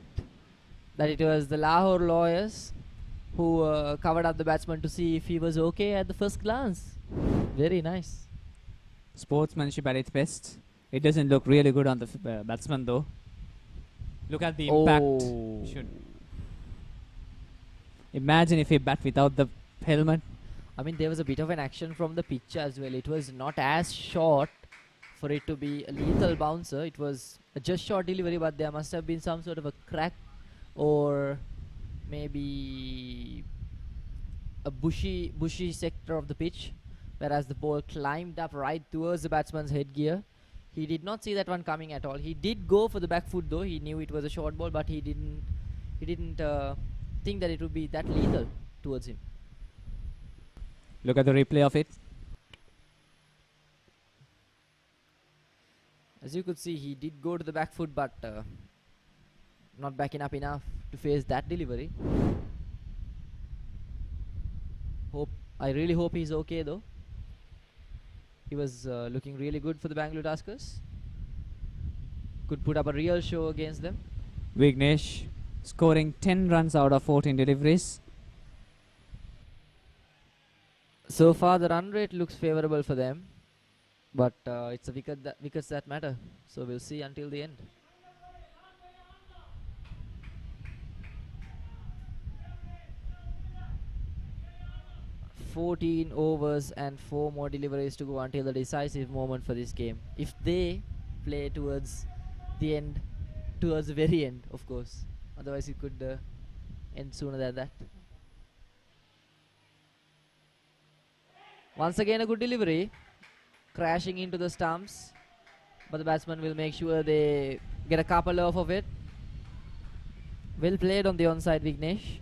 that it was the Lahore lawyers who covered up the batsman to see if he was okay at the first glance. Very nice. Sportsmanship at its best. It doesn't look really good on the batsman though. Look at the impact. Should imagine if he bat without the helmet. I mean, there was a bit of an action from the pitch as well. It was not as short for it to be a lethal bouncer. It was a just short delivery, but there must have been some sort of a crack or maybe a bushy sector of the pitch, whereas the ball climbed up right towards the batsman's headgear. He did not see that one coming at all. He did go for the back foot though. He knew it was a short ball, but he didn't think that it would be that lethal towards him. Look at the replay of it. As you could see, he did go to the back foot, but not backing up enough to face that delivery. I really hope he's okay though. He was looking really good for the Bangalore Tuskers. Could put up a real show against them. Vignesh scoring 10 runs out of 14 deliveries. So far the run rate looks favourable for them, but it's the wickets that matter. So we'll see until the end. "14 overs and 4 more deliveries to go until the decisive moment for this game. If they play towards the end, towards the very end, of course. Otherwise it could end sooner than that." Once again a good delivery, crashing into the stumps, but the batsman will make sure they get a couple off of it. Well played on the onside, Vignesh.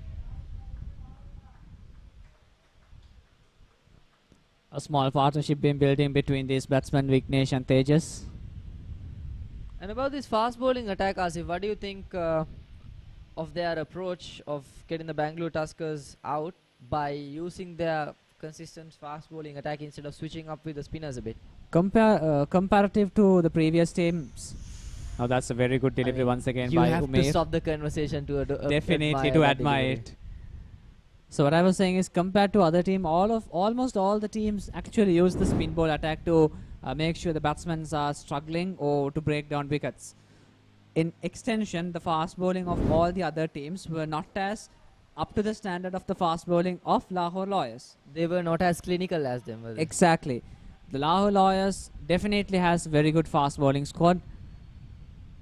A small partnership being built in between these batsmen, Vignesh and Tejas. And about this fast bowling attack, Asif, what do you think of their approach of getting the Bangalore Tuskers out by using their consistent fast bowling attack instead of switching up with the spinners a bit? Comparative to the previous teams. Now that's a very good delivery once again by Umair. You have to stop the conversation to definitely to admire it. So what I was saying is, compared to other team, almost all the teams actually use the spin ball attack to make sure the batsmen are struggling or to break down wickets. In extension, the fast bowling of all the other teams were not as up to the standard of the fast bowling of Lahore Lawyers. They were not as clinical as them, were they? Exactly. The Lahore Lawyers definitely has very good fast bowling squad,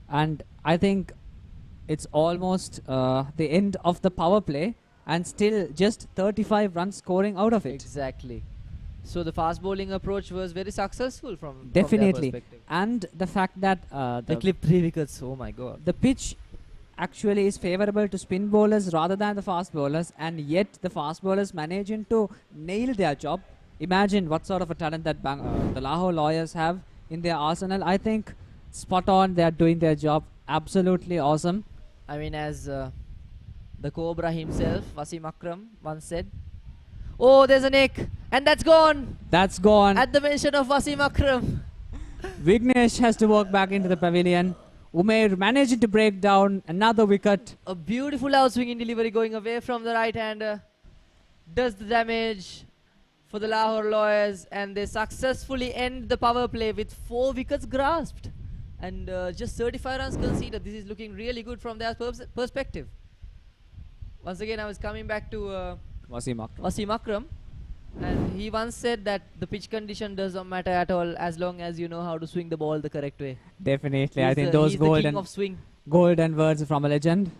and I think it's almost the end of the power play, and still just 35 runs scoring out of it. Exactly. So the fast bowling approach was very successful from Definitely. their perspective. And the fact that they clipped 3 wickets, oh my god. The pitch actually is favorable to spin bowlers rather than the fast bowlers, and yet the fast bowlers managing to nail their job. Imagine what sort of a talent that the Lahore Lawyers have in their arsenal. I think spot on, they are doing their job absolutely awesome. I mean, as the Cobra himself, Wasim Akram, once said, "Oh, there's a nick, and that's gone." That's gone. At the mention of Wasim Akram. Vignesh has to walk back into the pavilion. Umair managed to break down another wicket. A beautiful outswinging delivery going away from the right-hander. Does the damage for the Lahore Lawyers, and they successfully end the power play with 4 wickets grasped. And just 35 runs conceded. This is looking really good from their perspective. Once again, I was coming back to Wasim Akram. And he once said that the pitch condition doesn't matter at all as long as you know how to swing the ball the correct way. Definitely. I think those golden words from a legend.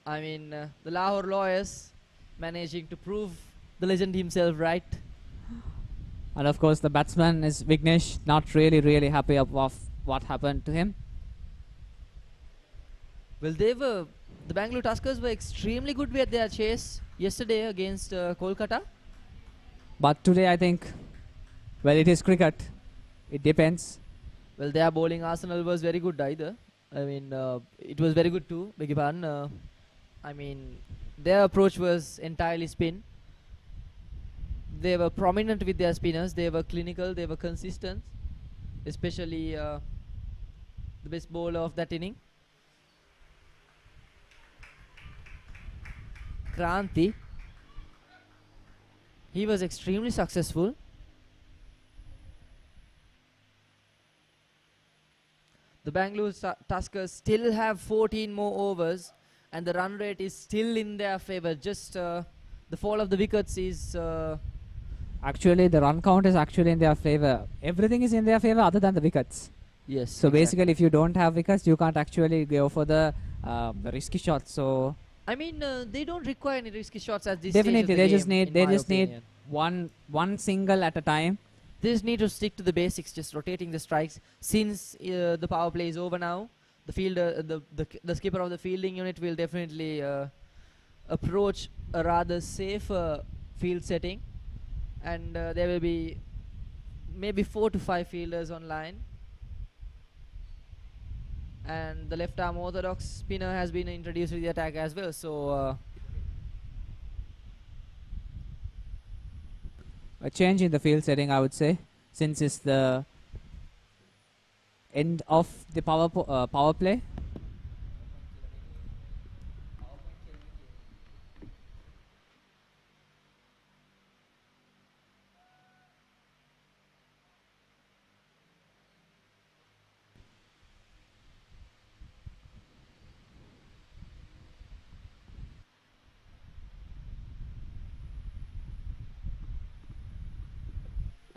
I mean, the Lahore Lawyers managing to prove the legend himself right. And of course, the batsman is Vignesh, not really happy of what happened to him. Well, the Bangalore Tuskers were extremely good with their chase yesterday against Kolkata. But today, I think, well, it is cricket. It depends. Well, their bowling arsenal was very good either. I mean, it was very good too, beg your pardon. I mean, their approach was entirely spin. They were prominent with their spinners. They were clinical. They were consistent. Especially the best bowler of that inning, Kranti. He was extremely successful. The Bangalore Tuskers still have 14 more overs, and the run rate is still in their favor. Just the fall of the wickets is... Actually, the run count is actually in their favor. Everything is in their favor other than the wickets. Yes. So basically, if you don't have wickets, you can't actually go for the risky shots. So I mean, they don't require any risky shots at this definitely stage of the they game, just need one single at a time. They just need to stick to the basics, just rotating the strikes. Since the power play is over now, the fielder, the skipper of the fielding unit will definitely approach a rather safer field setting, and there will be maybe 4 to 5 fielders on line. And the left arm orthodox spinner has been introduced to the attack as well. So a change in the field setting, I would say, since it's the end of the power play.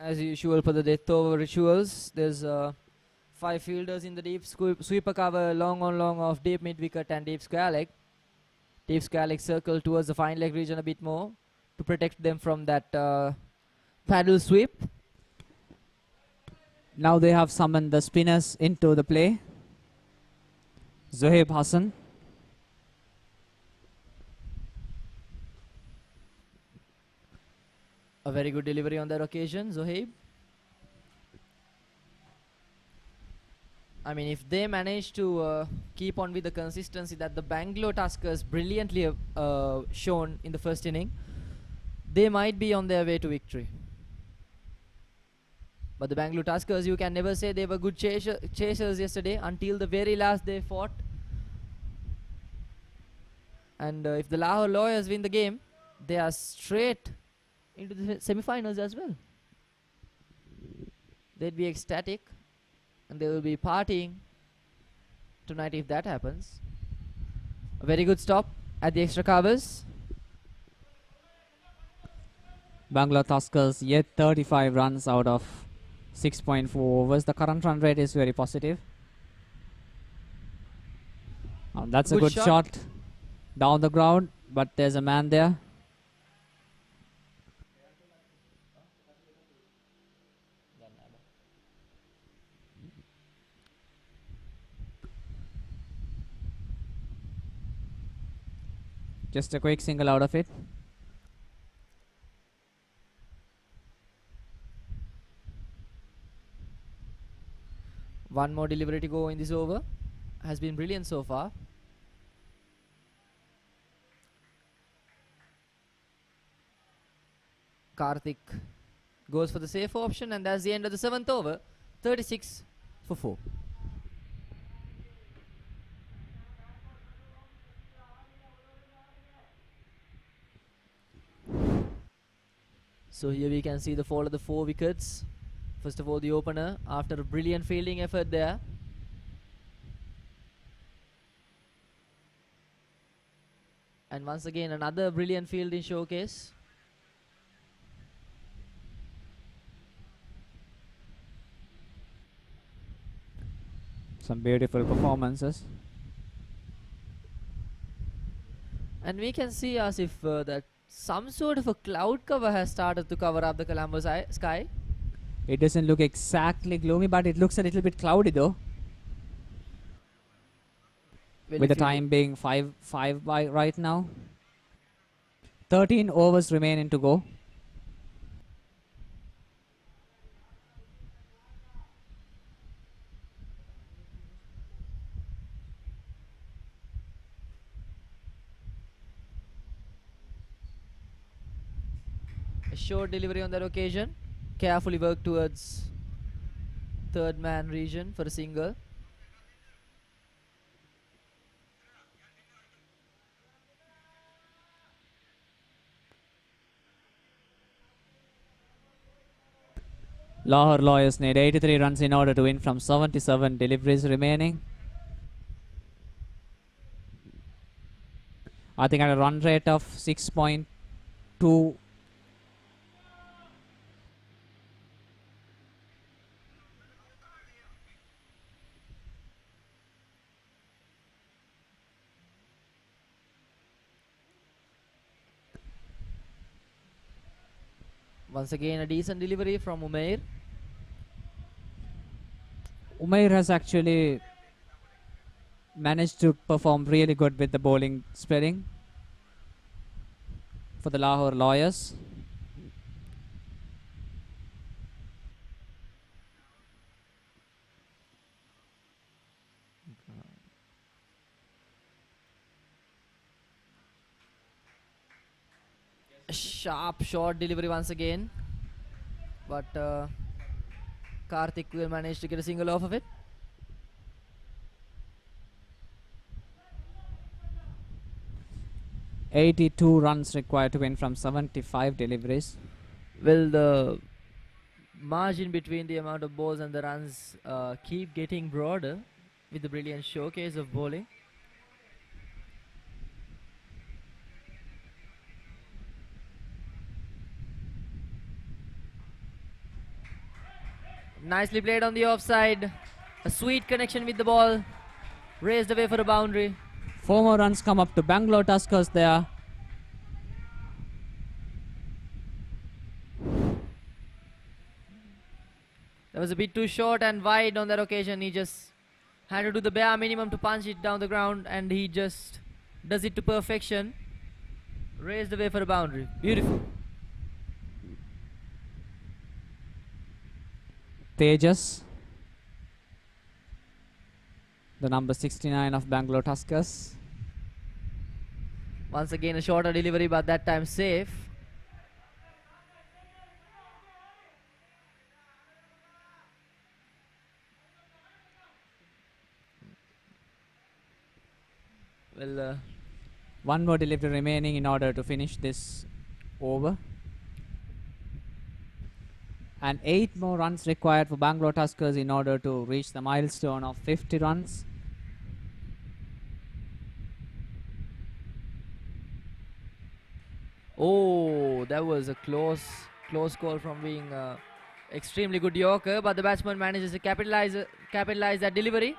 as usual for the death over rituals, there's 5 fielders in the deep sweeper cover, long on long of deep mid wicket and deep square leg. Deep square leg circle towards the fine leg region a bit more to protect them from that Paddle sweep. Now they have summoned the spinners into the play. Zohaib Hassan. A very good delivery on that occasion, Zohaib. I mean, if they manage to keep on with the consistency that the Bangalore Tuskers brilliantly shown in the first inning, they might be on their way to victory. But the Bangalore Tuskers, you can never say they were good chasers yesterday until the very last they fought. And if the Lahore Lawyers win the game, they are straight into the semi-finals as well. They'd be ecstatic and they will be partying tonight if that happens. A very good stop at the extra covers. Bangalore Tuskers yet 35 runs out of 6.4 overs. The current run rate is very positive. That's a good shot down the ground, but there's a man there. Just a quick single out of it. One more delivery to go in this over. Has been brilliant so far. Karthik goes for the safe option, and that's the end of the 7th over. 36 for 4. So here we can see the fall of the 4 wickets. First of all, the opener, after a brilliant fielding effort there. And once again, another brilliant fielding showcase. Some beautiful performances. And we can see as if that some sort of a cloud cover has started to cover up the Colombo sky. It doesn't look exactly gloomy, but it looks a little bit cloudy though. Well, with the time being 5 by right now. 13 overs remaining to go. A short delivery on that occasion. Carefully worked towards third man region for a single. Lahore Lawyers need 83 runs in order to win from 77 deliveries remaining. I think at a run rate of 6.2. Once again, a decent delivery from Umair. Umair has actually managed to perform really good with the bowling spreading for the Lahore Lawyers. A sharp short delivery once again, but Karthik will manage to get a single off of it. .82 runs required to win from 75 deliveries. Will the margin between the amount of balls and the runs keep getting broader with the brilliant showcase of bowling? Nicely played on the offside. A sweet connection with the ball. Raised away for a boundary. 4 more runs come up to Bangalore Tuskers there. That was a bit too short and wide on that occasion. He just had to do the bare minimum to punch it down the ground, and he just does it to perfection. Raised the way for a boundary. Beautiful. Tejas, the number 69 of Bangalore Tuskers. Once again a shorter delivery, but that time safe. Well, one more delivery remaining in order to finish this over. And 8 more runs required for Bangalore Tuskers in order to reach the milestone of 50 runs. oh, that was a close call from being extremely good Yorker, but the batsman manages to capitalize that delivery,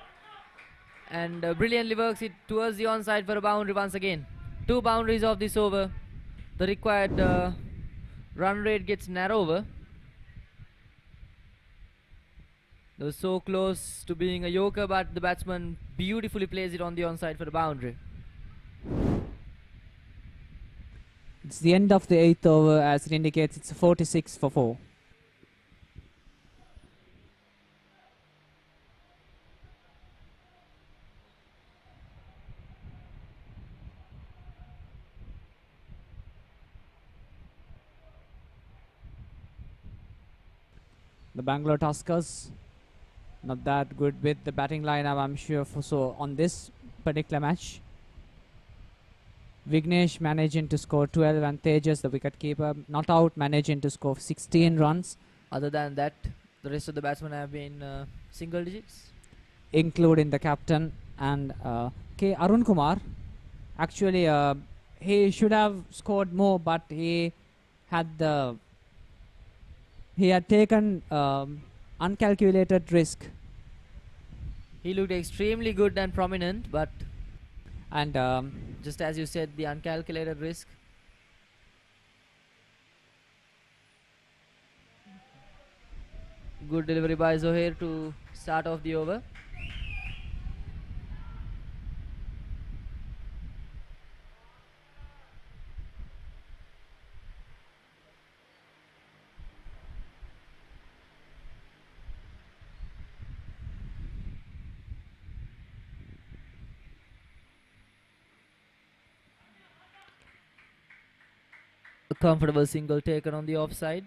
and brilliantly works it towards the onside for a boundary once again. 2 boundaries of this over. The required run rate gets narrower. That was so close to being a Yorker, but the batsman beautifully plays it on the onside for the boundary. It's the end of the 8th over, as it indicates it's 46 for 4. The Bangalore Tuskers not that good with the batting lineup, I'm sure, so on this particular match. Vignesh managing to score 12, and Tejas, the wicketkeeper, not out, managing to score 16 runs. Other than that, the rest of the batsmen have been single digits, including the captain and K. Arun Kumar. Actually, he should have scored more, but he had taken uncalculated risk. He looked extremely good and prominent, but and just as you said, the uncalculated risk. Good delivery by Zohair to start off the over. A comfortable single taken on the offside.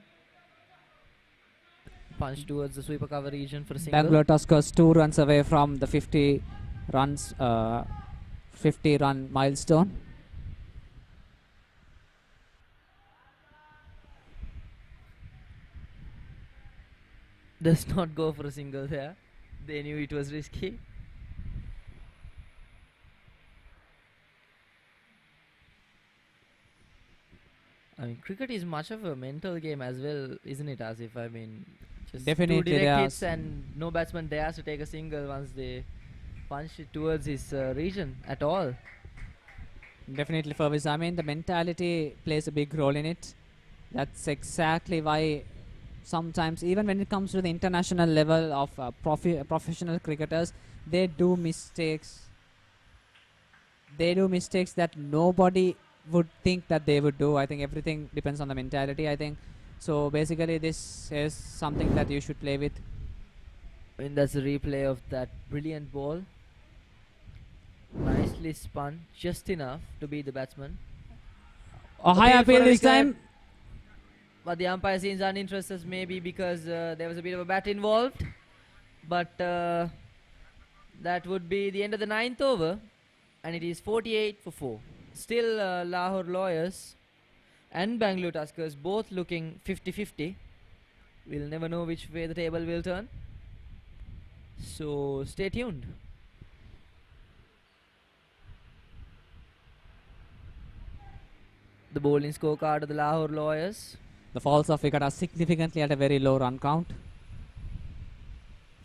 Punch towards the sweeper cover region for a single. Bangalore Tuskers 2 runs away from the 50 runs, 50 run milestone. Does not go for a single there. They knew it was risky. I mean, cricket is much of a mental game as well, isn't it? As if, I mean, just definitely 2 direct hits and no batsman dares to take a single once they punch it towards his region at all. Definitely, Furvis. I mean, the mentality plays a big role in it. That's exactly why sometimes, even when it comes to the international level of professional cricketers, they do mistakes. They do mistakes that nobody would think that they would do. I think everything depends on the mentality, I think. So basically this is something that you should play with. I mean, that's a replay of that brilliant ball. Nicely spun, just enough to beat the batsman. A high appeal this time. But the umpire seems uninterested, maybe because there was a bit of a bat involved. But that would be the end of the 9th over. And it is 48 for 4. Still Lahore Lawyers and Bangalore Tuskers both looking 50-50. We'll never know which way the table will turn. So stay tuned. The bowling scorecard of the Lahore Lawyers. The falls of wicket are significantly at a very low run count.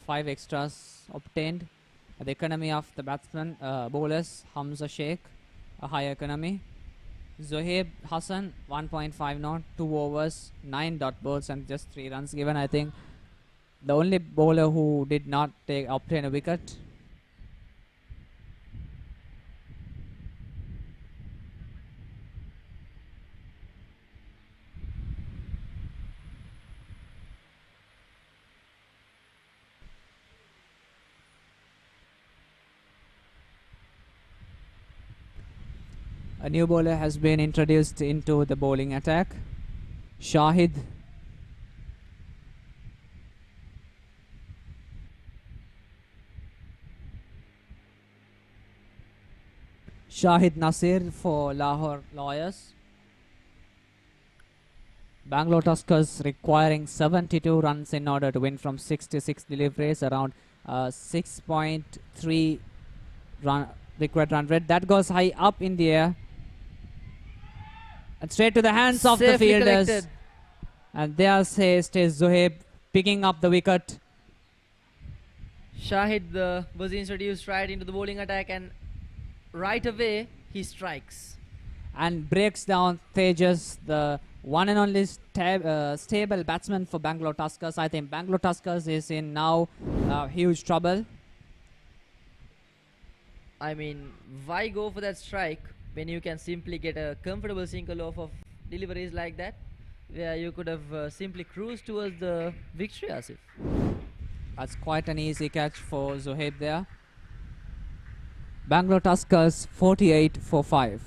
5 extras obtained. The economy of the batsman, bowlers, Hamza Sheikh, a high economy. Zohaib Hassan, 1.5 not, 2 overs, 9 dot balls and just 3 runs given. I think the only bowler who did not obtain a wicket. A new bowler has been introduced into the bowling attack. Shahid. Shahid Nasir for Lahore Lawyers. Bangalore Tuskers requiring 72 runs in order to win from 66 deliveries, around 6.3 required run rate. That goes high up in the air. And straight to the hands of the fielders. Collected. And there stays Zohaib picking up the wicket. Shahid was introduced right into the bowling attack, and right away he strikes. And breaks down Tejas, the one and only stable batsman for Bangalore Tuskers. I think Bangalore Tuskers is in now huge trouble. I mean, why go for that strike when you can simply get a comfortable single off of deliveries like that, where you could have simply cruised towards the victory, Asif? That's quite an easy catch for Zohaib there. Bangalore Tuskers 48 for 5.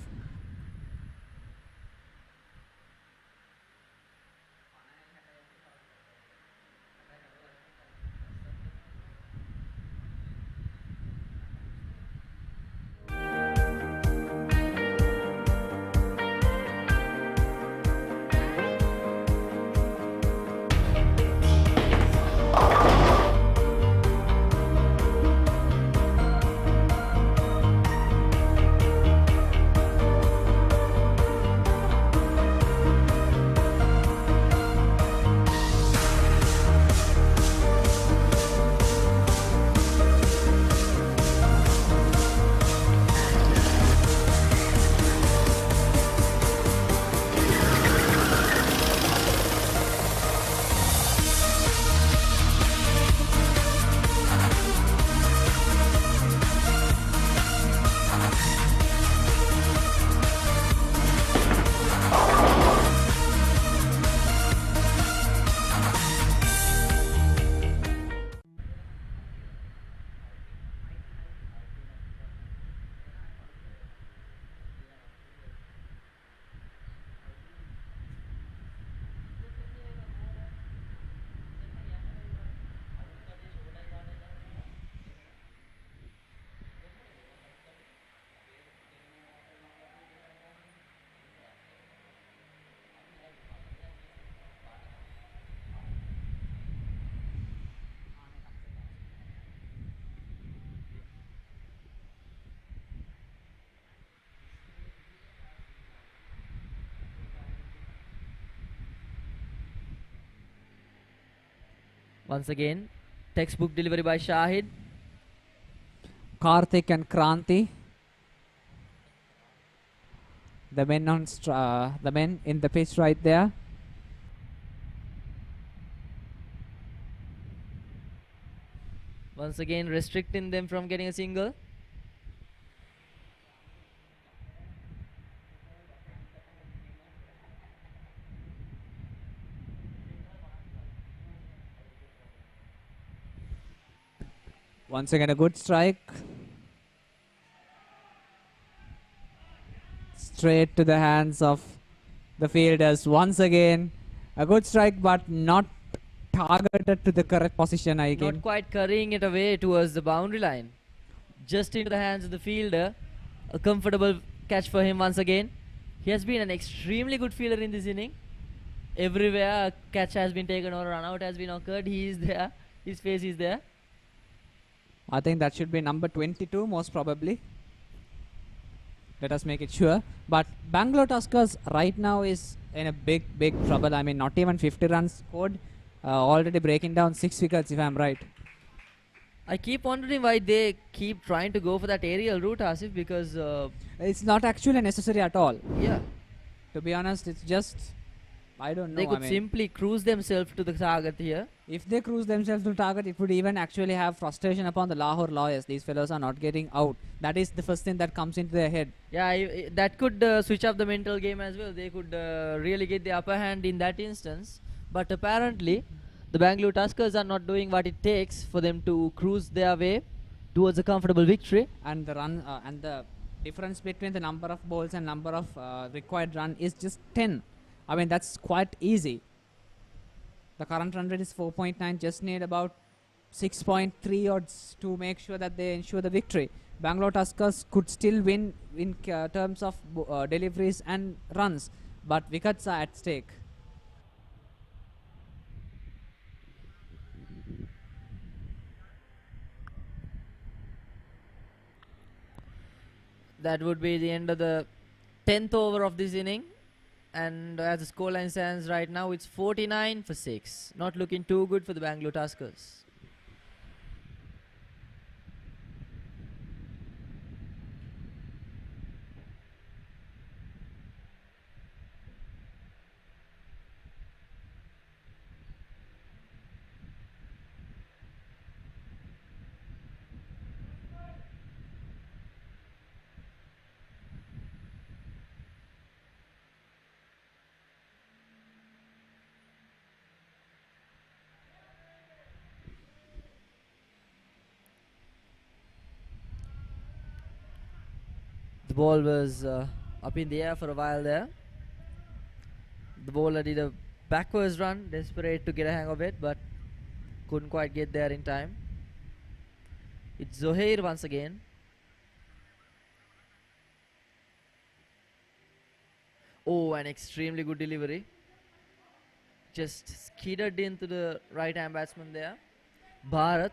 Once again, textbook delivery by Shahid. Karthik and Kranti, the men in the pitch right there. Once again, restricting them from getting a single. Once again, a good strike. Straight to the hands of the fielders. Once again, a good strike, but not targeted to the correct position again. Not quite carrying it away towards the boundary line. Just into the hands of the fielder. A comfortable catch for him once again. He has been an extremely good fielder in this inning. Everywhere a catch has been taken or a run out has been occurred, he is there. His face is there. I think that should be number 22 most probably. Let us make it sure. But Bangalore Tuskers right now is in a big trouble. I mean, not even 50 runs scored. Already breaking down 6 wickets if I'm right. I keep wondering why they keep trying to go for that aerial route, Asif, because it's not actually necessary at all. Yeah. To be honest, it's just I don't know. They could I mean, simply cruise themselves to the target here. if they cruise themselves to target, it would even actually have frustration upon the Lahore lawyers. These fellows are not getting out. That is the first thing that comes into their head. Yeah, that could switch up the mental game as well. They could really get the upper hand in that instance. But apparently, the Bangalore Tuskers are not doing what it takes for them to cruise their way towards a comfortable victory. And the run and the difference between the number of balls and number of required run is just 10. I mean, that's quite easy. The current run rate is 4.9. Just need about 6.3 odds to make sure that they ensure the victory. Bangalore Tuskers could still win in terms of deliveries and runs, but wickets are at stake. That would be the end of the 10th over of this inning. And as the scoreline stands right now, it's 49 for 6. Not looking too good for the Bangalore Tuskers. The ball was up in the air for a while there. The bowler did a backwards run, desperate to get a hang of it, but couldn't quite get there in time. It's Zohair once again. Oh, an extremely good delivery. Just skidded into the right hand batsman there. Bharat.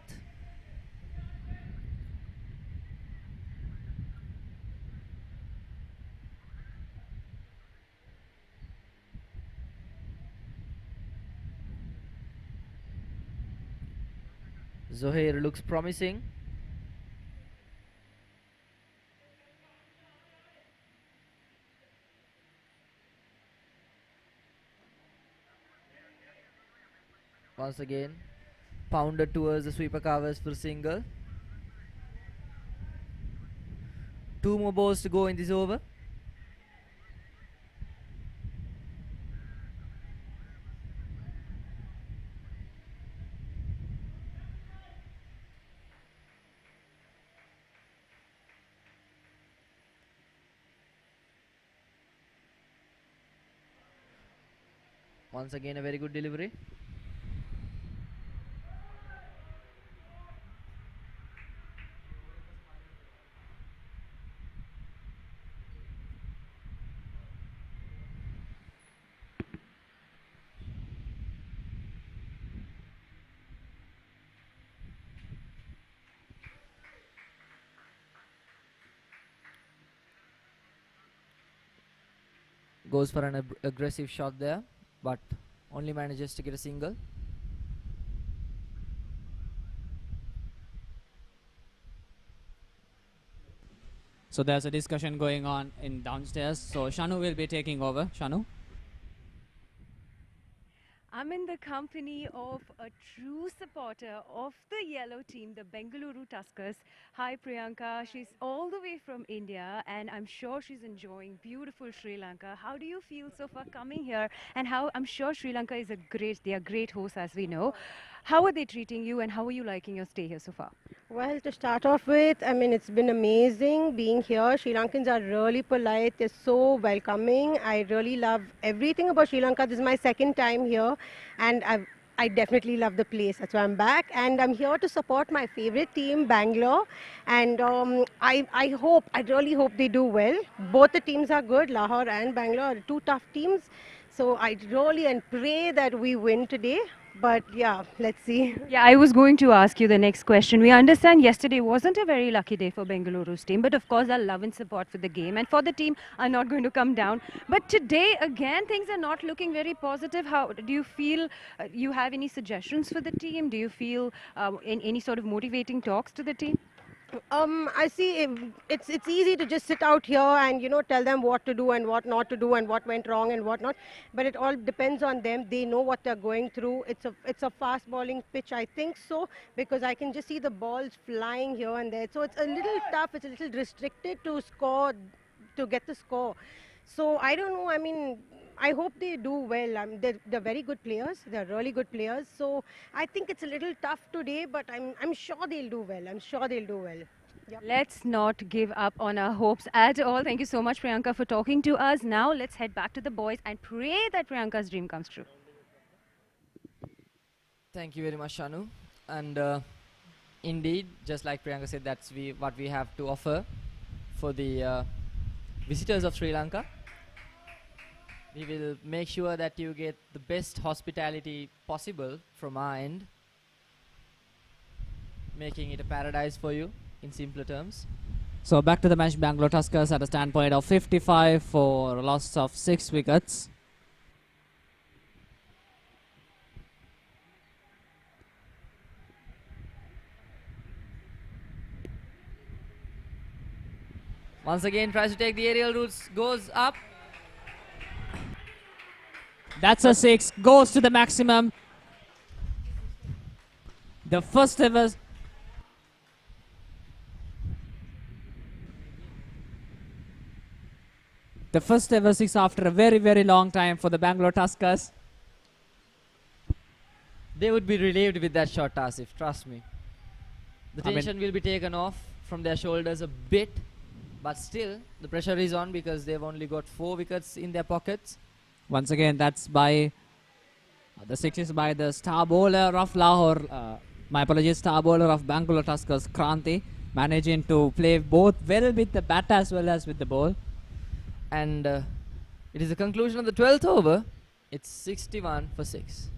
Zohair looks promising. Once again, pounded towards the sweeper covers for single. 2 more balls to go in this over. Once again, a very good delivery. Goes for an aggressive shot there, but only manages to get a single. So there's a discussion going on in downstairs. So Shanu will be taking over. Shanu? I'm in the company of a true supporter of the yellow team, the Bangalore Tuskers. Hi Priyanka, she's all the way from India and I'm sure she's enjoying beautiful Sri Lanka. How do you feel so far coming here? And how I'm sure Sri Lanka is they are great hosts as we know. How are they treating you and how are you liking your stay here so far? Well, to start off with, I mean, it's been amazing being here. Sri Lankans are really polite. They're so welcoming. I really love everything about Sri Lanka. This is my second time here and I definitely love the place. That's why I'm back. And I'm here to support my favorite team, Bangalore. And I really hope they do well. Both the teams are good. Lahore and Bangalore are two tough teams. So I really and pray that we win today. But yeah, let's see. Yeah, I was going to ask you the next question. We understand yesterday wasn't a very lucky day for Bengaluru's team, but of course our love and support for the game and for the team are not going to come down. But today, again, things are not looking very positive. How do you feel? You have any suggestions for the team? Do you feel in any sort of motivating talks to the team? I see it's easy to just sit out here and tell them what to do and what not to do and what went wrong and what not, but it all depends on them. They know what they're going through. It's a fast bowling pitch, I think so, because I can just see the balls flying here and there. So it's a little tough. It's a little restricted to score, to get the score. So I don't know. I mean, I hope they do well. They're very good players. They're really good players. So I think it's a little tough today, but I'm sure they'll do well. I'm sure they'll do well. Yep. Let's not give up on our hopes at all. Thank you so much, Priyanka, for talking to us. Now let's head back to the boys and pray that Priyanka's dream comes true. Thank you very much, Shanu. And indeed, just like Priyanka said, that's what we have to offer for the visitors of Sri Lanka. We will make sure that you get the best hospitality possible from our end, making it a paradise for you in simpler terms. So back to the match, Bangalore Tuskers at a standpoint of 55 for a loss of 6 wickets. Once again tries to take the aerial routes, goes up. That's a 6, goes to the maximum. The first ever six after a very, very long time for the Bangalore Tuskers. They would be relieved with that shot, Asif, trust me. The tension will be taken off from their shoulders a bit, but still the pressure is on because they've only got 4 wickets in their pockets. Once again, that's by the 6 is by the star bowler of Lahore. My apologies, star bowler of Bangalore Tuskers, Kranti, managing to play both well with the bat as well as with the ball. And it is the conclusion of the 12th over. It's 61 for 6.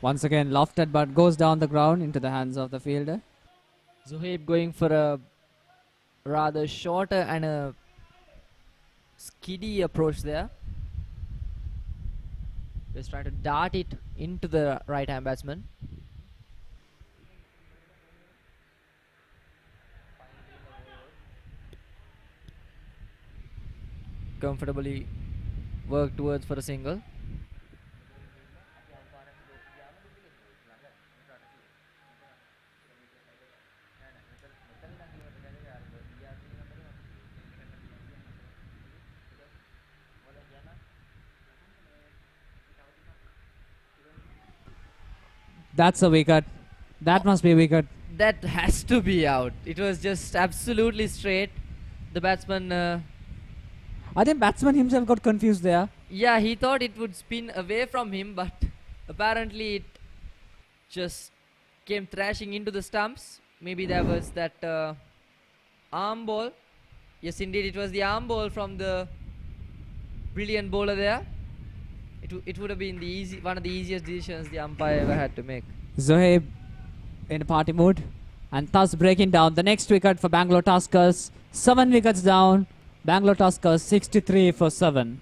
Once again lofted but goes down the ground into the hands of the fielder. Zohaib going for a rather shorter and a skiddy approach there. Just trying to dart it into the right hand batsman. Comfortably work towards for a single. That's a wicket. That must be a wicket. That has to be out. It was just absolutely straight. The batsman... I think batsman himself got confused there. Yeah, he thought it would spin away from him, but apparently it just came thrashing into the stumps. Maybe there was that arm ball. Yes, indeed, it was the arm ball from the brilliant bowler there. It would have been one of the easiest decisions the umpire ever had to make. Zohaib in a party mood and thus breaking down the next wicket for Bangalore Tuskers. 7 wickets down. Bangalore Tuskers 63 for 7.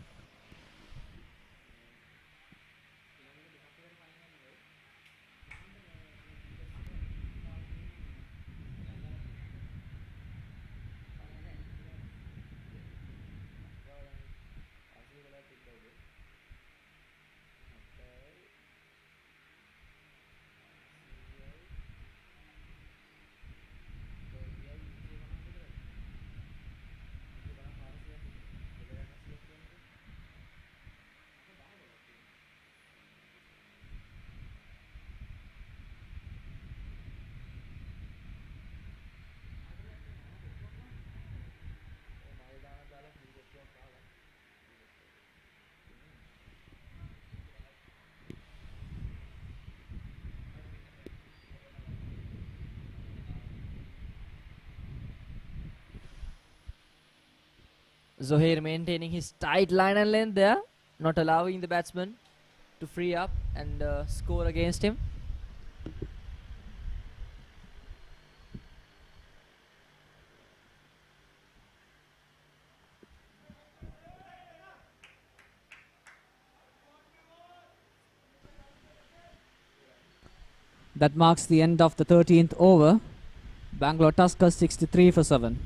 Zohair maintaining his tight line and length there, not allowing the batsman to free up and score against him. That marks the end of the 13th over. Bangalore Tuskers 63 for 7.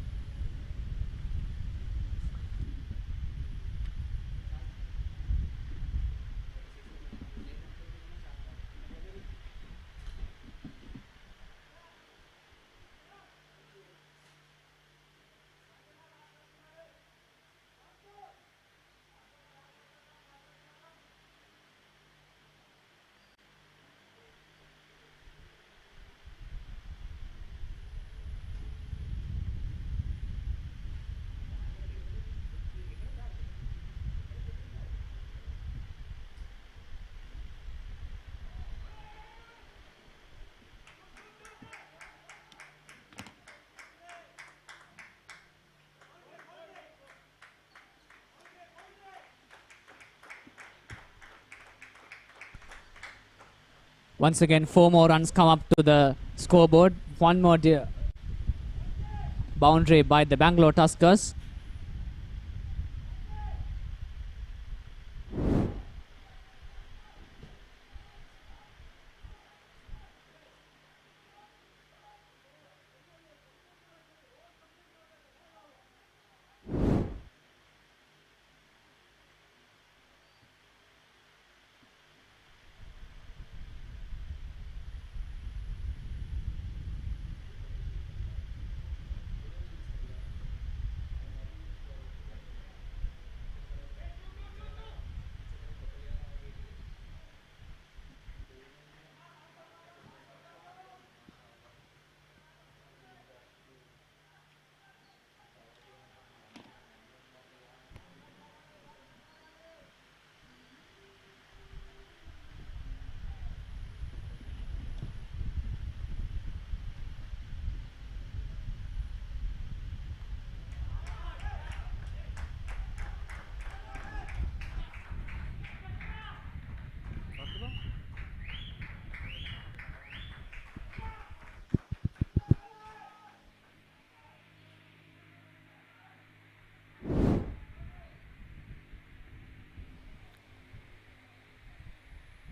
Once again, 4 more runs come up to the scoreboard. One more boundary by the Bangalore Tuskers.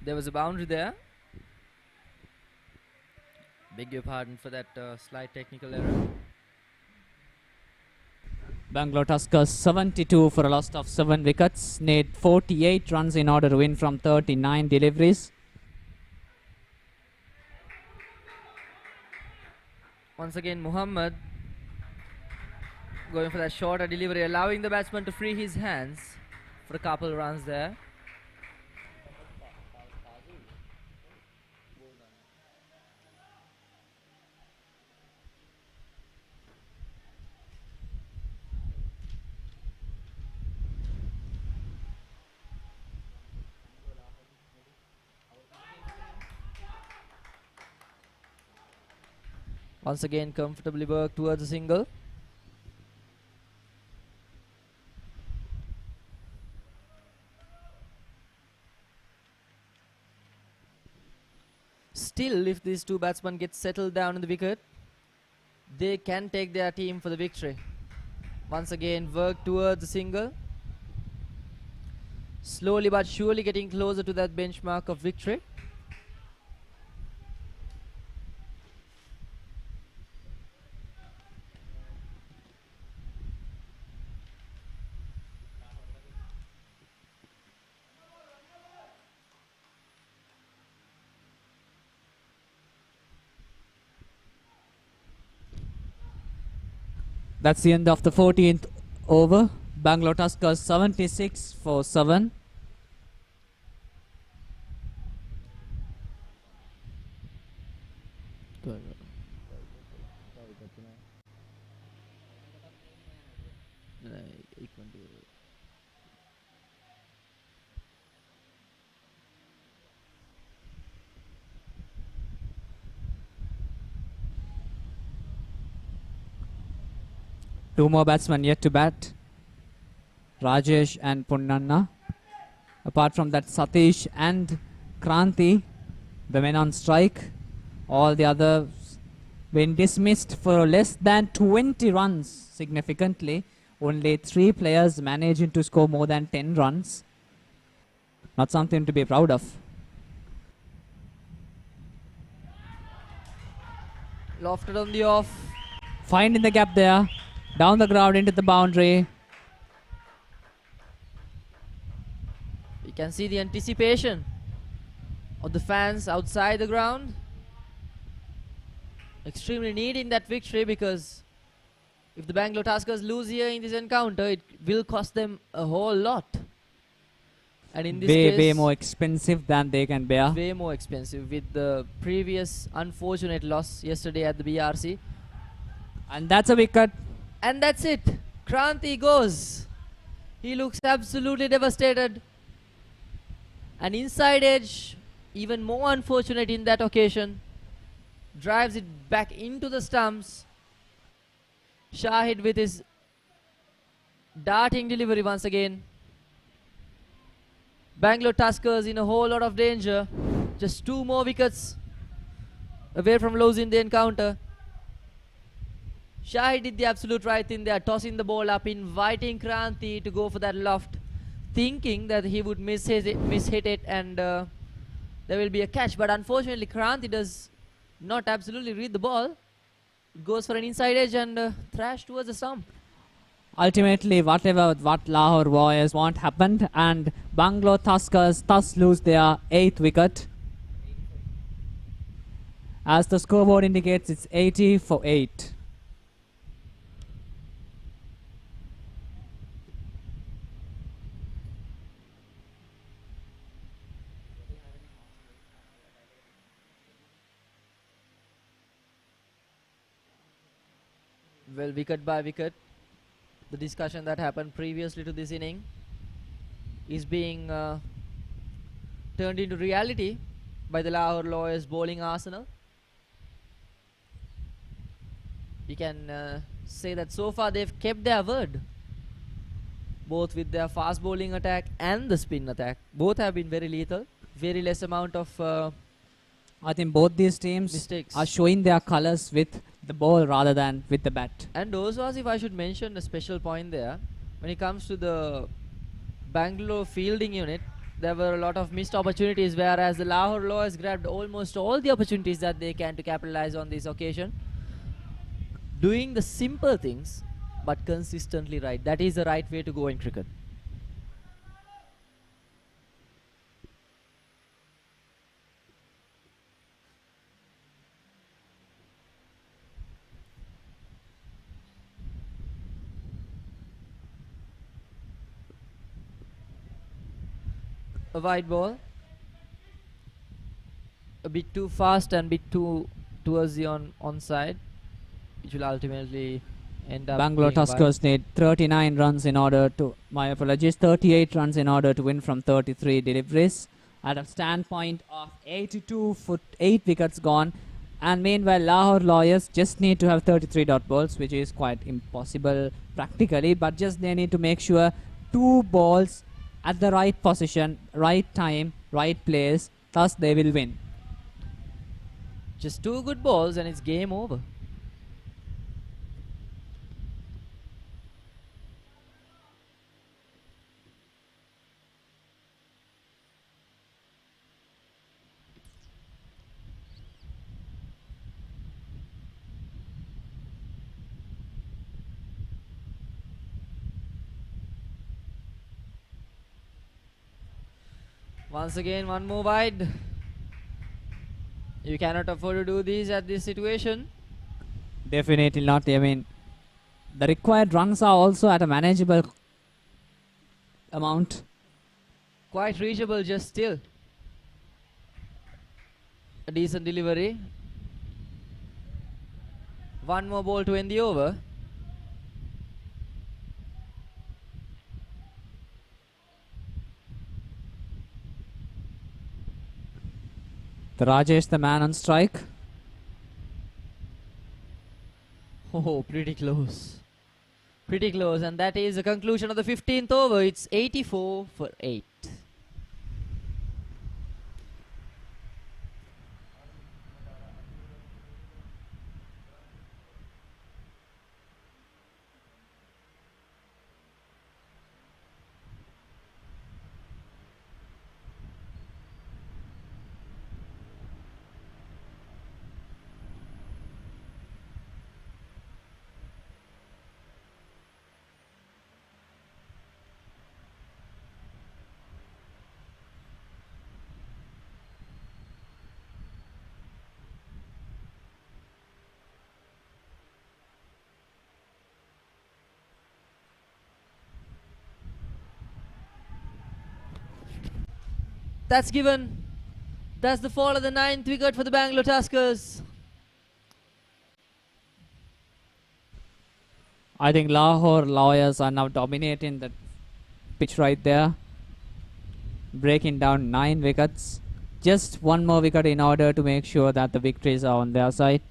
There was a boundary there. Beg your pardon for that slight technical error. Bangalore Tuskers 72 for a loss of 7 wickets. Need 48 runs in order to win from 39 deliveries. Once again, Muhammad going for that shorter delivery, allowing the batsman to free his hands for a couple runs there. Once again, comfortably worked towards a single. Still, if these two batsmen get settled down in the wicket, they can take their team for the victory. Once again, work towards a single. Slowly but surely getting closer to that benchmark of victory. That's the end of the 14th over. Bangalore Tuskers 76 for 7. Two more batsmen yet to bat. Rajesh and Punnanna. Apart from that, Satish and Kranti, the men on strike. All the others been dismissed for less than 20 runs significantly. Only 3 players managing to score more than 10 runs. Not something to be proud of. Lofted on the off. Finding the gap there. Down the ground into the boundary. You can see the anticipation of the fans outside the ground. Extremely needing that victory, because if the Bangalore Tuskers lose here in this encounter, it will cost them a whole lot. And in this case, way more expensive than they can bear. way more expensive with the previous unfortunate loss yesterday at the BRC. And that's a wicket. And that's it. Kranti goes. He looks absolutely devastated. An inside edge, even more unfortunate in that occasion, drives it back into the stumps. Shahid with his darting delivery once again. Bangalore Tuskers in a whole lot of danger. Just 2 more wickets away from losing the encounter. Shahid did the absolute right thing there, tossing the ball up, inviting Kranti to go for that loft, thinking that he would mishit it and there will be a catch. But unfortunately, Kranti does not absolutely read the ball. It goes for an inside edge and thrash towards the stump. Ultimately, what Lahore Warriors want happened, and Bangalore Tuskers thus lose their 8th wicket. As the scoreboard indicates, it's 80 for 8. Well, wicket by wicket, the discussion that happened previously to this inning is being turned into reality by the Lahore Lawyers bowling arsenal. You can say that so far they've kept their word, both with their fast bowling attack and the spin attack. Both have been very lethal. Very less amount of I think both these teams mistakes are showing their colors with the ball rather than with the bat. And also, as if I should mention a special point there, when it comes to the Bangalore fielding unit, there were a lot of missed opportunities, whereas the Lahore Lawyers grabbed almost all the opportunities that they can to capitalize on this occasion. Doing the simple things, but consistently right. That is the right way to go in cricket. A wide ball, a bit too fast and bit too towards the onside, which will ultimately end up Bangalore being Tuskers need 39 runs in order to, my apologies, 38 runs in order to win from 33 deliveries. At a standpoint of 82 for 8 wickets gone, and meanwhile Lahore Lawyers just need to have 33 dot balls, which is quite impossible practically, but just they need to make sure 2 balls at the right position, right time, right place, thus they will win. Just 2 good balls and it's game over. Once again, 1 more wide. You cannot afford to do this at this situation. Definitely not. I mean, the required runs are also at a manageable amount. Quite reachable, just still. A decent delivery. 1 more ball to end the over. The Rajesh, the man on strike. Oh, pretty close. Pretty close, and that is the conclusion of the 15th over. It's 84 for 8. That's given. That's the fall of the 9th wicket for the Bangalore Tuskers. I think Lahore Lawyers are now dominating the pitch right there, breaking down 9 wickets. Just one more wicket in order to make sure that the victories are on their side.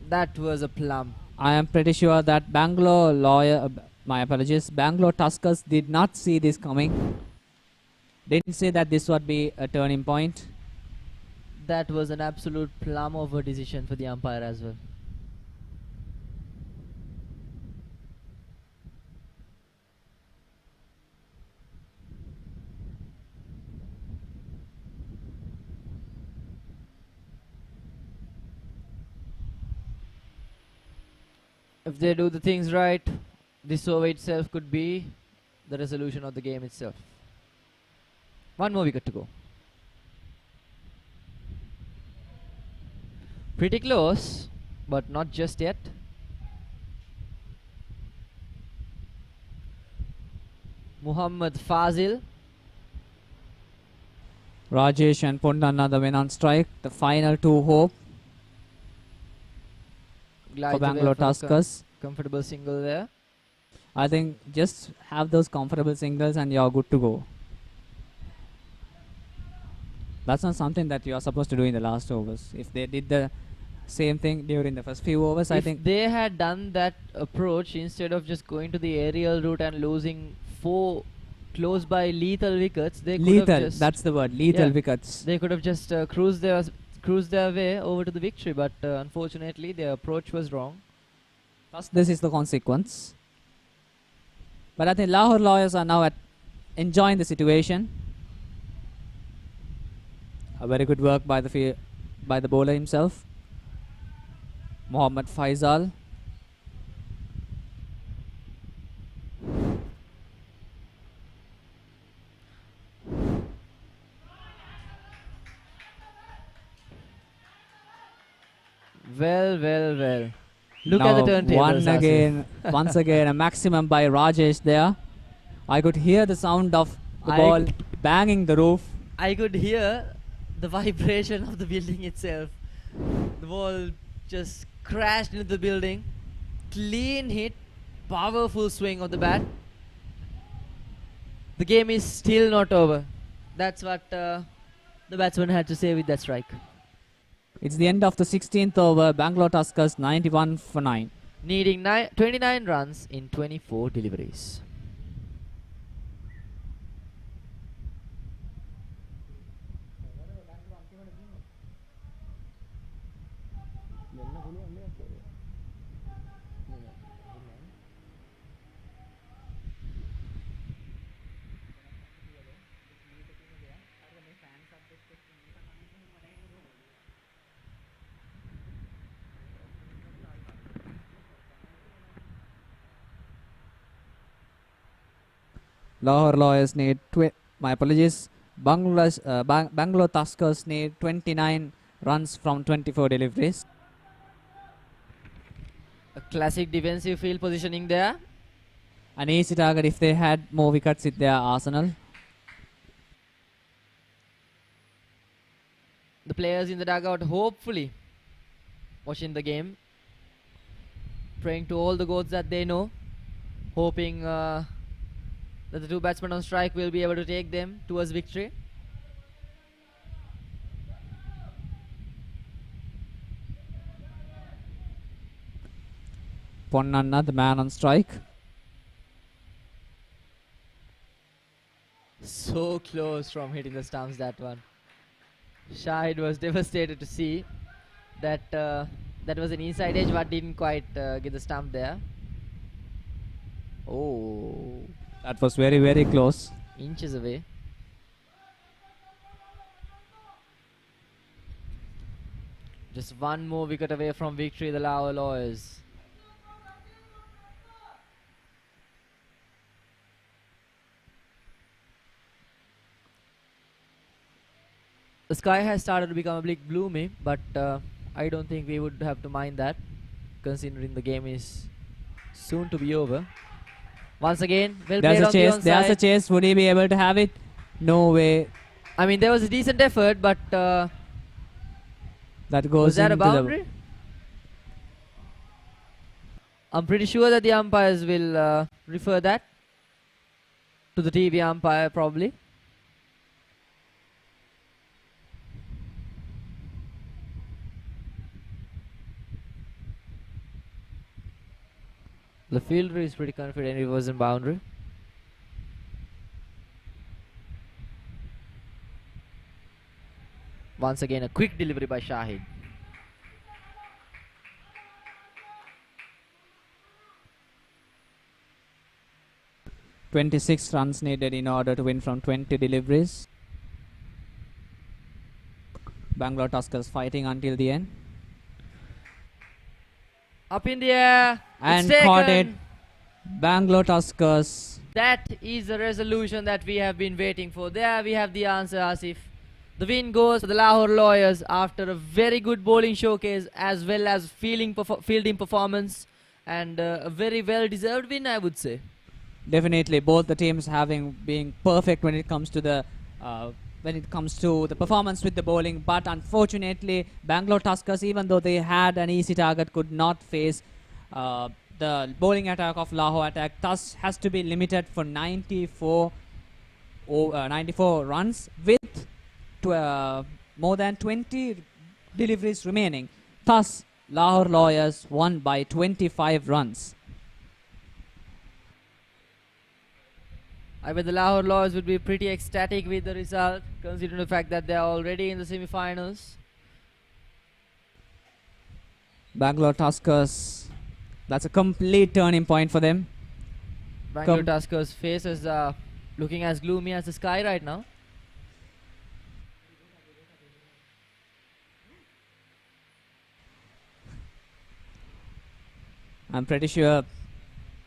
That was a plum. I am pretty sure that Bangalore Tuskers did not see this coming. They didn't say that this would be a turning point. That was an absolute plum of a decision for the umpire as well. If they do the things right, this over itself could be the resolution of the game itself. One more wicket to go. Pretty close, but not just yet. Muhammad Fazil. Rajesh and Punda the win on strike. The final 2 hope Glides for away Bangalore for a Tuskers. Comfortable single there. I think just have those comfortable singles and you're good to go. That's not something that you are supposed to do in the last overs. If they did the same thing during the first few overs, I think If they had done that approach instead of just going to the aerial route and losing 4 close by lethal wickets, they could have just, that's the word, lethal wickets. They could have just cruised their way over to the victory, but unfortunately their approach was wrong. Thus, this is the consequence. But I think Lahore Lawyers are now enjoying the situation. A very good work by the bowler himself, Mohammad Faisal. Well. Look Now at the turntables. Once again, a maximum by Rajesh there. I could hear the sound of the ball banging the roof. I could hear the vibration of the building itself. The ball just crashed into the building. Clean hit, powerful swing of the bat. The game is still not over. That's what the batsman had to say with that strike. It's the end of the 16th over. Bangalore Tuskers 91 for 9. Needing 29 runs in 24 deliveries. Lahore Lawyers need, Bangalore Tuskers need 29 runs from 24 deliveries. A classic defensive field positioning there. An easy target if they had more wickets in their arsenal. The players in the dugout hopefully watching the game, praying to all the gods that they know, hoping that the 2 batsmen on strike will be able to take them towards victory. Ponnanna, the man on strike. So close from hitting the stumps, that one. Shahid was devastated to see that that was an inside edge but didn't quite get the stump there. Oh. That was very, very close. Inches away. Just one more wicket away from victory, the Lahore Lawyers. The sky has started to become a bit gloomy, but I don't think we would have to mind that, considering the game is soon to be over. Once again, well played on the onside. There's a chase. Would he be able to have it? No way. I mean, there was a decent effort, but that goes was that a into boundary? I'm pretty sure that the umpires will refer that to the TV umpire, probably. The fielder is pretty confident it was in boundary. Once again, a quick delivery by Shahid. "26 runs needed in order to win from 20 deliveries. Bangalore Tuskers fighting until the end. Up in the air. And it's caught it. taken. Bangalore Tuskers. That is the resolution that we have been waiting for. There we have the answer, Asif. The win goes to the Lahore Lawyers after a very good bowling showcase as well as fielding performance, and a very well-deserved win, I would say. Definitely, both the teams being perfect when it comes to the performance with the bowling. But unfortunately, Bangalore Tuskers, even though they had an easy target, could not face the bowling attack of Lahore attack. Thus, has to be limited for 94 runs with more than 20 deliveries remaining. Thus, Lahore Lawyers won by 25 runs. I bet the Lahore Lawyers would be pretty ecstatic with the result, considering the fact that they are already in the semi-finals. Bangalore Tuskers, that's a complete turning point for them. Bangalore Tuskers' faces are looking as gloomy as the sky right now. I'm pretty sure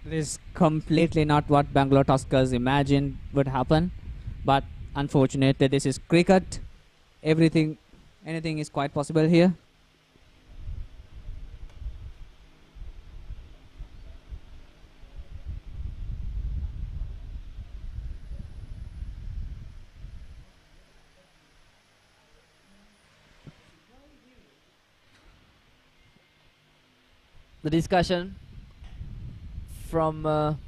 this is completely not what Bangalore Tuskers imagined would happen. But unfortunately, this is cricket. Anything is quite possible here. The discussion from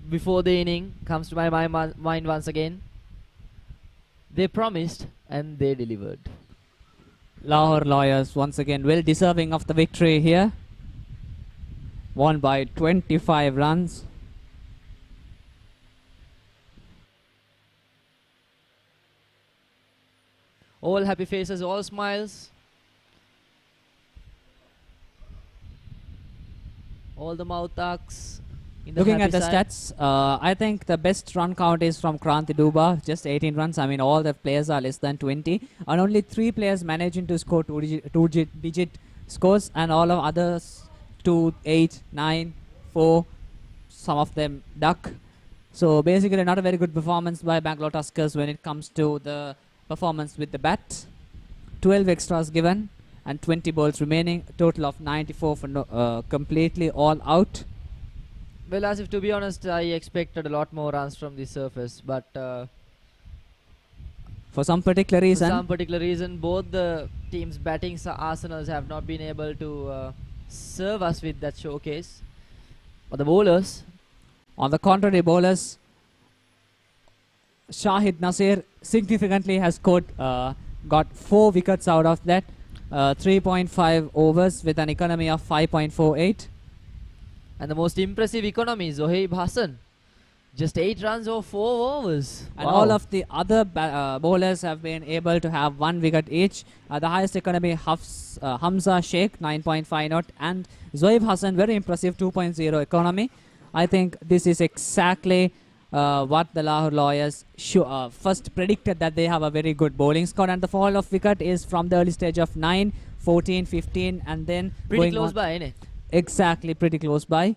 before the inning comes to my mind once again. They promised and they delivered. Lahore Lawyers once again well deserving of the victory here. Won by 25 runs. All happy faces, all smiles. All the mouth arcs. Looking at the stats, I think the best run count is from Kranti Duba, just 18 runs. I mean, all the players are less than 20, and only 3 players managing to score two-digit scores, and all of others 2, 8, 9, 4. Some of them duck. So basically, not a very good performance by Bangalore Tuskers when it comes to the performance with the bat. 12 extras given and 20 balls remaining. Total of 94 for completely all out. Well, as if to be honest, I expected a lot more runs from the surface, but for some particular reason, both the teams' batting arsenals have not been able to serve us with that showcase. But the bowlers, on the contrary, Shahid Nasir significantly has scored, got 4 wickets out of that, 3.5 overs with an economy of 5.48. And the most impressive economy, Zohaib Hassan. Just 8 runs over 4 overs. And all of the other bowlers have been able to have 1 wicket each. The highest economy, Hamza Sheikh, 9.5 not, and Zohaib Hassan, very impressive, 2.0 economy. I think this is exactly what the Lahore Lawyers first predicted, that they have a very good bowling squad, and the fall of wicket is from the early stage of 9, 14, 15, and then pretty close by, innit? Exactly, pretty close by.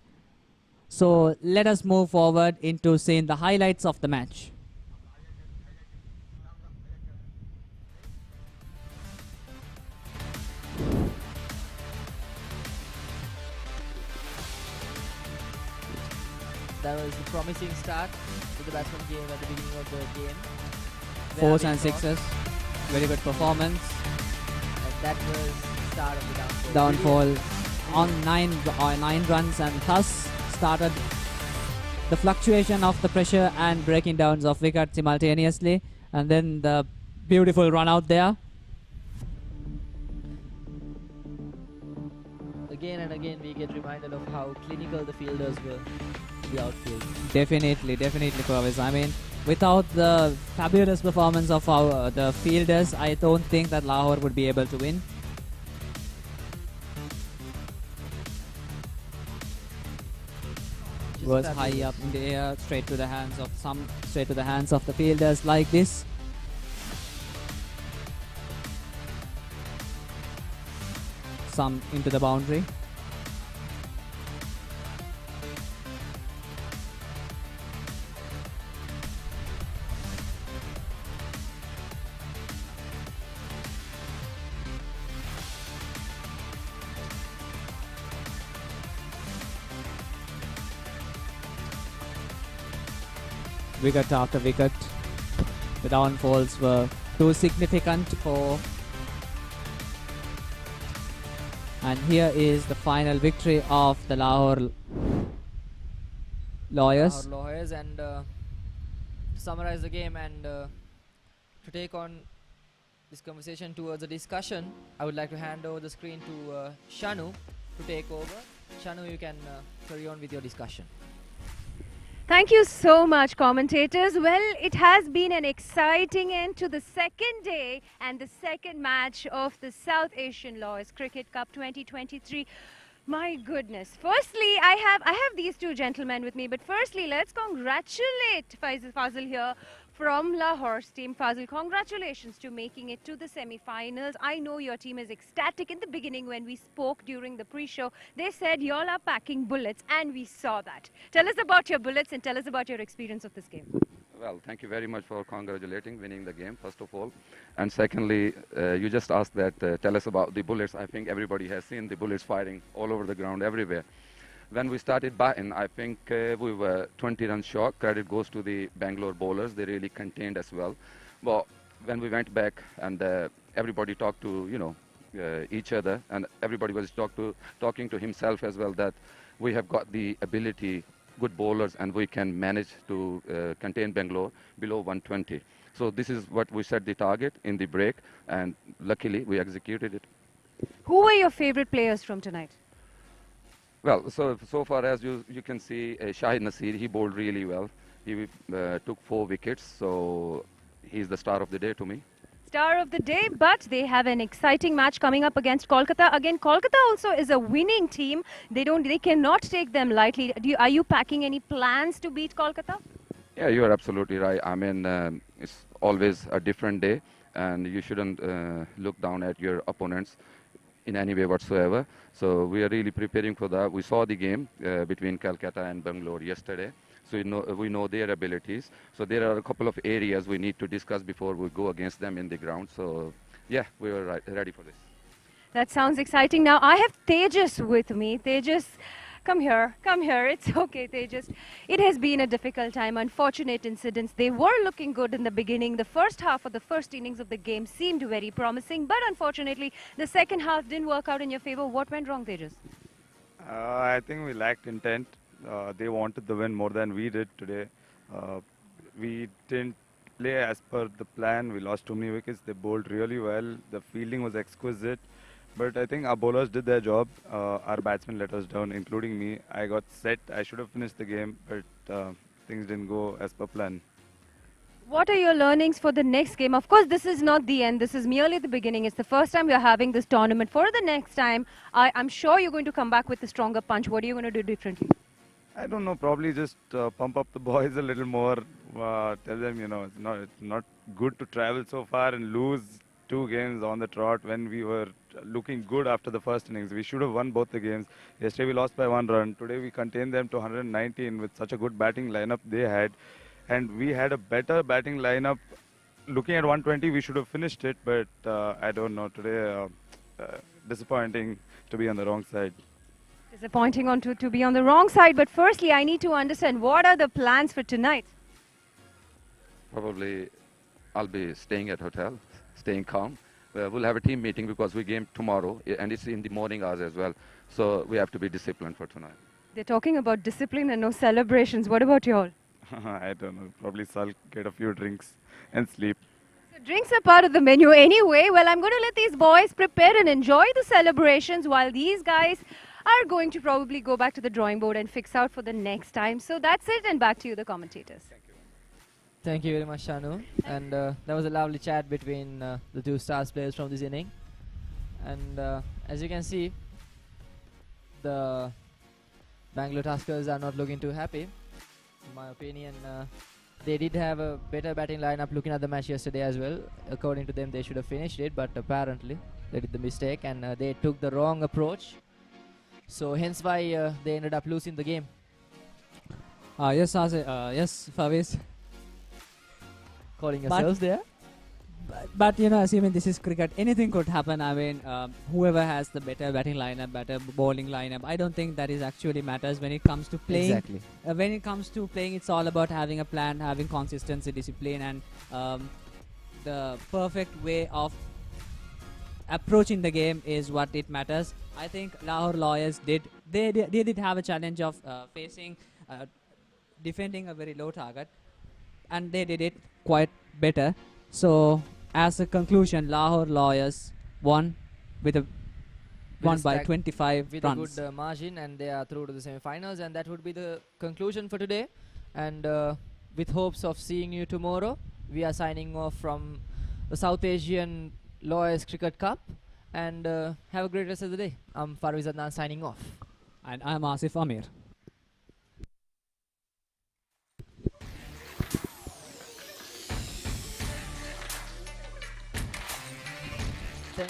So let us move forward into seeing the highlights of the match. That was a promising start to the batsman game at the beginning of the game. 4s and 6s, very good performance. And that was the start of the downfall. Downfall on 9 runs, and thus started the fluctuation of the pressure and breaking downs of wicket simultaneously, and then the beautiful run out there. Again and again we get reminded of how clinical the fielders were in the outfield. Definitely, Purvis. I mean, without the fabulous performance of the fielders, I don't think that Lahore would be able to win. Was high up in the air, straight to the hands of the fielders like this. Some into the boundary. Wicket after wicket. The downfalls were too significant for. And here is the final victory of the Lahore Lawyers. Lahore Lawyers, and to summarize the game and to take on this conversation towards a discussion, I would like to hand over the screen to Shanu to take over. Shanu, you can carry on with your discussion. Thank you so much, commentators. Well, it has been an exciting end to the second day and the second match of the South Asian Lawyers Cricket Cup 2023. My goodness. Firstly, I have these two gentlemen with me, but firstly, let's congratulate Fazil here from Lahore's team. Fazil, congratulations to making it to the semi-finals. I know your team is ecstatic. In the beginning, when we spoke during the pre-show, they said y'all are packing bullets, and we saw that. Tell us about your bullets and tell us about your experience of this game. Well, thank you very much for congratulating winning the game, first of all. And secondly, you just asked that, tell us about the bullets. I think everybody has seen the bullets firing all over the ground, everywhere. When we started batting, I think we were 20 runs short. Credit goes to the Bangalore bowlers. They really contained as well. But when we went back and everybody talked to, each other, and everybody was talking to himself as well, that we have got the ability, good bowlers, and we can manage to contain Bangalore below 120. So this is what we set the target in the break, and luckily we executed it. Who were your favorite players from tonight? Well, so far as you can see, Shahid Nasir, he bowled really well. He took 4 wickets, so he's the star of the day to me. Star of the day, but they have an exciting match coming up against Kolkata. Again, Kolkata also is a winning team. They cannot take them lightly. Are you packing any plans to beat Kolkata? Yeah, you are absolutely right. I mean, it's always a different day, and you shouldn't look down at your opponents in any way whatsoever. So we are really preparing for that. We saw the game between Calcutta and Bangalore yesterday. So we know their abilities. So there are a couple of areas we need to discuss before we go against them in the ground. So yeah, we are ready for this. That sounds exciting. Now I have Tejas with me. Tejas, come here. It's okay, Tejas. It has been a difficult time. Unfortunate incidents. They were looking good in the beginning. The first half of the first innings of the game seemed very promising, but unfortunately the second half didn't work out in your favor. What went wrong, Tejas? I think we lacked intent. They wanted the win more than we did today. We didn't play as per the plan. We lost too many wickets. They bowled really well. The fielding was exquisite. But I think our bowlers did their job. Our batsmen let us down, including me. I got set. I should have finished the game, but things didn't go as per plan. What are your learnings for the next game? Of course, this is not the end. This is merely the beginning. It's the first time we're having this tournament. For the next time, I'm sure you're going to come back with a stronger punch. What are you going to do differently? I don't know. Probably just pump up the boys a little more. Tell them, it's not good to travel so far and lose 2 games on the trot when we were looking good after the first innings. We should have won both the games. Yesterday we lost by 1 run. Today we contained them to 119 with such a good batting lineup they had. And we had a better batting lineup. Looking at 120, we should have finished it, but I don't know. Today, disappointing to be on the wrong side. Disappointing to be on the wrong side, but firstly, I need to understand what are the plans for tonight? Probably I'll be staying at hotel, staying calm. We'll have a team meeting because we game tomorrow, and it's in the morning hours as well. So we have to be disciplined for tonight. They're talking about discipline and no celebrations. What about you all? I don't know. Probably sulk, get a few drinks, and sleep. So drinks are part of the menu anyway. Well, I'm going to let these boys prepare and enjoy the celebrations while these guys are going to probably go back to the drawing board and fix out for the next time. So that's it, and back to you, the commentators. Thank you very much, Shanu. And that was a lovely chat between the 2 Stars players from this inning. And as you can see, the Bangalore Tuskers are not looking too happy. In my opinion, they did have a better batting lineup looking at the match yesterday as well. According to them, they should have finished it, but apparently they did the mistake and they took the wrong approach. So hence why they ended up losing the game. Yes, yes, Faviz. Calling yourselves there? But assuming this is cricket, anything could happen. I mean, whoever has the better batting lineup, better bowling lineup, I don't think that is actually matters when it comes to playing. Exactly. When it comes to playing, it's all about having a plan, having consistency, discipline, and the perfect way of approaching the game is what it matters. I think Lahore Lawyers did have a challenge of defending a very low target, and they did it quite better. So, as a conclusion, Lahore Lawyers won by 25 with runs. a good margin, and they are through to the semi-finals. And that would be the conclusion for today. And with hopes of seeing you tomorrow, we are signing off from the South Asian Lawyers Cricket Cup. And have a great rest of the day. I'm Farviz Adnan signing off. And I'm Asif Amir. Thank